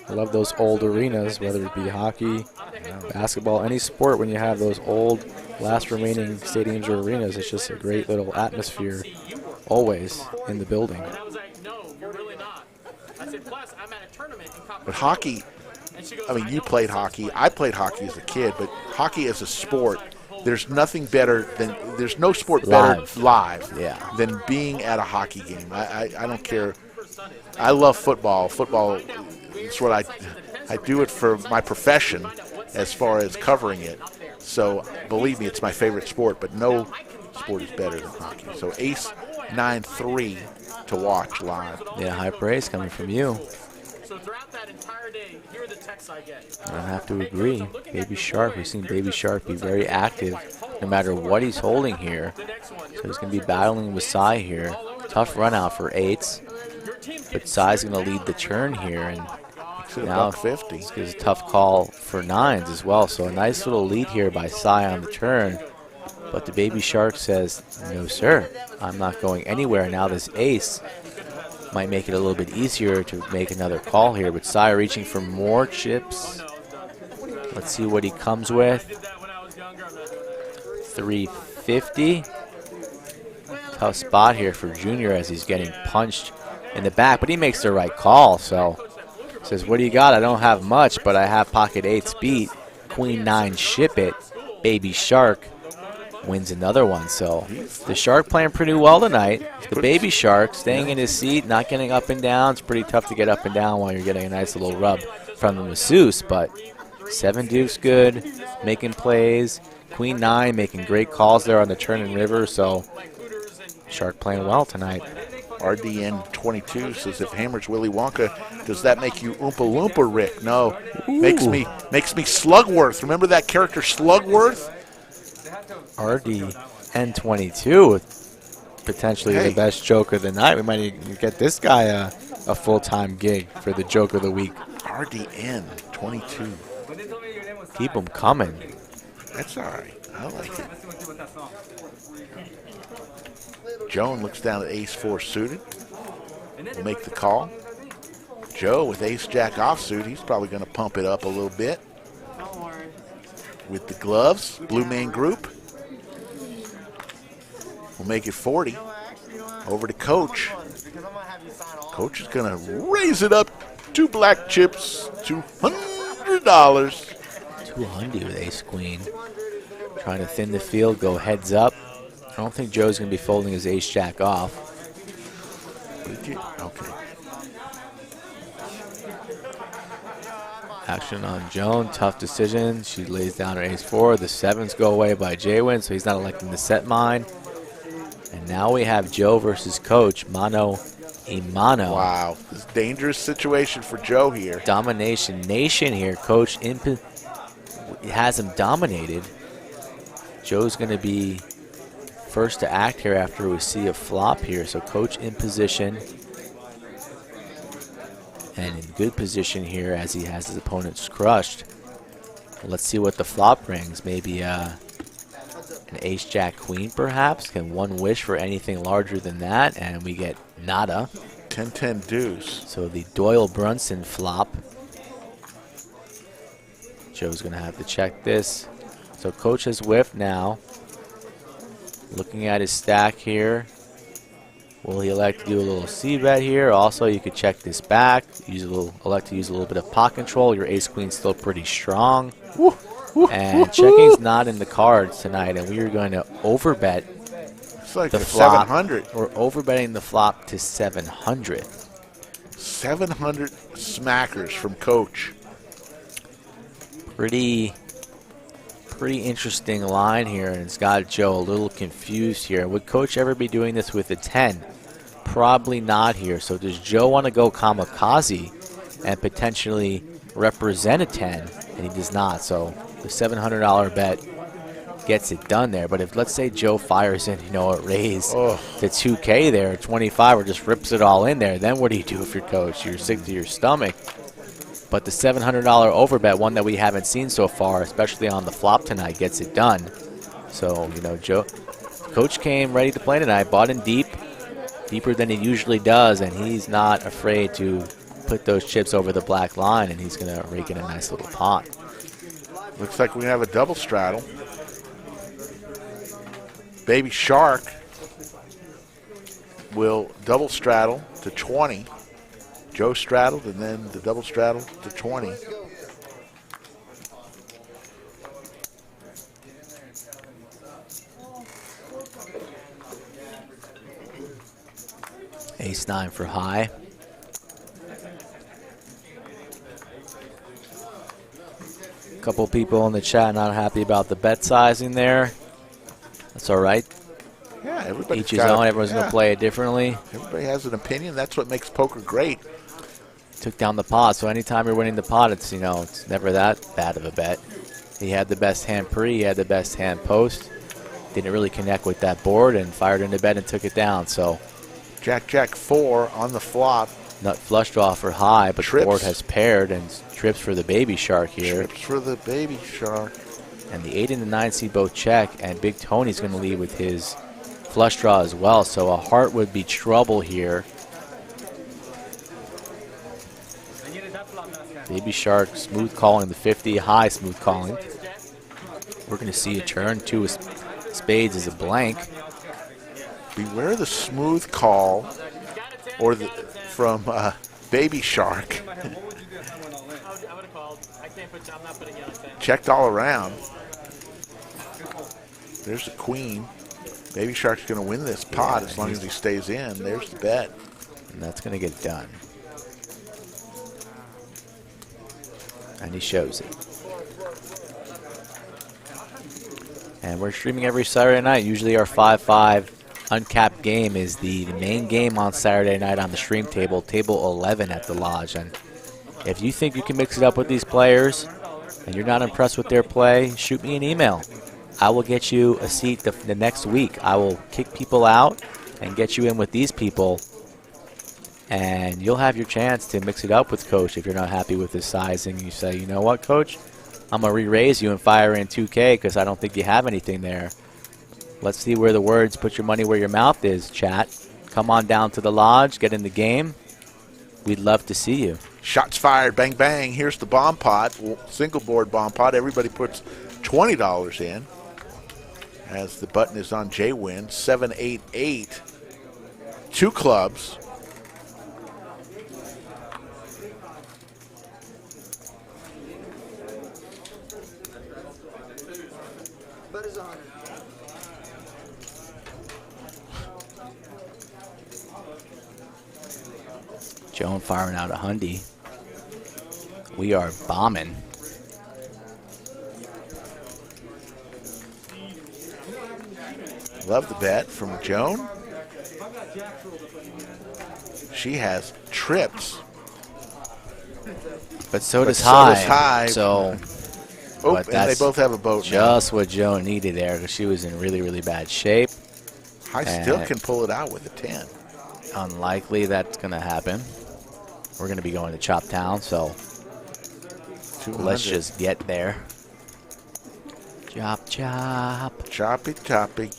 I love those old arenas, whether it be hockey, basketball, any sport. When you have those old, last remaining stadiums or arenas, it's just a great little atmosphere always in the building. But hockey I mean, you played hockey. I played hockey as a kid, but hockey as a sport, there's nothing better than, there's no sport better live than being at a hockey game. I don't care. I love football. Football is what I do it for my profession as far as covering it. So believe me, it's my favorite sport, but no sport is better than hockey. So ace 9-3 to watch live. Yeah, high praise coming from you. I have to agree. Baby Shark, we've seen Baby Shark be very active no matter what he's holding here. So he's going to be battling with Sai here. Tough run out for 8s. But Sai's going to lead the turn here. And now it's a tough call for 9s as well. So a nice little lead here by Sai on the turn. But the Baby Shark says, no, sir, I'm not going anywhere. Now this ace might make it a little bit easier to make another call here. But Sai reaching for more chips. Let's see what he comes with. 350. Tough spot here for Junior as he's getting punched in the back. But he makes the right call. So says, what do you got? I don't have much, but I have pocket 8s beat. Queen 9, ship it. Baby Shark wins another one. So the Shark playing pretty well tonight. The Baby Shark staying in his seat, not getting up and down. It's pretty tough to get up and down while you're getting a nice little rub from the masseuse. But 7 deuce good, making plays. Queen 9 making great calls there on the turn and river. So Shark playing well tonight. RDN 22 says, if Hammer's Willy Wonka, does that make you Oompa Loompa, Rick? No. Makes me Slugworth. Remember that character Slugworth? RDN 22 with potentially the best joke of the night. We might even get this guy a full-time gig for the joke of the week. RDN 22. Keep them coming. That's all right. I like it. Joan looks down at ace 4 suited. Will make the call. Joe with ace jack offsuit. He's probably going to pump it up a little bit. With the gloves, Blue Man Group. We'll make it 40. Over to Coach. Coach is going to raise it up. 2 black chips, $200. 200 with ace queen. Trying to thin the field, go heads up. I don't think Joe's going to be folding his ace jack off. Okay. Action on Joan, tough decision. She lays down her ace 4. The 7s go away by Jaywin, so he's not electing to set mine. And now we have Joe versus Coach, mano a mano. Wow, this is a dangerous situation for Joe here. Domination nation here. Coach has him dominated. Joe's going to be first to act here after we see a flop here. So Coach in position and in good position here as he has his opponents crushed. Let's see what the flop brings. Maybe an ace jack queen perhaps. Can one wish for anything larger than that? And we get nada. 10-10 deuce. So the Doyle Brunson flop. Joe's going to have to check this. So Coach has whiffed now. Looking at his stack here. Will he elect to do a little c-bet here? Also, you could check this back. Elect to use a little bit of pot control. Your ace queen's still pretty strong. And checking's not in the cards tonight, and we are going to overbet like the flop. 700. We're overbetting the flop to 700. 700 smackers from Coach. Pretty interesting line here, and it's got Joe a little confused here. Would Coach ever be doing this with a 10? Probably not here. So does Joe want to go kamikaze and potentially represent a 10? And he does not. So the $700 bet gets it done there. But if, let's say, Joe fires in, a raise to 2K there, 25, or just rips it all in there, then what do you do if you're Coach? You're sick to your stomach. But the $700 overbet, one that we haven't seen so far, especially on the flop tonight, gets it done. So, Coach came ready to play tonight, bought in deep, deeper than he usually does, and he's not afraid to put those chips over the black line, and he's going to rake in a nice little pot. Looks like we have a double straddle. Baby Shark will double straddle to 20. Joe straddled, and then the double straddle to 20. Ace-9 for high. A couple people in the chat not happy about the bet sizing there. That's all right. Yeah, everybody's Each his own. Everyone's going to play it differently. Everybody has an opinion. That's what makes poker great. Took down the pot, so anytime you're winning the pot, it's, you know, it's never that bad of a bet. He had the best hand pre, he had the best hand post. Didn't really connect with that board and fired into bed and took it down. So Jack, Jack 4 on the flop. Nut flush draw for high, but Trips. the board has paired and trips for the baby shark here. Trips for the baby shark. And the 8 and the 9 seed both check, and Big Tony's going to lead with his flush draw as well. So a heart would be trouble here. Baby shark smooth calling the 50, high smooth calling. We're going to see a turn. 2 of spades is a blank. Beware the smooth call or the, from Baby Shark. Checked all around. There's the queen. Baby Shark's going to win this pot as long as he stays in. There's the bet. And that's going to get done. And he shows it. And we're streaming every Saturday night. Usually our 5-5 uncapped game is the main game on Saturday night on the stream table, table 11 at the lodge. And if you think you can mix it up with these players and you're not impressed with their play, shoot me an email. I will get you a seat the next week. I will kick people out and get you in with these people. And you'll have your chance to mix it up with Coach if you're not happy with his sizing. You say, you know what, Coach? I'm going to re-raise you and fire in 2K because I don't think you have anything there. Let's see where the words put your money where your mouth is, chat. Come on down to the lodge, get in the game. We'd love to see you. Shots fired, bang, bang. Here's the bomb pot, single board bomb pot. Everybody puts $20 in as the button is on J-Win. 7, 8, 8. 2 clubs. Bet is 100. Joan firing out a hundy. We are bombing. Love the bet from Joan. She has trips. But so does so High. does High. So, Oh, but and they that's both have a boat now. just what Joan needed there because she was in really, really bad shape. High still can pull it out with a 10. Unlikely that's going to happen. We're going to be going to Chop Town, so 200. let's just get there. Chop, chop. Choppy, choppy.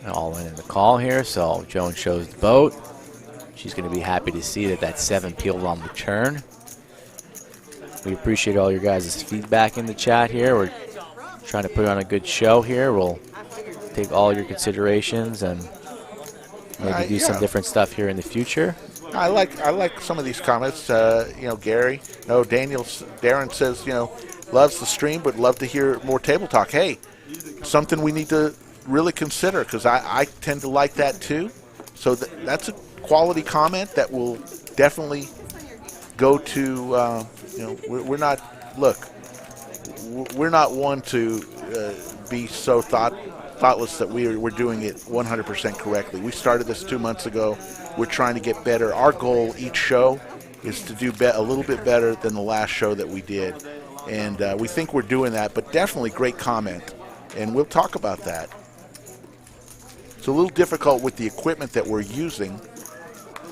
All in the call here, so Joan shows the boat. She's going to be happy to see that 7 peeled on the turn. We appreciate all your guys' feedback in the chat here. We're trying to put on a good show here. We'll take all your considerations and maybe do some different stuff here in the future. I like some of these comments. You know, Gary, Darren says, you know, loves the stream, but love to hear more table talk. Hey, something we need to really consider because I tend to like that too. So that's a quality comment that will definitely go to. You know, we're not one to be so thoughtless that we're doing it 100% correctly. We started this 2 months ago. We're trying to get better. Our goal each show is to do a little bit better than the last show that we did, and we think we're doing that. But definitely great comment, and we'll talk about that. It's a little difficult with the equipment that we're using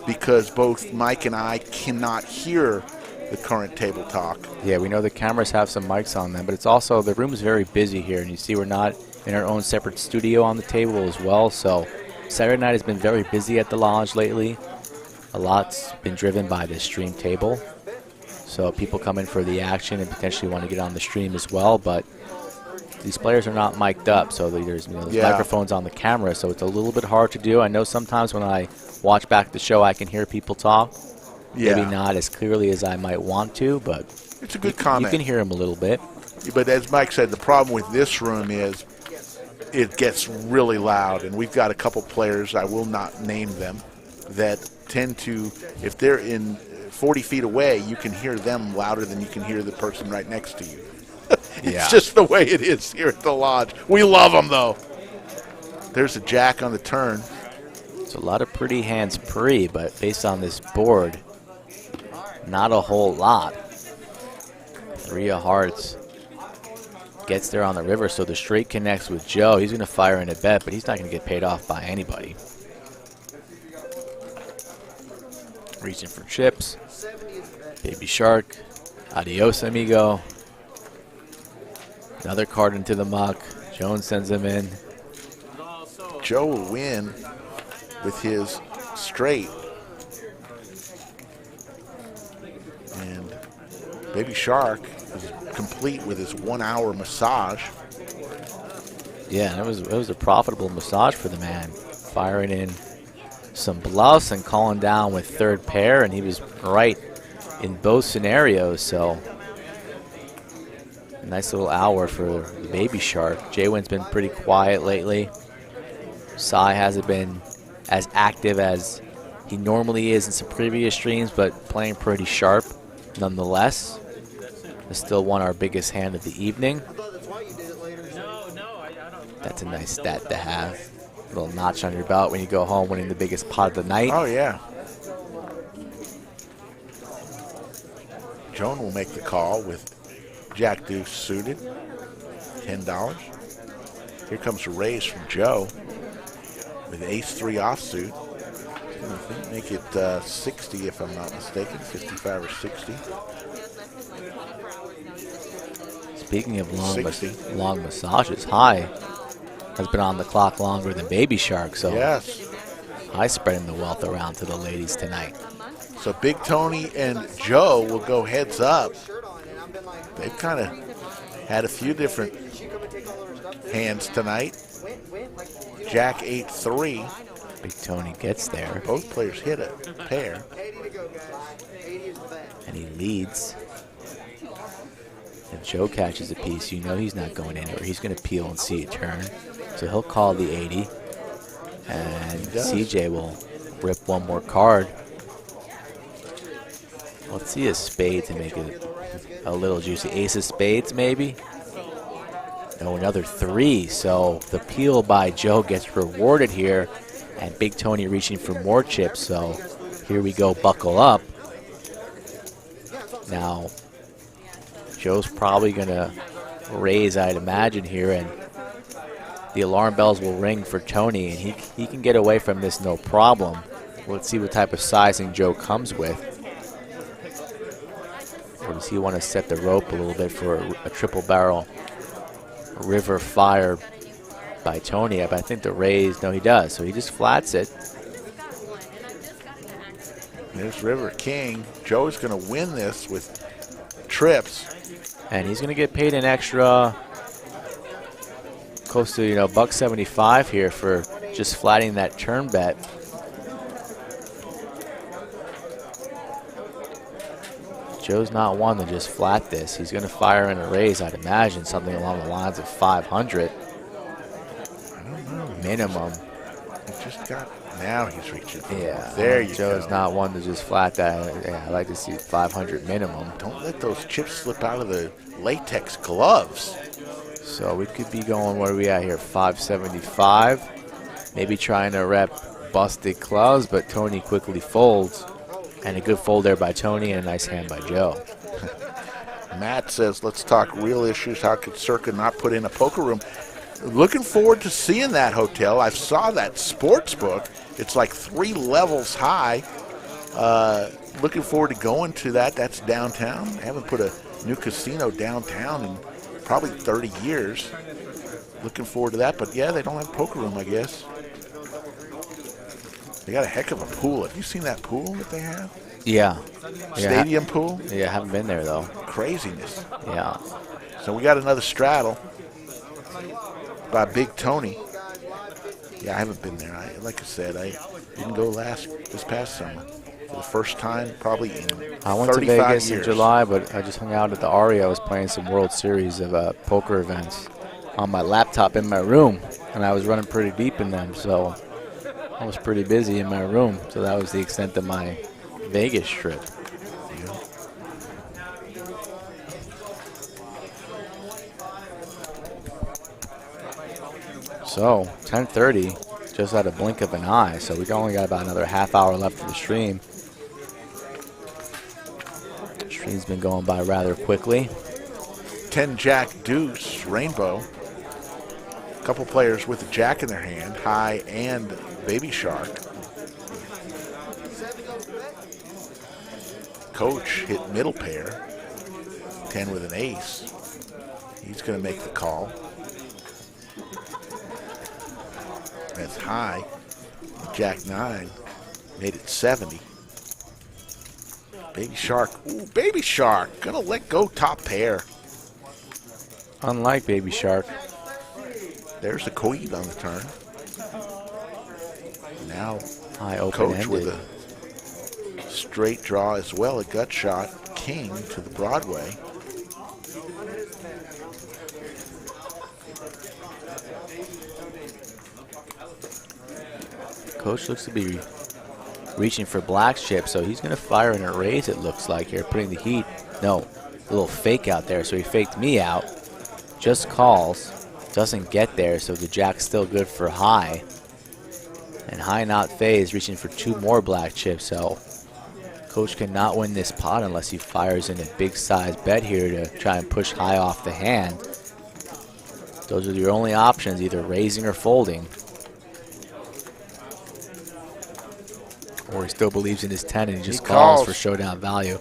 because both Mike and I cannot hear the current table talk. Yeah, we know the cameras have some mics on them, but it's also, the room is very busy here, and you see we're not in our own separate studio on the table as well, so Saturday night has been very busy at the lodge lately. A lot's been driven by the stream table, so people come in for the action and potentially want to get on the stream as well, but these players are not mic'd up, so there's, there's microphones on the camera, so it's a little bit hard to do. I know sometimes when I watch back the show I can hear people talk. Maybe not as clearly as I might want to, but it's a good comment. You can hear them a little bit. But as Mike said, the problem with this room is it gets really loud, and we've got a couple players, I will not name them, that tend to, if they're in 40 feet away, you can hear them louder than you can hear the person right next to you. It's just the way it is here at the Lodge. We love them, though. There's a jack on the turn. It's a lot of pretty hands pre, but based on this board, not a whole lot. 3 of hearts gets there on the river, so the straight connects with Joe. He's going to fire in a bet, but he's not going to get paid off by anybody. Reaching for chips. Baby Shark. Adios, amigo. Another card into the muck. Jones sends him in. Joe will win with his straight. And Baby Shark is complete with his 1 hour massage. Yeah, it was a profitable massage for the man. Firing in some bluffs and calling down with third pair, and he was right in both scenarios, so nice little hour for the Baby Shark. Jaywin's been pretty quiet lately. Sai hasn't been as active as he normally is in some previous streams, but playing pretty sharp nonetheless. Has still won our biggest hand of the evening. That's a nice stat to have. Little notch on your belt when you go home winning the biggest pot of the night. Oh, yeah. Joan will make the call with Jack Deuce suited, $10. Here comes a raise from Joe with Ace-3 offsuit. I think make it 60 if I'm not mistaken, 55 or 60. Speaking of long long massages, High has been on the clock longer than Baby Shark, so yes, High spreading the wealth around to the ladies tonight. So Big Tony and Joe will go heads up. They've kind of had a few different hands tonight. Jack 8-3. Big Tony gets there. Both players hit a pair. And he leads. If Joe catches a piece, you know he's not going anywhere. He's going to peel and see a turn. So he'll call the 80. And CJ will rip one more card. Let's see a spade to make it a little juicy. Ace of spades, maybe? No, another 3. So the peel by Joe gets rewarded here. And Big Tony reaching for more chips. So here we go, buckle up. Now, Joe's probably going to raise, I'd imagine, here. And the alarm bells will ring for Tony. And he can get away from this no problem. Let's see what type of sizing Joe comes with. Or does he want to set the rope a little bit for a triple barrel river fire by Tony? But I think the raise, no, he does. So he just flats it. There's River King. Joe's going to win this with trips. And he's going to get paid an extra close to, $1.75 here for just flatting that turn bet. Joe's not one to just flat this. He's going to fire in a raise, I'd imagine, something along the lines of 500. I don't know. Minimum. He just got, now he's reaching. Yeah. There you go. Joe's not one to just flat that. Yeah, I like to see 500 minimum. Don't let those chips slip out of the latex gloves. So we could be going, what are we at here, 575. Maybe trying to rep busted clubs, but Tony quickly folds. And a good fold there by Tony and a nice hand by Joe. Matt says, let's talk real issues. How could Circa not put in a poker room? Looking forward to seeing that hotel. I saw that sports book. It's like 3 levels high. Looking forward to going to that. That's downtown. I haven't put a new casino downtown in probably 30 years. Looking forward to that. But, yeah, they don't have a poker room, I guess. They got a heck of a pool. Have you seen that pool that they have? Yeah. Stadium pool? Yeah, I haven't been there, though. Craziness. Yeah. So we got another straddle by Big Tony. Yeah, I haven't been there. Like I said, I didn't go this past summer. for the first time probably in I went to 35 Vegas years. in July, but I just hung out at the Aria. I was playing some World Series of poker events on my laptop in my room, and I was running pretty deep in them, so I was pretty busy in my room. So that was the extent of my Vegas trip. So 10:30, just at a blink of an eye. So we only got about another half hour left of the stream. The stream's been going by rather quickly. 10 jack deuce rainbow. A couple players with a jack in their hand, high and baby shark. Coach hit middle pair. 10 with an ace. He's going to make the call. That's high. Jack 9 made it 70. Baby shark. Ooh, baby shark. Gonna let go top pair. Unlike Baby Shark. There's the queen on the turn. Now High Coach with open-ended. a straight draw as well, a gut shot. King to the Broadway. Coach looks to be reaching for black chip, so he's going to fire in a raise, it looks like here, putting the heat. No, a little fake out there, so he faked me out. Just calls, doesn't get there, so the jack's still good for high. And high not phased, reaching for 2 more black chips, so Coach cannot win this pot unless he fires in a big size bet here to try and push high off the hand. Those are your only options, either raising or folding. Or he still believes in his 10 and he just calls for showdown value.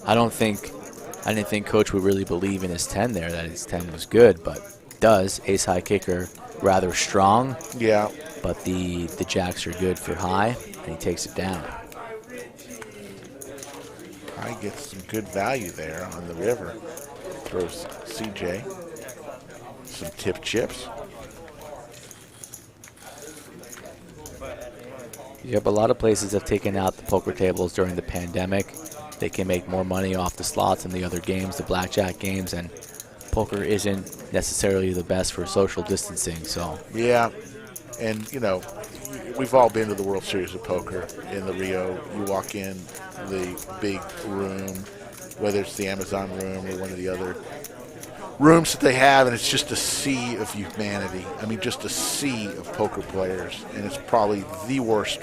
I didn't think Coach would really believe in his 10 there, that his 10 was good, but does. Ace high kicker rather strong. Yeah. But the jacks are good for high, and he takes it down. High gets some good value there on the river. Throws CJ some tip chips. Yep, a lot of places have taken out the poker tables during the pandemic. They can make more money off the slots and the other games, the blackjack games, and poker isn't necessarily the best for social distancing. So Yeah, and you know, we've all been to the World Series of Poker in the Rio. You walk in the big room, whether it's the Amazon room or one of the other rooms that they have, and it's just a sea of humanity. I mean, just a sea of poker players, and it's probably the worst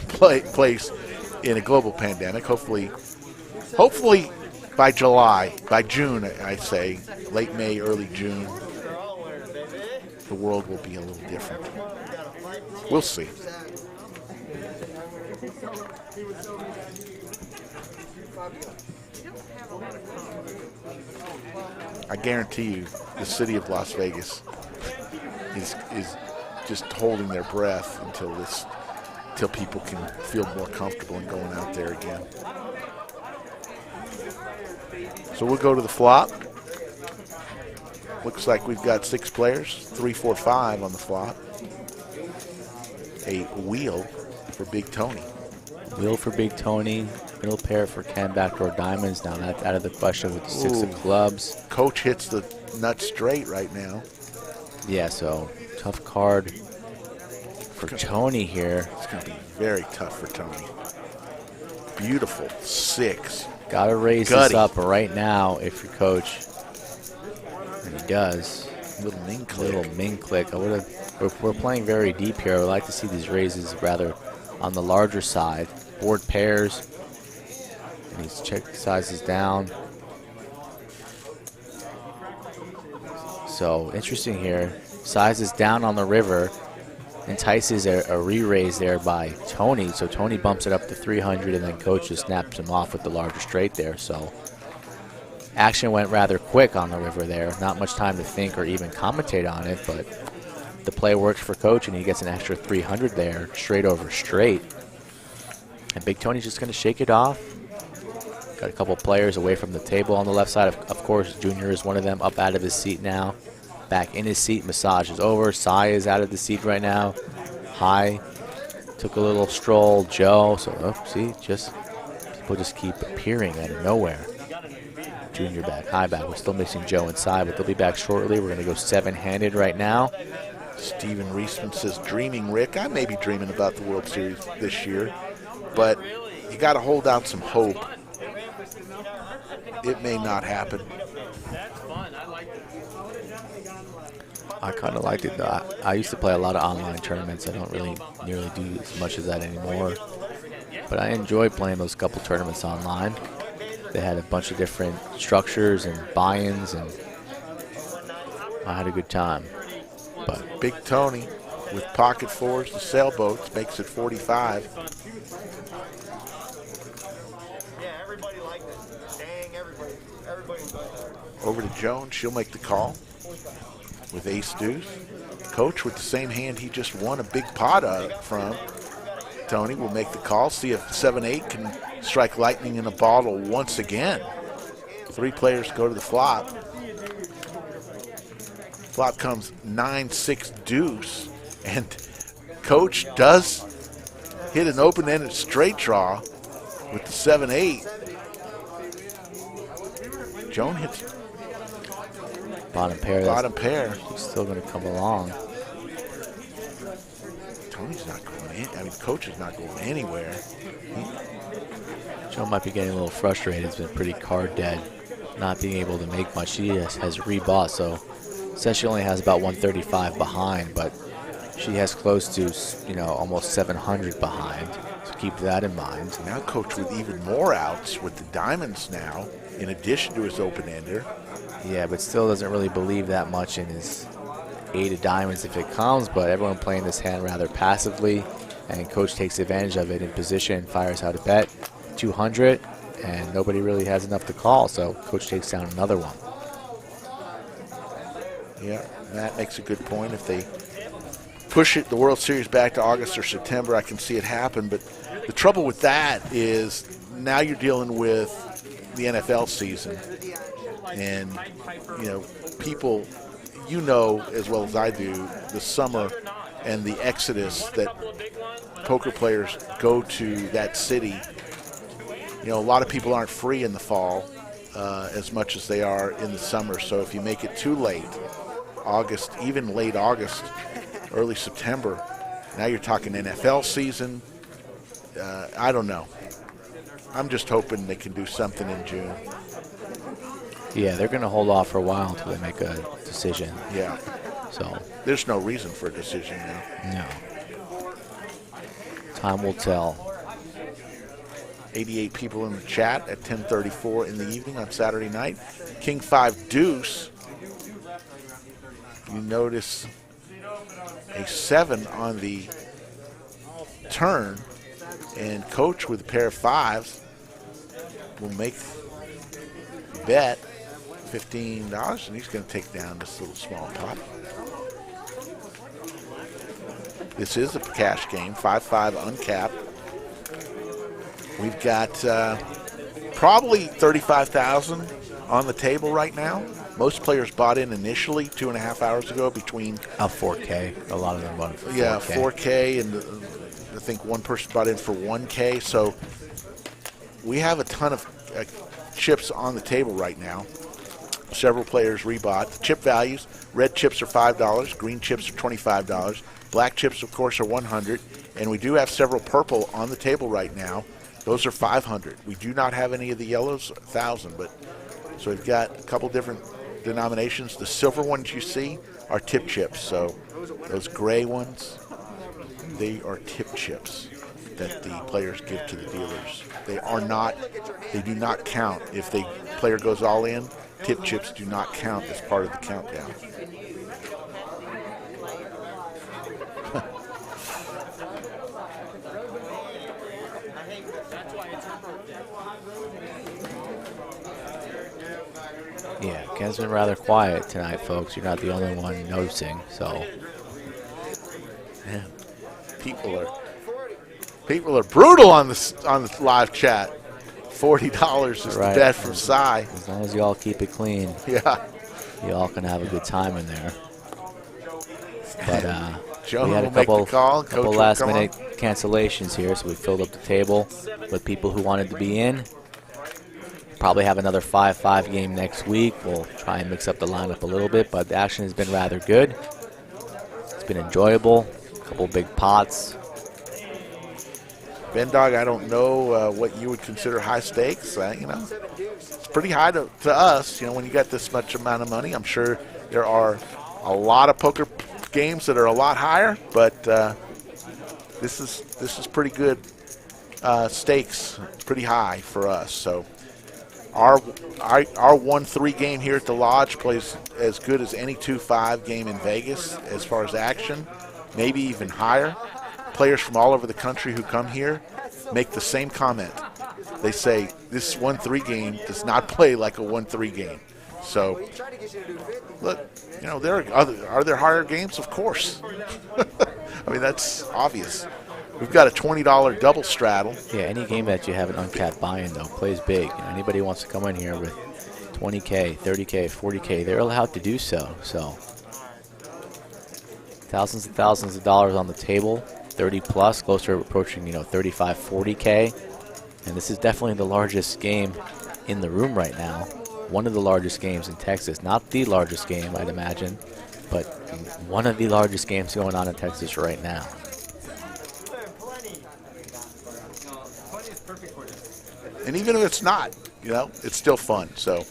place in a global pandemic. Hopefully by June, I'd say, late May, early June, the world will be a little different. We'll see. I guarantee you, the city of Las Vegas is just holding their breath until people can feel more comfortable in going out there again. So we'll go to the flop. Looks like we've got 6 players, 3, 4, 5 on the flop. A wheel for Big Tony. wheel for Big Tony, middle pair for Ken, backdoor diamonds. Now that's out of the question with the 6 of clubs. Coach hits the nut straight right now. Yeah, so tough card for Tony here. It's going to be very tough for Tony. Beautiful 6. Got to raise this up right now if you're Coach. And he does. Little min click. We're playing very deep here. I would like to see these raises rather on the larger side. Board pairs. And he's checked sizes down. So interesting here. Sizes down on the river. Entices a re-raise there by Tony. So Tony bumps it up to 300 and then Coach just snaps him off with the larger straight there. So action went rather quick on the river there. Not much time to think or even commentate on it, but the play works for Coach and he gets an extra 300 there, straight over straight. And Big Tony's just going to shake it off. Got a couple players away from the table on the left side. Of course, Junior is one of them, up out of his seat now. Back in his seat, massage is over. Sai is out of the seat right now. High took a little stroll. Joe, so see, people just keep appearing out of nowhere. Junior back, high back. We're still missing Joe inside, but they'll be back shortly. We're going to go 7-handed right now. Steven Reisman says, dreaming, Rick. I may be dreaming about the World Series this year, but you got to hold out some hope. It may not happen. I kind of liked it, though. I used to play a lot of online tournaments. I don't really nearly do as much as that anymore. But I enjoyed playing those couple tournaments online. They had a bunch of different structures and buy-ins, and I had a good time. But Big Tony with pocket fours, the sailboats, makes it 45. Yeah, everybody liked it. Dang, everybody liked it. Over to Jones. She'll make the call with ace deuce. Coach with the same hand he just won a big pot from. Tony will make the call, see if 7-8 can strike lightning in a bottle once again. 3 players go to the flop. Flop comes 9-6 deuce, and Coach does hit an open-ended straight draw with the 7-8. Joan hits bottom pair. Bottom pair. He's still going to come along. Tony's not going in. I mean, Coach is not going anywhere. Joe might be getting a little frustrated. He's been pretty card dead, not being able to make much. She has rebought, so says she only has about 135 behind, but she has close to, almost 700 behind. So keep that in mind. Now Coach with even more outs with the diamonds now, in addition to his open-ender. Yeah, but still doesn't really believe that much in his 8 of diamonds if it comes, but everyone playing this hand rather passively, and Coach takes advantage of it in position, fires out a bet, 200, and nobody really has enough to call, so Coach takes down another one. Yeah, Matt makes a good point. If they push the World Series back to August or September, I can see it happen, but the trouble with that is now you're dealing with the NFL season, and, people, as well as I do, the summer and the exodus that poker players go to that city. A lot of people aren't free in the fall as much as they are in the summer. So if you make it too late, August, even late August, early September, now you're talking NFL season. I don't know. I'm just hoping they can do something in June. Yeah, they're going to hold off for a while until they make a decision. Yeah. So there's no reason for a decision now. No. Time will tell. 88 people in the chat at 10:34 in the evening on Saturday night. King 5 deuce. You notice a 7 on the turn, and Coach with a pair of 5s will make the bet $15, and he's going to take down this little small pot. This is a cash game, 5-5 uncapped. We've got probably $35,000 on the table right now. Most players bought in initially 2.5 hours ago between 4K. A lot of them bought for 4K. Yeah, 4K, and I think one person bought in for 1K. So we have a ton of chips on the table right now. Several players rebought. The chip values: red chips are $5, green chips are $25, black chips, of course, are $100, and we do have several purple on the table right now. Those are $500. We do not have any of the yellows, $1,000, but so we've got a couple different denominations. The silver ones you see are tip chips. So those gray ones, they are tip chips that the players give to the dealers. They do not count. If the player goes all in, tip chips do not count as part of the countdown. Yeah, Ken's been rather quiet tonight, folks. You're not the only one noticing, so. Yeah. People are brutal on the live chat. $40 is right. The bet from Cy. As long as you all keep it clean. Yeah. You all can have a good time in there. But Joan we had will a couple, make the call. couple Coach will last come minute on. cancellations here, so we filled up the table with people who wanted to be in. Probably have another 5-5 game next week. We'll try and mix up the lineup a little bit, but the action has been rather good. It's been enjoyable. A couple big pots. Ben Dog, I don't know what you would consider high stakes. It's pretty high to us. When you got this much amount of money, I'm sure there are a lot of poker games that are a lot higher, but this is pretty good stakes, pretty high for us. So our 1-3 game here at the Lodge plays as good as any 2-5 game in Vegas as far as action, maybe even higher. Players from all over the country who come here make the same comment. They say this 1-3 game does not play like a 1-3 game. So, look, are there higher games? Of course. I mean, that's obvious. We've got a $20 double straddle. Yeah, any game that you have an uncapped buy-in, though, plays big. Anybody who wants to come in here with $20K, $30K, $40K, they're allowed to do so. So, thousands and thousands of dollars on the table, 30 plus, closer approaching, 35, 40K. And this is definitely the largest game in the room right now. One of the largest games in Texas. Not the largest game, I'd imagine, but one of the largest games going on in Texas right now. And even if it's not, it's still fun. So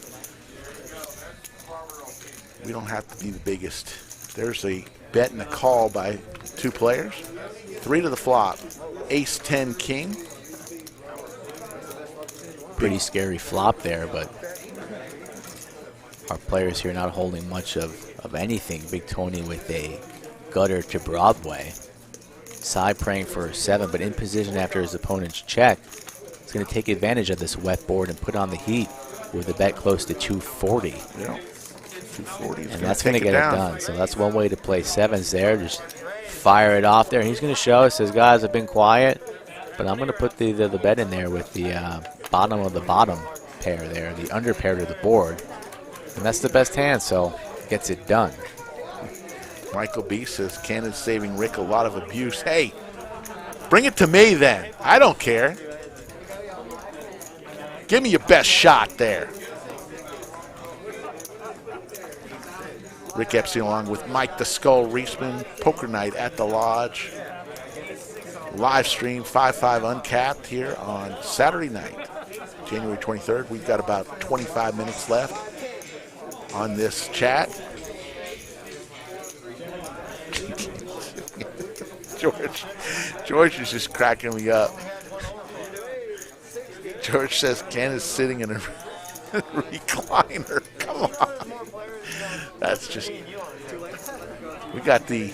we don't have to be the biggest. There's a bet and a call by two players. 3 to the flop. Ace 10 king. Pretty scary flop there, but our players here not holding much of anything. Big Tony with a gutter to Broadway. Side praying for a 7, but in position after his opponent's check. He's going to take advantage of this wet board and put on the heat with a bet close to 240. Yeah, 240. And that's going to get it done. So that's one way to play 7s there. Just fire it off there. And he's going to show us, says, guys, I've been quiet, but I'm going to put the bet in there with the bottom of the bottom pair there, the under pair to the board. And that's the best hand, so gets it done. Michael B says, Ken is saving Rick a lot of abuse. Hey, bring it to me then. I don't care. Give me your best shot there. Rick Epstein along with Mike the Skull Reisman. Poker night at the Lodge. Live stream 5-5 uncapped here on Saturday night, January 23rd. We've got about 25 minutes left on this chat. George is just cracking me up. George says Ken is sitting in a recliner. Come on. That's just, we got the,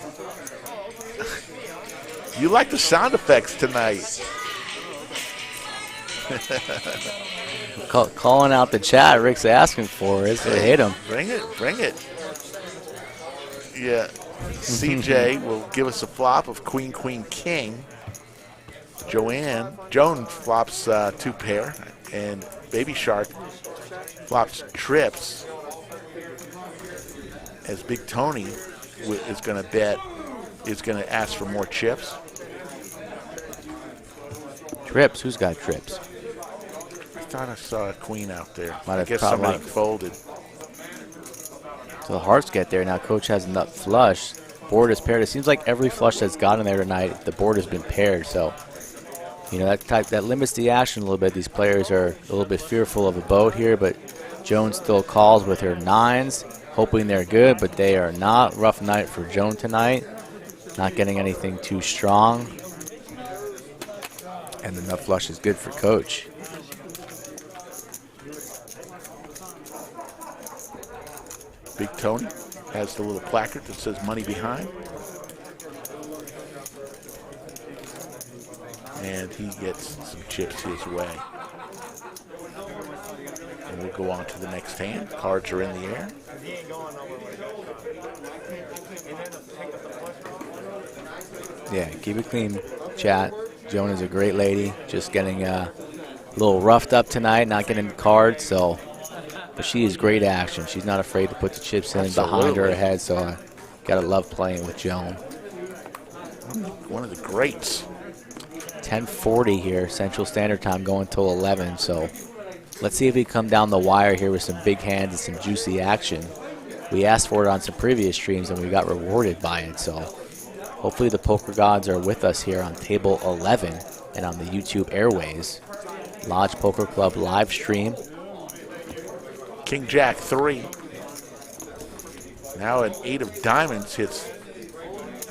you like the sound effects tonight. Calling out the chat Rick's asking for is to hit him. Bring it, bring it. Yeah, CJ will give us a flop of Queen, Queen, King. Joan flops 2 pair, and Baby Shark flops trips. As Big Tony is going to bet, is going to ask for more chips. Trips? Who's got trips? I thought I saw a queen out there. Might I have guess probably somebody folded. So the hearts get there. Now Coach has a nut flush. Board is paired. It seems like every flush that's gotten there tonight, the board has been paired. So, that limits the action a little bit. These players are a little bit fearful of a boat here, but Joan still calls with her 9s, hoping they're good, but they are not. Rough night for Joan tonight. Not getting anything too strong. And the nut flush is good for Coach. Big Tony has the little placard that says money behind. And he gets some chips his way. And we'll go on to the next hand. Cards are in the air. Yeah, keep it clean, chat. Joan is a great lady. Just getting a little roughed up tonight, not getting the cards, so. But she is great action. She's not afraid to put the chips in behind her head, so I gotta love playing with Joan. One of the greats. 10:40 here, Central Standard Time, going till 11. So let's see if we come down the wire here with some big hands and some juicy action. We asked for it on some previous streams, and we got rewarded by it. So hopefully the poker gods are with us here on table 11 and on the YouTube airways. Lodge Poker Club live stream. King Jack 3. Now an 8 of diamonds hits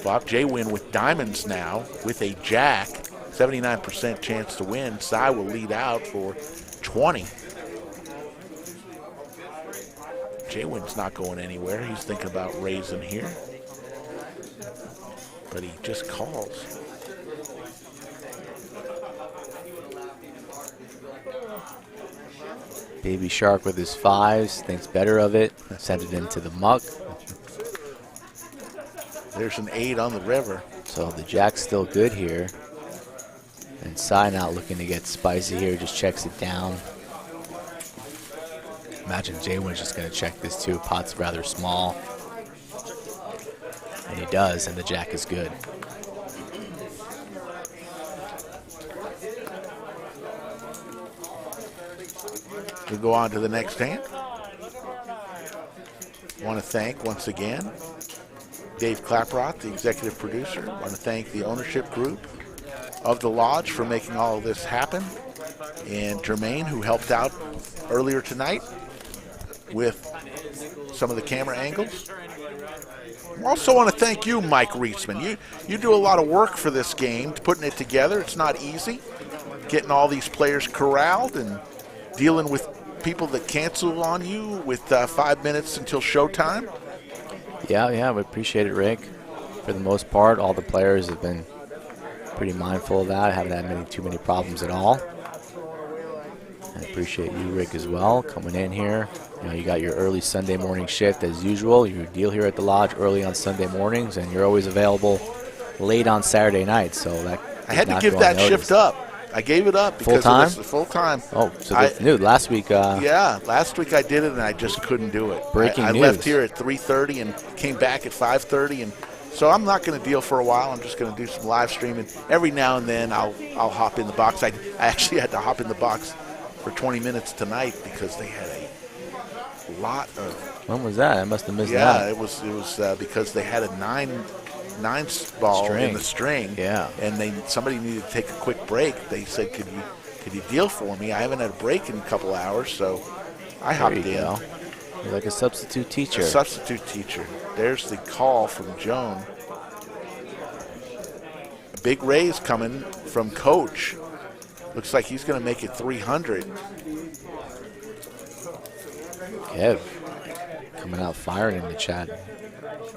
Bob. J-Win with diamonds now with a jack. 79% chance to win. Cy will lead out for 20. J-Win's not going anywhere. He's thinking about raising here. But he just calls. Baby Shark with his 5s, thinks better of it, sent it into the muck. There's an 8 on the river. So the jack's still good here. And Cy not looking to get spicy here, just checks it down. Imagine J-Win's just going to check this too. Pot's rather small. And he does, and the jack is good. We'll go on to the next hand. Want to thank once again Dave Klaproth, the executive producer. Want to thank the ownership group of the Lodge for making all of this happen. And Jermaine, who helped out earlier tonight with some of the camera angles. Also want to thank you, Mike Reisman. You do a lot of work for this game, putting it together. It's not easy, getting all these players corralled and dealing with people that cancel on you with 5 minutes until showtime. Yeah, we appreciate it, Rick. For the most part, all the players have been pretty mindful of that. Haven't had too many problems at all. I appreciate you, Rick, as well, coming in here. You know, you got your early Sunday morning shift as usual. You deal here at the Lodge early on Sunday mornings, and you're always available late on Saturday nights. So that I had to give that shift up. I gave it up because full-time? it was full-time. Oh, so that's new. Last week. Yeah, last week I did it, and I just couldn't do it. Breaking I news. left here at 3:30 and came back at 5:30, and so I'm not going to deal for a while. I'm just going to do some live streaming. Every now and then I'll hop in the box. I actually had to hop in the box for 20 minutes tonight because they had a lot of. When was that? I must have missed yeah, that. it was because they had a nine ball in the string. Yeah. And somebody needed to take a quick break. They said, could you deal for me? I haven't had a break in a couple hours, so I hopped in. Go. You're like a substitute teacher. A substitute teacher. There's the call from Joan. A big raise coming from Coach. Looks like he's going to make it 300. Kev coming out firing in the chat.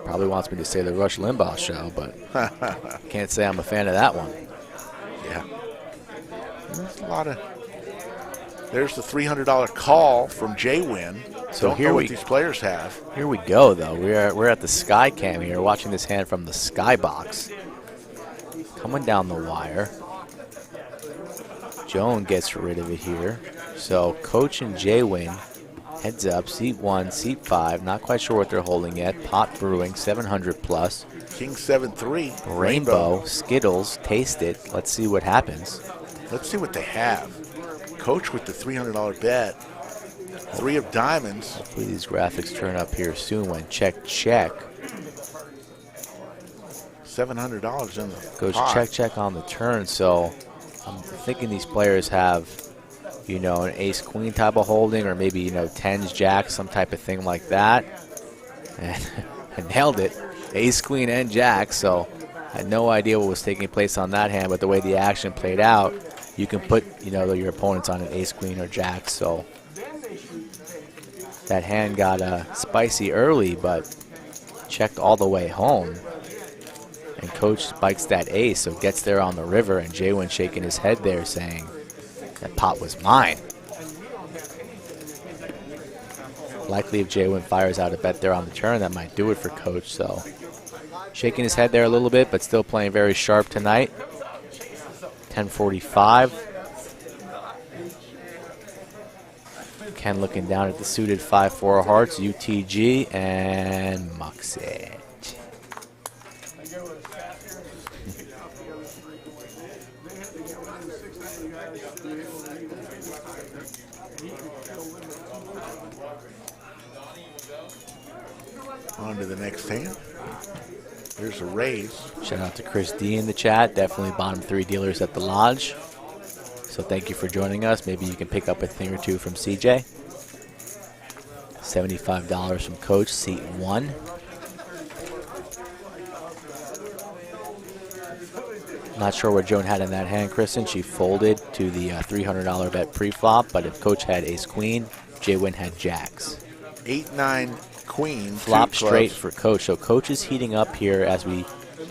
Probably wants me to say the Rush Limbaugh show, but can't say I'm a fan of that one. Yeah. There's a lot of. There's the $300 call from J-Win. So Don't here know what these players have. Here we go, though. We're at the Sky Cam here, watching this hand from the Sky Box. Coming down the wire. Joan gets rid of it here. So Coach and J-Win heads up, seat 1, seat 5. Not quite sure what they're holding yet. Pot Brewing, 700 plus. King 7-3. Rainbow, Skittles, taste it. Let's see what happens. Let's see what they have. Coach with the $300 bet. 3 of diamonds. Hopefully these graphics turn up here soon when check. $700 in the Goes pot. check on the turn. So I'm thinking these players have, you know, an ace-queen type of holding, or maybe, you know, tens, jacks, some type of thing like that. And I nailed it. Ace-queen and jack, so I had no idea what was taking place on that hand, but the way the action played out, you can put, you know, your opponents on an ace-queen or jack, so that hand got spicy early, but checked all the way home. And Coach spikes that ace, so gets there on the river, and J-Win shaking his head there saying, that pot was mine. Likely if J-Win fires out a bet there on the turn, that might do it for Coach, so shaking his head there a little bit, but still playing very sharp tonight. 10:45. Ken looking down at the suited 5-4 of hearts, UTG, and mucks it. On to the next hand. Here's a raise. Shout out to Chris D in the chat. Definitely bottom 3 dealers at the lodge. So thank you for joining us. Maybe you can pick up a thing or two from CJ. $75 from Coach, seat 1. Not sure what Joan had in that hand, Kristen. She folded to the $300 bet pre-flop, but if Coach had ace-queen, Jay-Win had jacks. 8-9 queen. Flop straight for Coach. So Coach is heating up here as we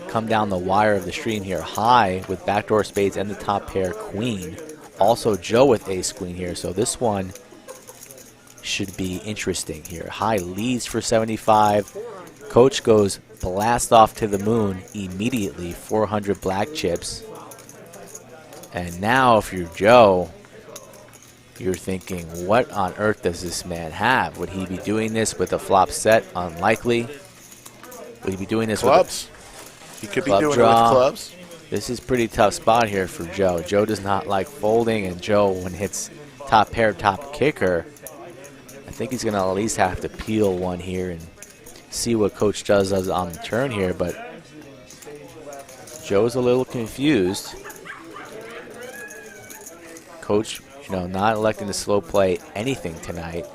come down the wire of the stream here. High with backdoor spades and the top pair queen. Also Joe with ace-queen here. So this one should be interesting here. High leads for 75. Coach goes blast off to the moon immediately. 400 black chips. And now if you're Joe, you're thinking, what on earth does this man have? Would he be doing this with a flop set? Unlikely. Would he be doing this clubs? He could be doing it with clubs. This is pretty tough spot here for Joe. Joe does not like folding, and Joe, when hits top pair, top kicker, I think he's going to at least have to peel one here and see what Coach does on the turn here, but Joe's a little confused. Coach, not electing to slow play anything tonight.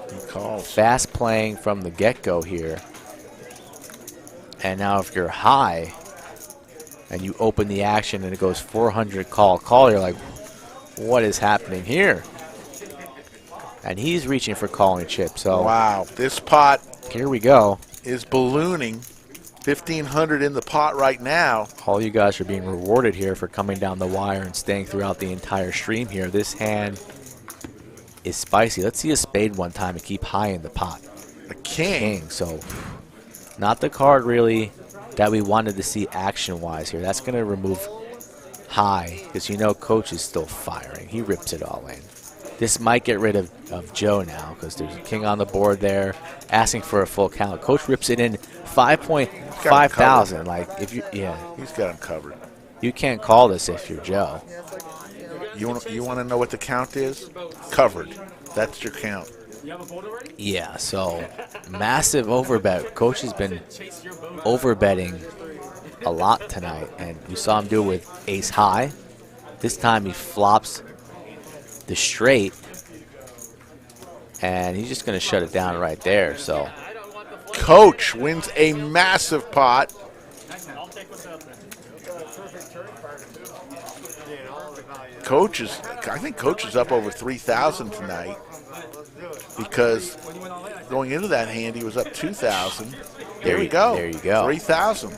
Fast playing from the get-go here. And now if you're high and you open the action and it goes 400 call, you're like, what is happening here? And he's reaching for calling chip. So wow, this pot here we go. Is ballooning. 1,500 in the pot right now. All you guys are being rewarded here for coming down the wire and staying throughout the entire stream here. This hand is spicy. Let's see a spade one time and keep high in the pot. A king. So not the card really that we wanted to see action-wise here. That's going to remove high because Coach is still firing. He rips it all in. This might get rid of Joe now because there's a king on the board there asking for a full count. Coach rips it in 5,500. Like if you, he's got him covered. You can't call this if you're Joe. You want to know what the count is? Covered. That's your count. Yeah. So massive overbet. Coach has been overbetting a lot tonight, and we saw him do it with ace high. This time he flops the straight, and he's just going to shut it down right there. So Coach wins a massive pot. I think Coach is up over 3,000 tonight because going into that hand he was up 2,000. There you go. 3,000.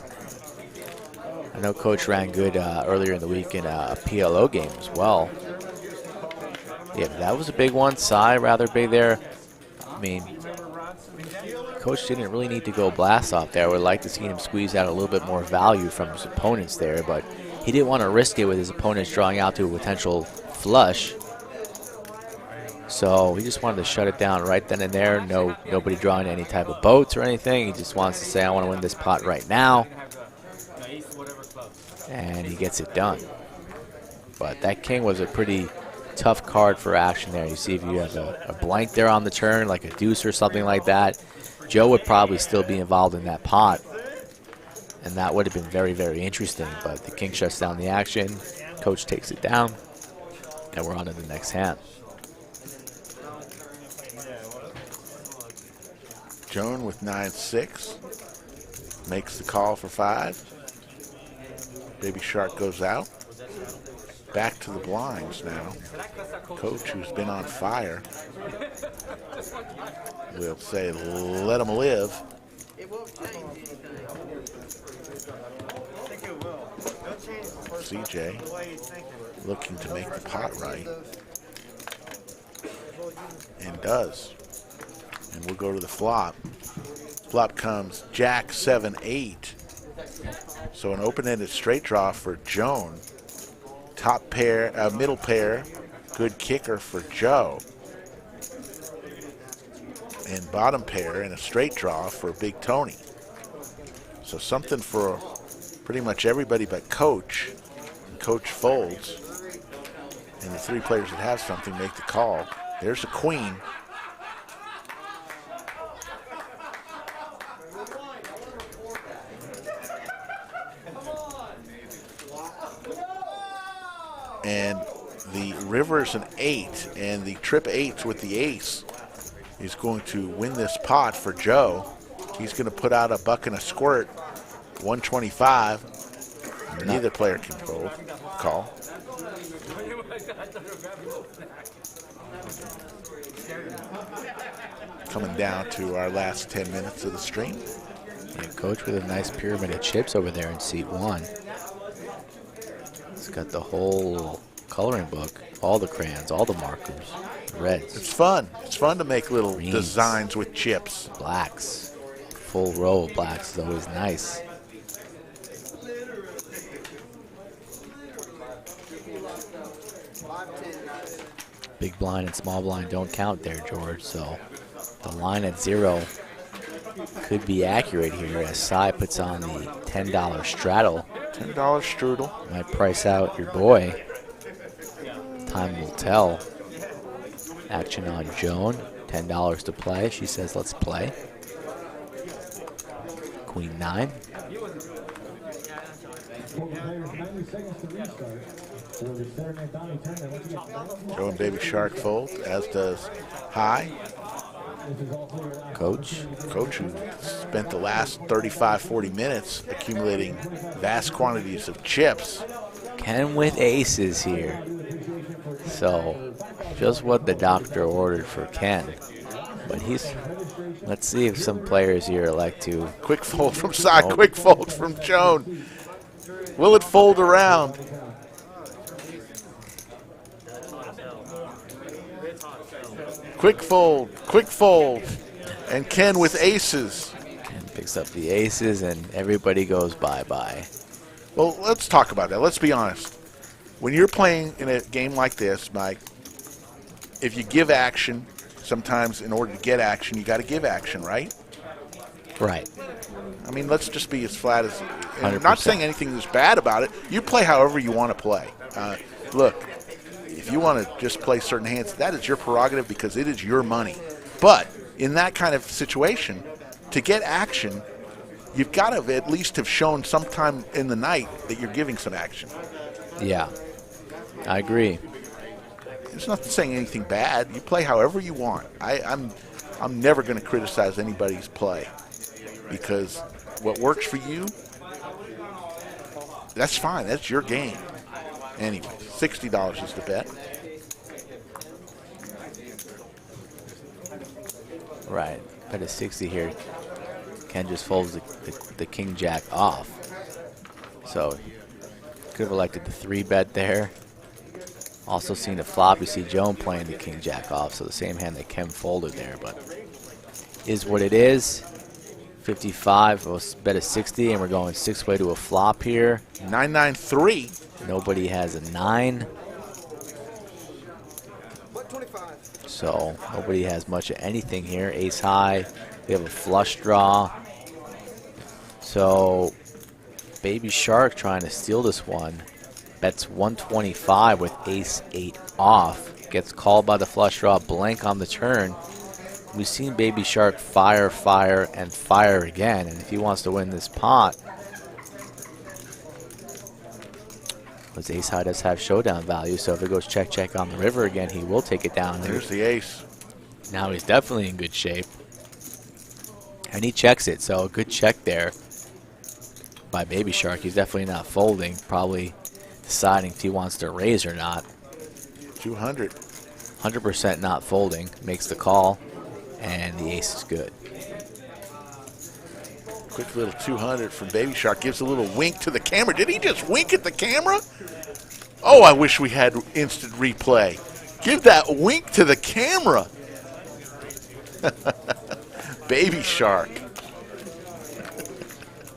I know Coach ran good earlier in the week in a PLO game as well. Yeah, that was a big one. Rather big there. I mean, Coach didn't really need to go blast off there. I would like to see him squeeze out a little bit more value from his opponents there, but he didn't want to risk it with his opponents drawing out to a potential flush. So he just wanted to shut it down right then and there. Nobody drawing any type of boats or anything. He just wants to say, I want to win this pot right now. And he gets it done. But that king was a pretty tough card for action there. You see if you have a blank there on the turn, like a deuce or something like that, Joe would probably still be involved in that pot. And that would have been very, very interesting. But the king shuts down the action. Coach takes it down. And we're on to the next hand. Joan with 9-6 makes the call for 5. Baby Shark goes out. Back to the blinds now. Coach, who's been on fire, will say, let him live. CJ looking to make the pot right. And does. And we'll go to the flop. Flop comes Jack 7-8. So an open-ended straight draw for Joan. Top pair, middle pair, good kicker for Joe. And bottom pair and a straight draw for Big Tony. So something for pretty much everybody but Coach. And Coach folds. And the 3 players that have something make the call. There's a queen. and the river's an 8, and the trip 8 with the ace is going to win this pot for Joe. He's going to put out a buck and a squirt, 125. Neither player can call. Coming down to our last 10 minutes of the stream. Yeah, Coach with a nice pyramid of chips over there in seat 1. It's got the whole coloring book, all the crayons, all the markers, reds. It's fun. It's fun to make little greens, designs with chips. Blacks. Full row of blacks is always nice. Big blind and small blind don't count there, George, so the line at 0 could be accurate here as Cy puts on the $10 straddle. $10 strudel. Might price out your boy. Time will tell. Action on Joan. $10 to play. She says, let's play. Queen 9. Joe and Baby Shark fold, as does High. Coach, who spent the last 35, 40 minutes accumulating vast quantities of chips. Ken with aces here. So, just what the doctor ordered for Ken. But let's see if some players here like to. Quick fold from Cy, quick fold from Joan. Will it fold around? Quick fold, and Ken with aces. Ken picks up the aces, and everybody goes bye-bye. Well, let's talk about that. Let's be honest. When you're playing in a game like this, Mike, if you give action, sometimes in order to get action, you got to give action, right? Right. I mean, let's just be as flat as. And I'm 100%. not saying anything that's bad about it. You play however you want to play. Look, if you want to just play certain hands, that is your prerogative because it is your money. But in that kind of situation, to get action, you've got to at least have shown sometime in the night that you're giving some action. Yeah, I agree. It's not saying anything bad. You play however you want. I'm never going to criticize anybody's play because what works for you, that's fine. That's your game. Anyway, $60 is the bet. Right. Bet a 60 here. Ken just folds the king jack off. So could have elected the 3-bet there. Also seen a flop. You see Joan playing the king jack off. So the same hand that Ken folded there, but is what it is. 55. We'll bet a 60, and we're going 6-way to a flop here. 993. Nobody has a 9. So nobody has much of anything here. Ace high. We have a flush draw. So Baby Shark trying to steal this one. Bets 125 with ace 8 off. Gets called by the flush draw, blank on the turn. We've seen Baby Shark fire, fire, and fire again. And if he wants to win this pot, because ace high does have showdown value, so if it goes check, check on the river again, he will take it down. There's the ace. Now he's definitely in good shape. And he checks it, so a good check there by Baby Shark. He's definitely not folding, probably deciding if he wants to raise or not. 200. 100% not folding, makes the call, and the ace is good. Quick little 200 from Baby Shark. Gives a little wink to the camera. Did he just wink at the camera? Oh, I wish we had instant replay. Give that wink to the camera. Baby Shark.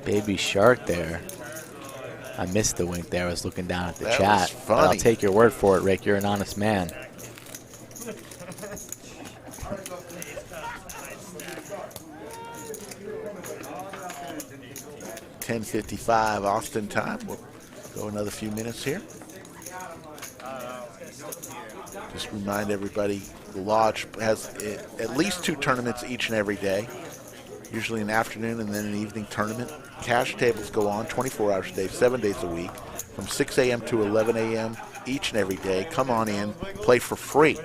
Baby Shark there. I missed the wink there. I was looking down at the That chat. was But funny. I'll take your word for it, Rick. You're an honest man. $10:55 Austin time. We'll go another few minutes here. Just remind everybody, the Lodge has at least 2 tournaments each and every day. Usually an afternoon and then an evening tournament. Cash tables go on 24 hours a day, 7 days a week, from 6 a.m. to 11 a.m. each and every day. Come on in, play for free.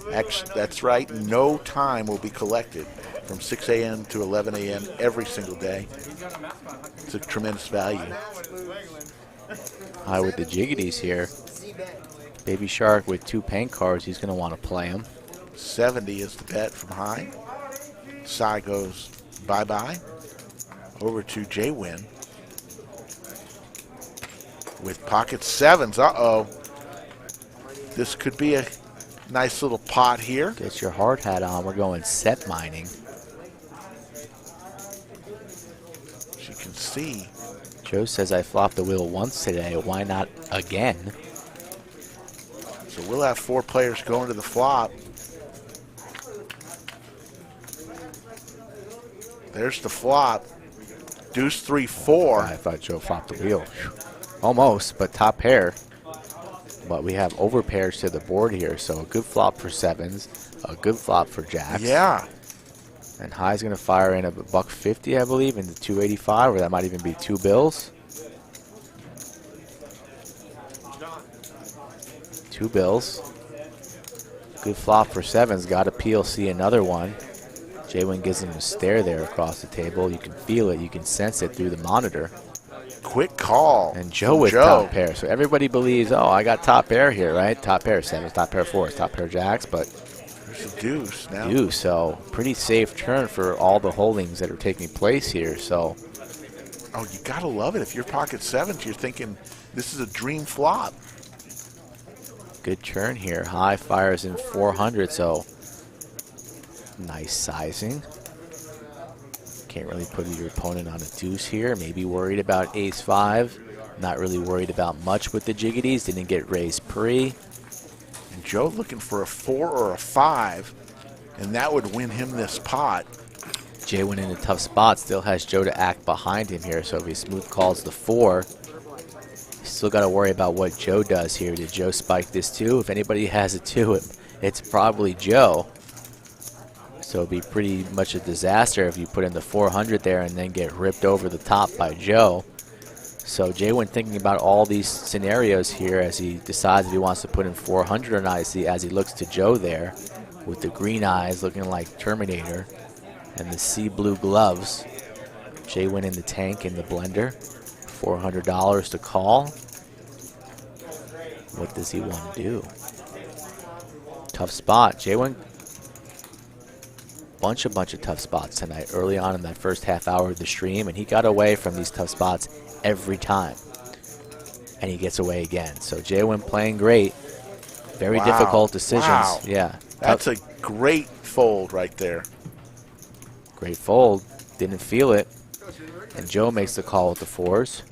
That's right, no time will be collected from 6 a.m. to 11 a.m. every single day. It's a tremendous value. High with the jiggities here. Baby Shark with 2 bank cards. He's going to want to play them. 70 is the bet from High. Cy goes bye-bye. Over to J-Win with pocket 7s. Uh-oh. This could be a nice little pot here. Get your hard hat on. We're going set mining. As you can see. Joe says I flopped the wheel once today. Why not again? So we'll have 4 players going to the flop. There's the flop. Deuce 3, 4. I thought Joe flopped the wheel. Almost, but top pair. But we have over pairs to the board here, so a good flop for 7s, a good flop for jacks. Yeah. And High's going to fire in a $150, I believe, into 285, or that might even be 2 bills. 2 bills. Good flop for 7s. Got a PLC another one. J-Win gives him a stare there across the table. You can feel it. You can sense it through the monitor. Quick call. And Joe with top pair. So everybody believes, oh, I got top pair here, right? Top pair 7s, top pair 4s, top pair jacks, but there's a deuce now. Deuce, so pretty safe turn for all the holdings that are taking place here. So, oh, you gotta love it. If you're pocket 7s, you're thinking this is a dream flop. Good turn here. High fires in 400, so nice sizing. Can't really put your opponent on a deuce here. Maybe worried about ace-5. Not really worried about much with the jiggities. Didn't get raised pre. And Joe looking for a 4 or a 5, and that would win him this pot. J-Win in a tough spot. Still has Joe to act behind him here, so if he smooth calls the 4, still got to worry about what Joe does here. Did Joe spike this 2? If anybody has a 2, it's probably Joe. So it'd be pretty much a disaster if you put in the 400 there and then get ripped over the top by Joe. So J-Win thinking about all these scenarios here as he decides if he wants to put in 400 or not, as he looks to Joe there with the green eyes looking like Terminator and the sea blue gloves. J-Win in the tank in the blender. $400 to call. What does he want to do? Tough spot. J-Win, bunch of tough spots tonight early on in that first half hour of the stream, and he got away from these tough spots every time. And he gets away again. So J-Win playing great. Very difficult decisions. Wow. Yeah. That's a great fold right there. Great fold. Didn't feel it. And Joe makes the call with the 4s.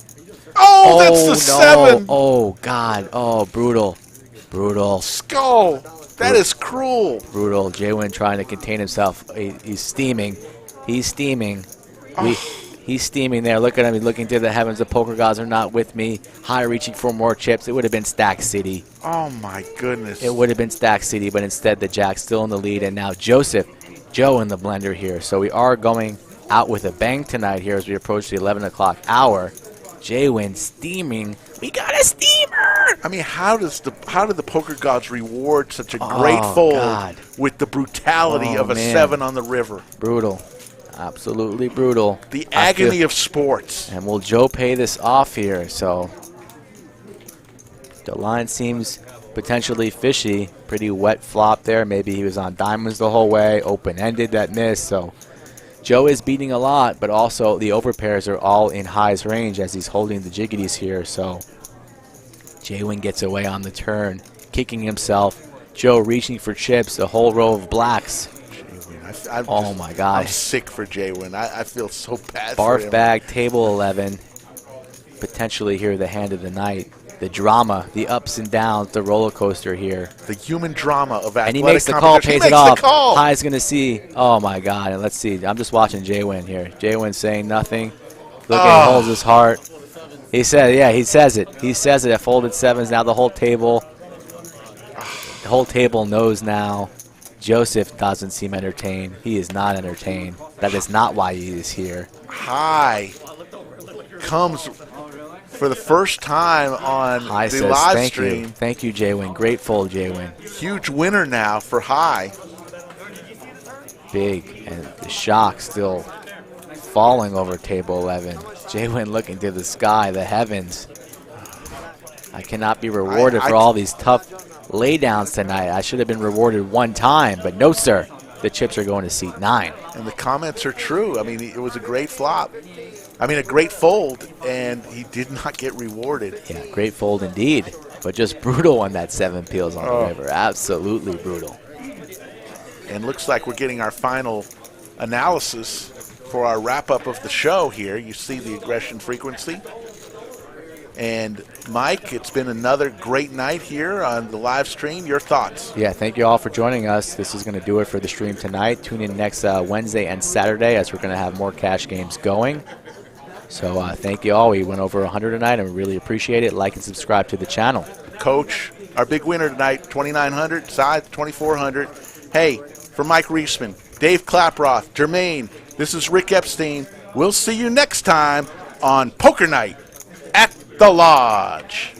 Oh, that's the 7. Oh, God. Oh, brutal. Brutal. Skull. That is cruel. Brutal. J-Win trying to contain himself. He's steaming. He's steaming. He's steaming there. Look at him. He's looking to the heavens. The poker gods are not with me. High reaching for more chips. It would have been Stack City. Oh, my goodness. It would have been Stack City, but instead the Jack's still in the lead. And now Joe in the blender here. So we are going out with a bang tonight here as we approach the 11 o'clock hour. J-Win steaming. We got a steamer. I mean, how did the poker gods reward such a great fold with the brutality of a 7 on the river? Brutal. Absolutely brutal. The agony of sports. And will Joe pay this off here? So the line seems potentially fishy. Pretty wet flop there. Maybe he was on diamonds the whole way. Open-ended that miss. So Joe is beating a lot, but also the overpairs are all in High's range as he's holding the jiggities here. So J-Win gets away on the turn, kicking himself. Joe reaching for chips, a whole row of blacks. Oh my God. I'm sick for J-Win. I feel so bad for him. Barf bag, table 11. Potentially here the hand of the night. The drama, the ups and downs, the roller coaster here. The human drama of athletic. And he makes the call, pays it off. High's going to see. Oh my God. And let's see. I'm just watching J-Win here. J-Win saying nothing. Looking, holds his heart. He said, yeah, he says it. He says it. I folded 7s. Now the whole table knows now. Joseph doesn't seem entertained. He is not entertained. That is not why he is here. High comes for the first time on High the says live thank stream. you. Thank you, J-Win. Great fold, J-Win. Huge winner now for High. Big. And the shock still falling over table 11. J-Win looking to the sky, the heavens. I cannot be rewarded for all these tough laydowns tonight. I should have been rewarded one time, but no, sir. The chips are going to seat 9. And the comments are true. I mean, it was a great flop. I mean, a great fold, and he did not get rewarded. Yeah, great fold indeed, but just brutal on that 7 peels on the river. Absolutely brutal. And looks like we're getting our final analysis for our wrap-up of the show here. You see the aggression frequency. And Mike, it's been another great night here on the live stream. Your thoughts? Yeah, thank you all for joining us. This is going to do it for the stream tonight. Tune in next Wednesday and Saturday as we're going to have more cash games going. So thank you all. We went over 100 tonight, and we really appreciate it. Like and subscribe to the channel. Coach, our big winner tonight, 2,900, Scythe, 2,400. Hey, for Mike Reisman, Dave Klaproth, Jermaine, this is Rick Epstein. We'll see you next time on Poker Night at the Lodge.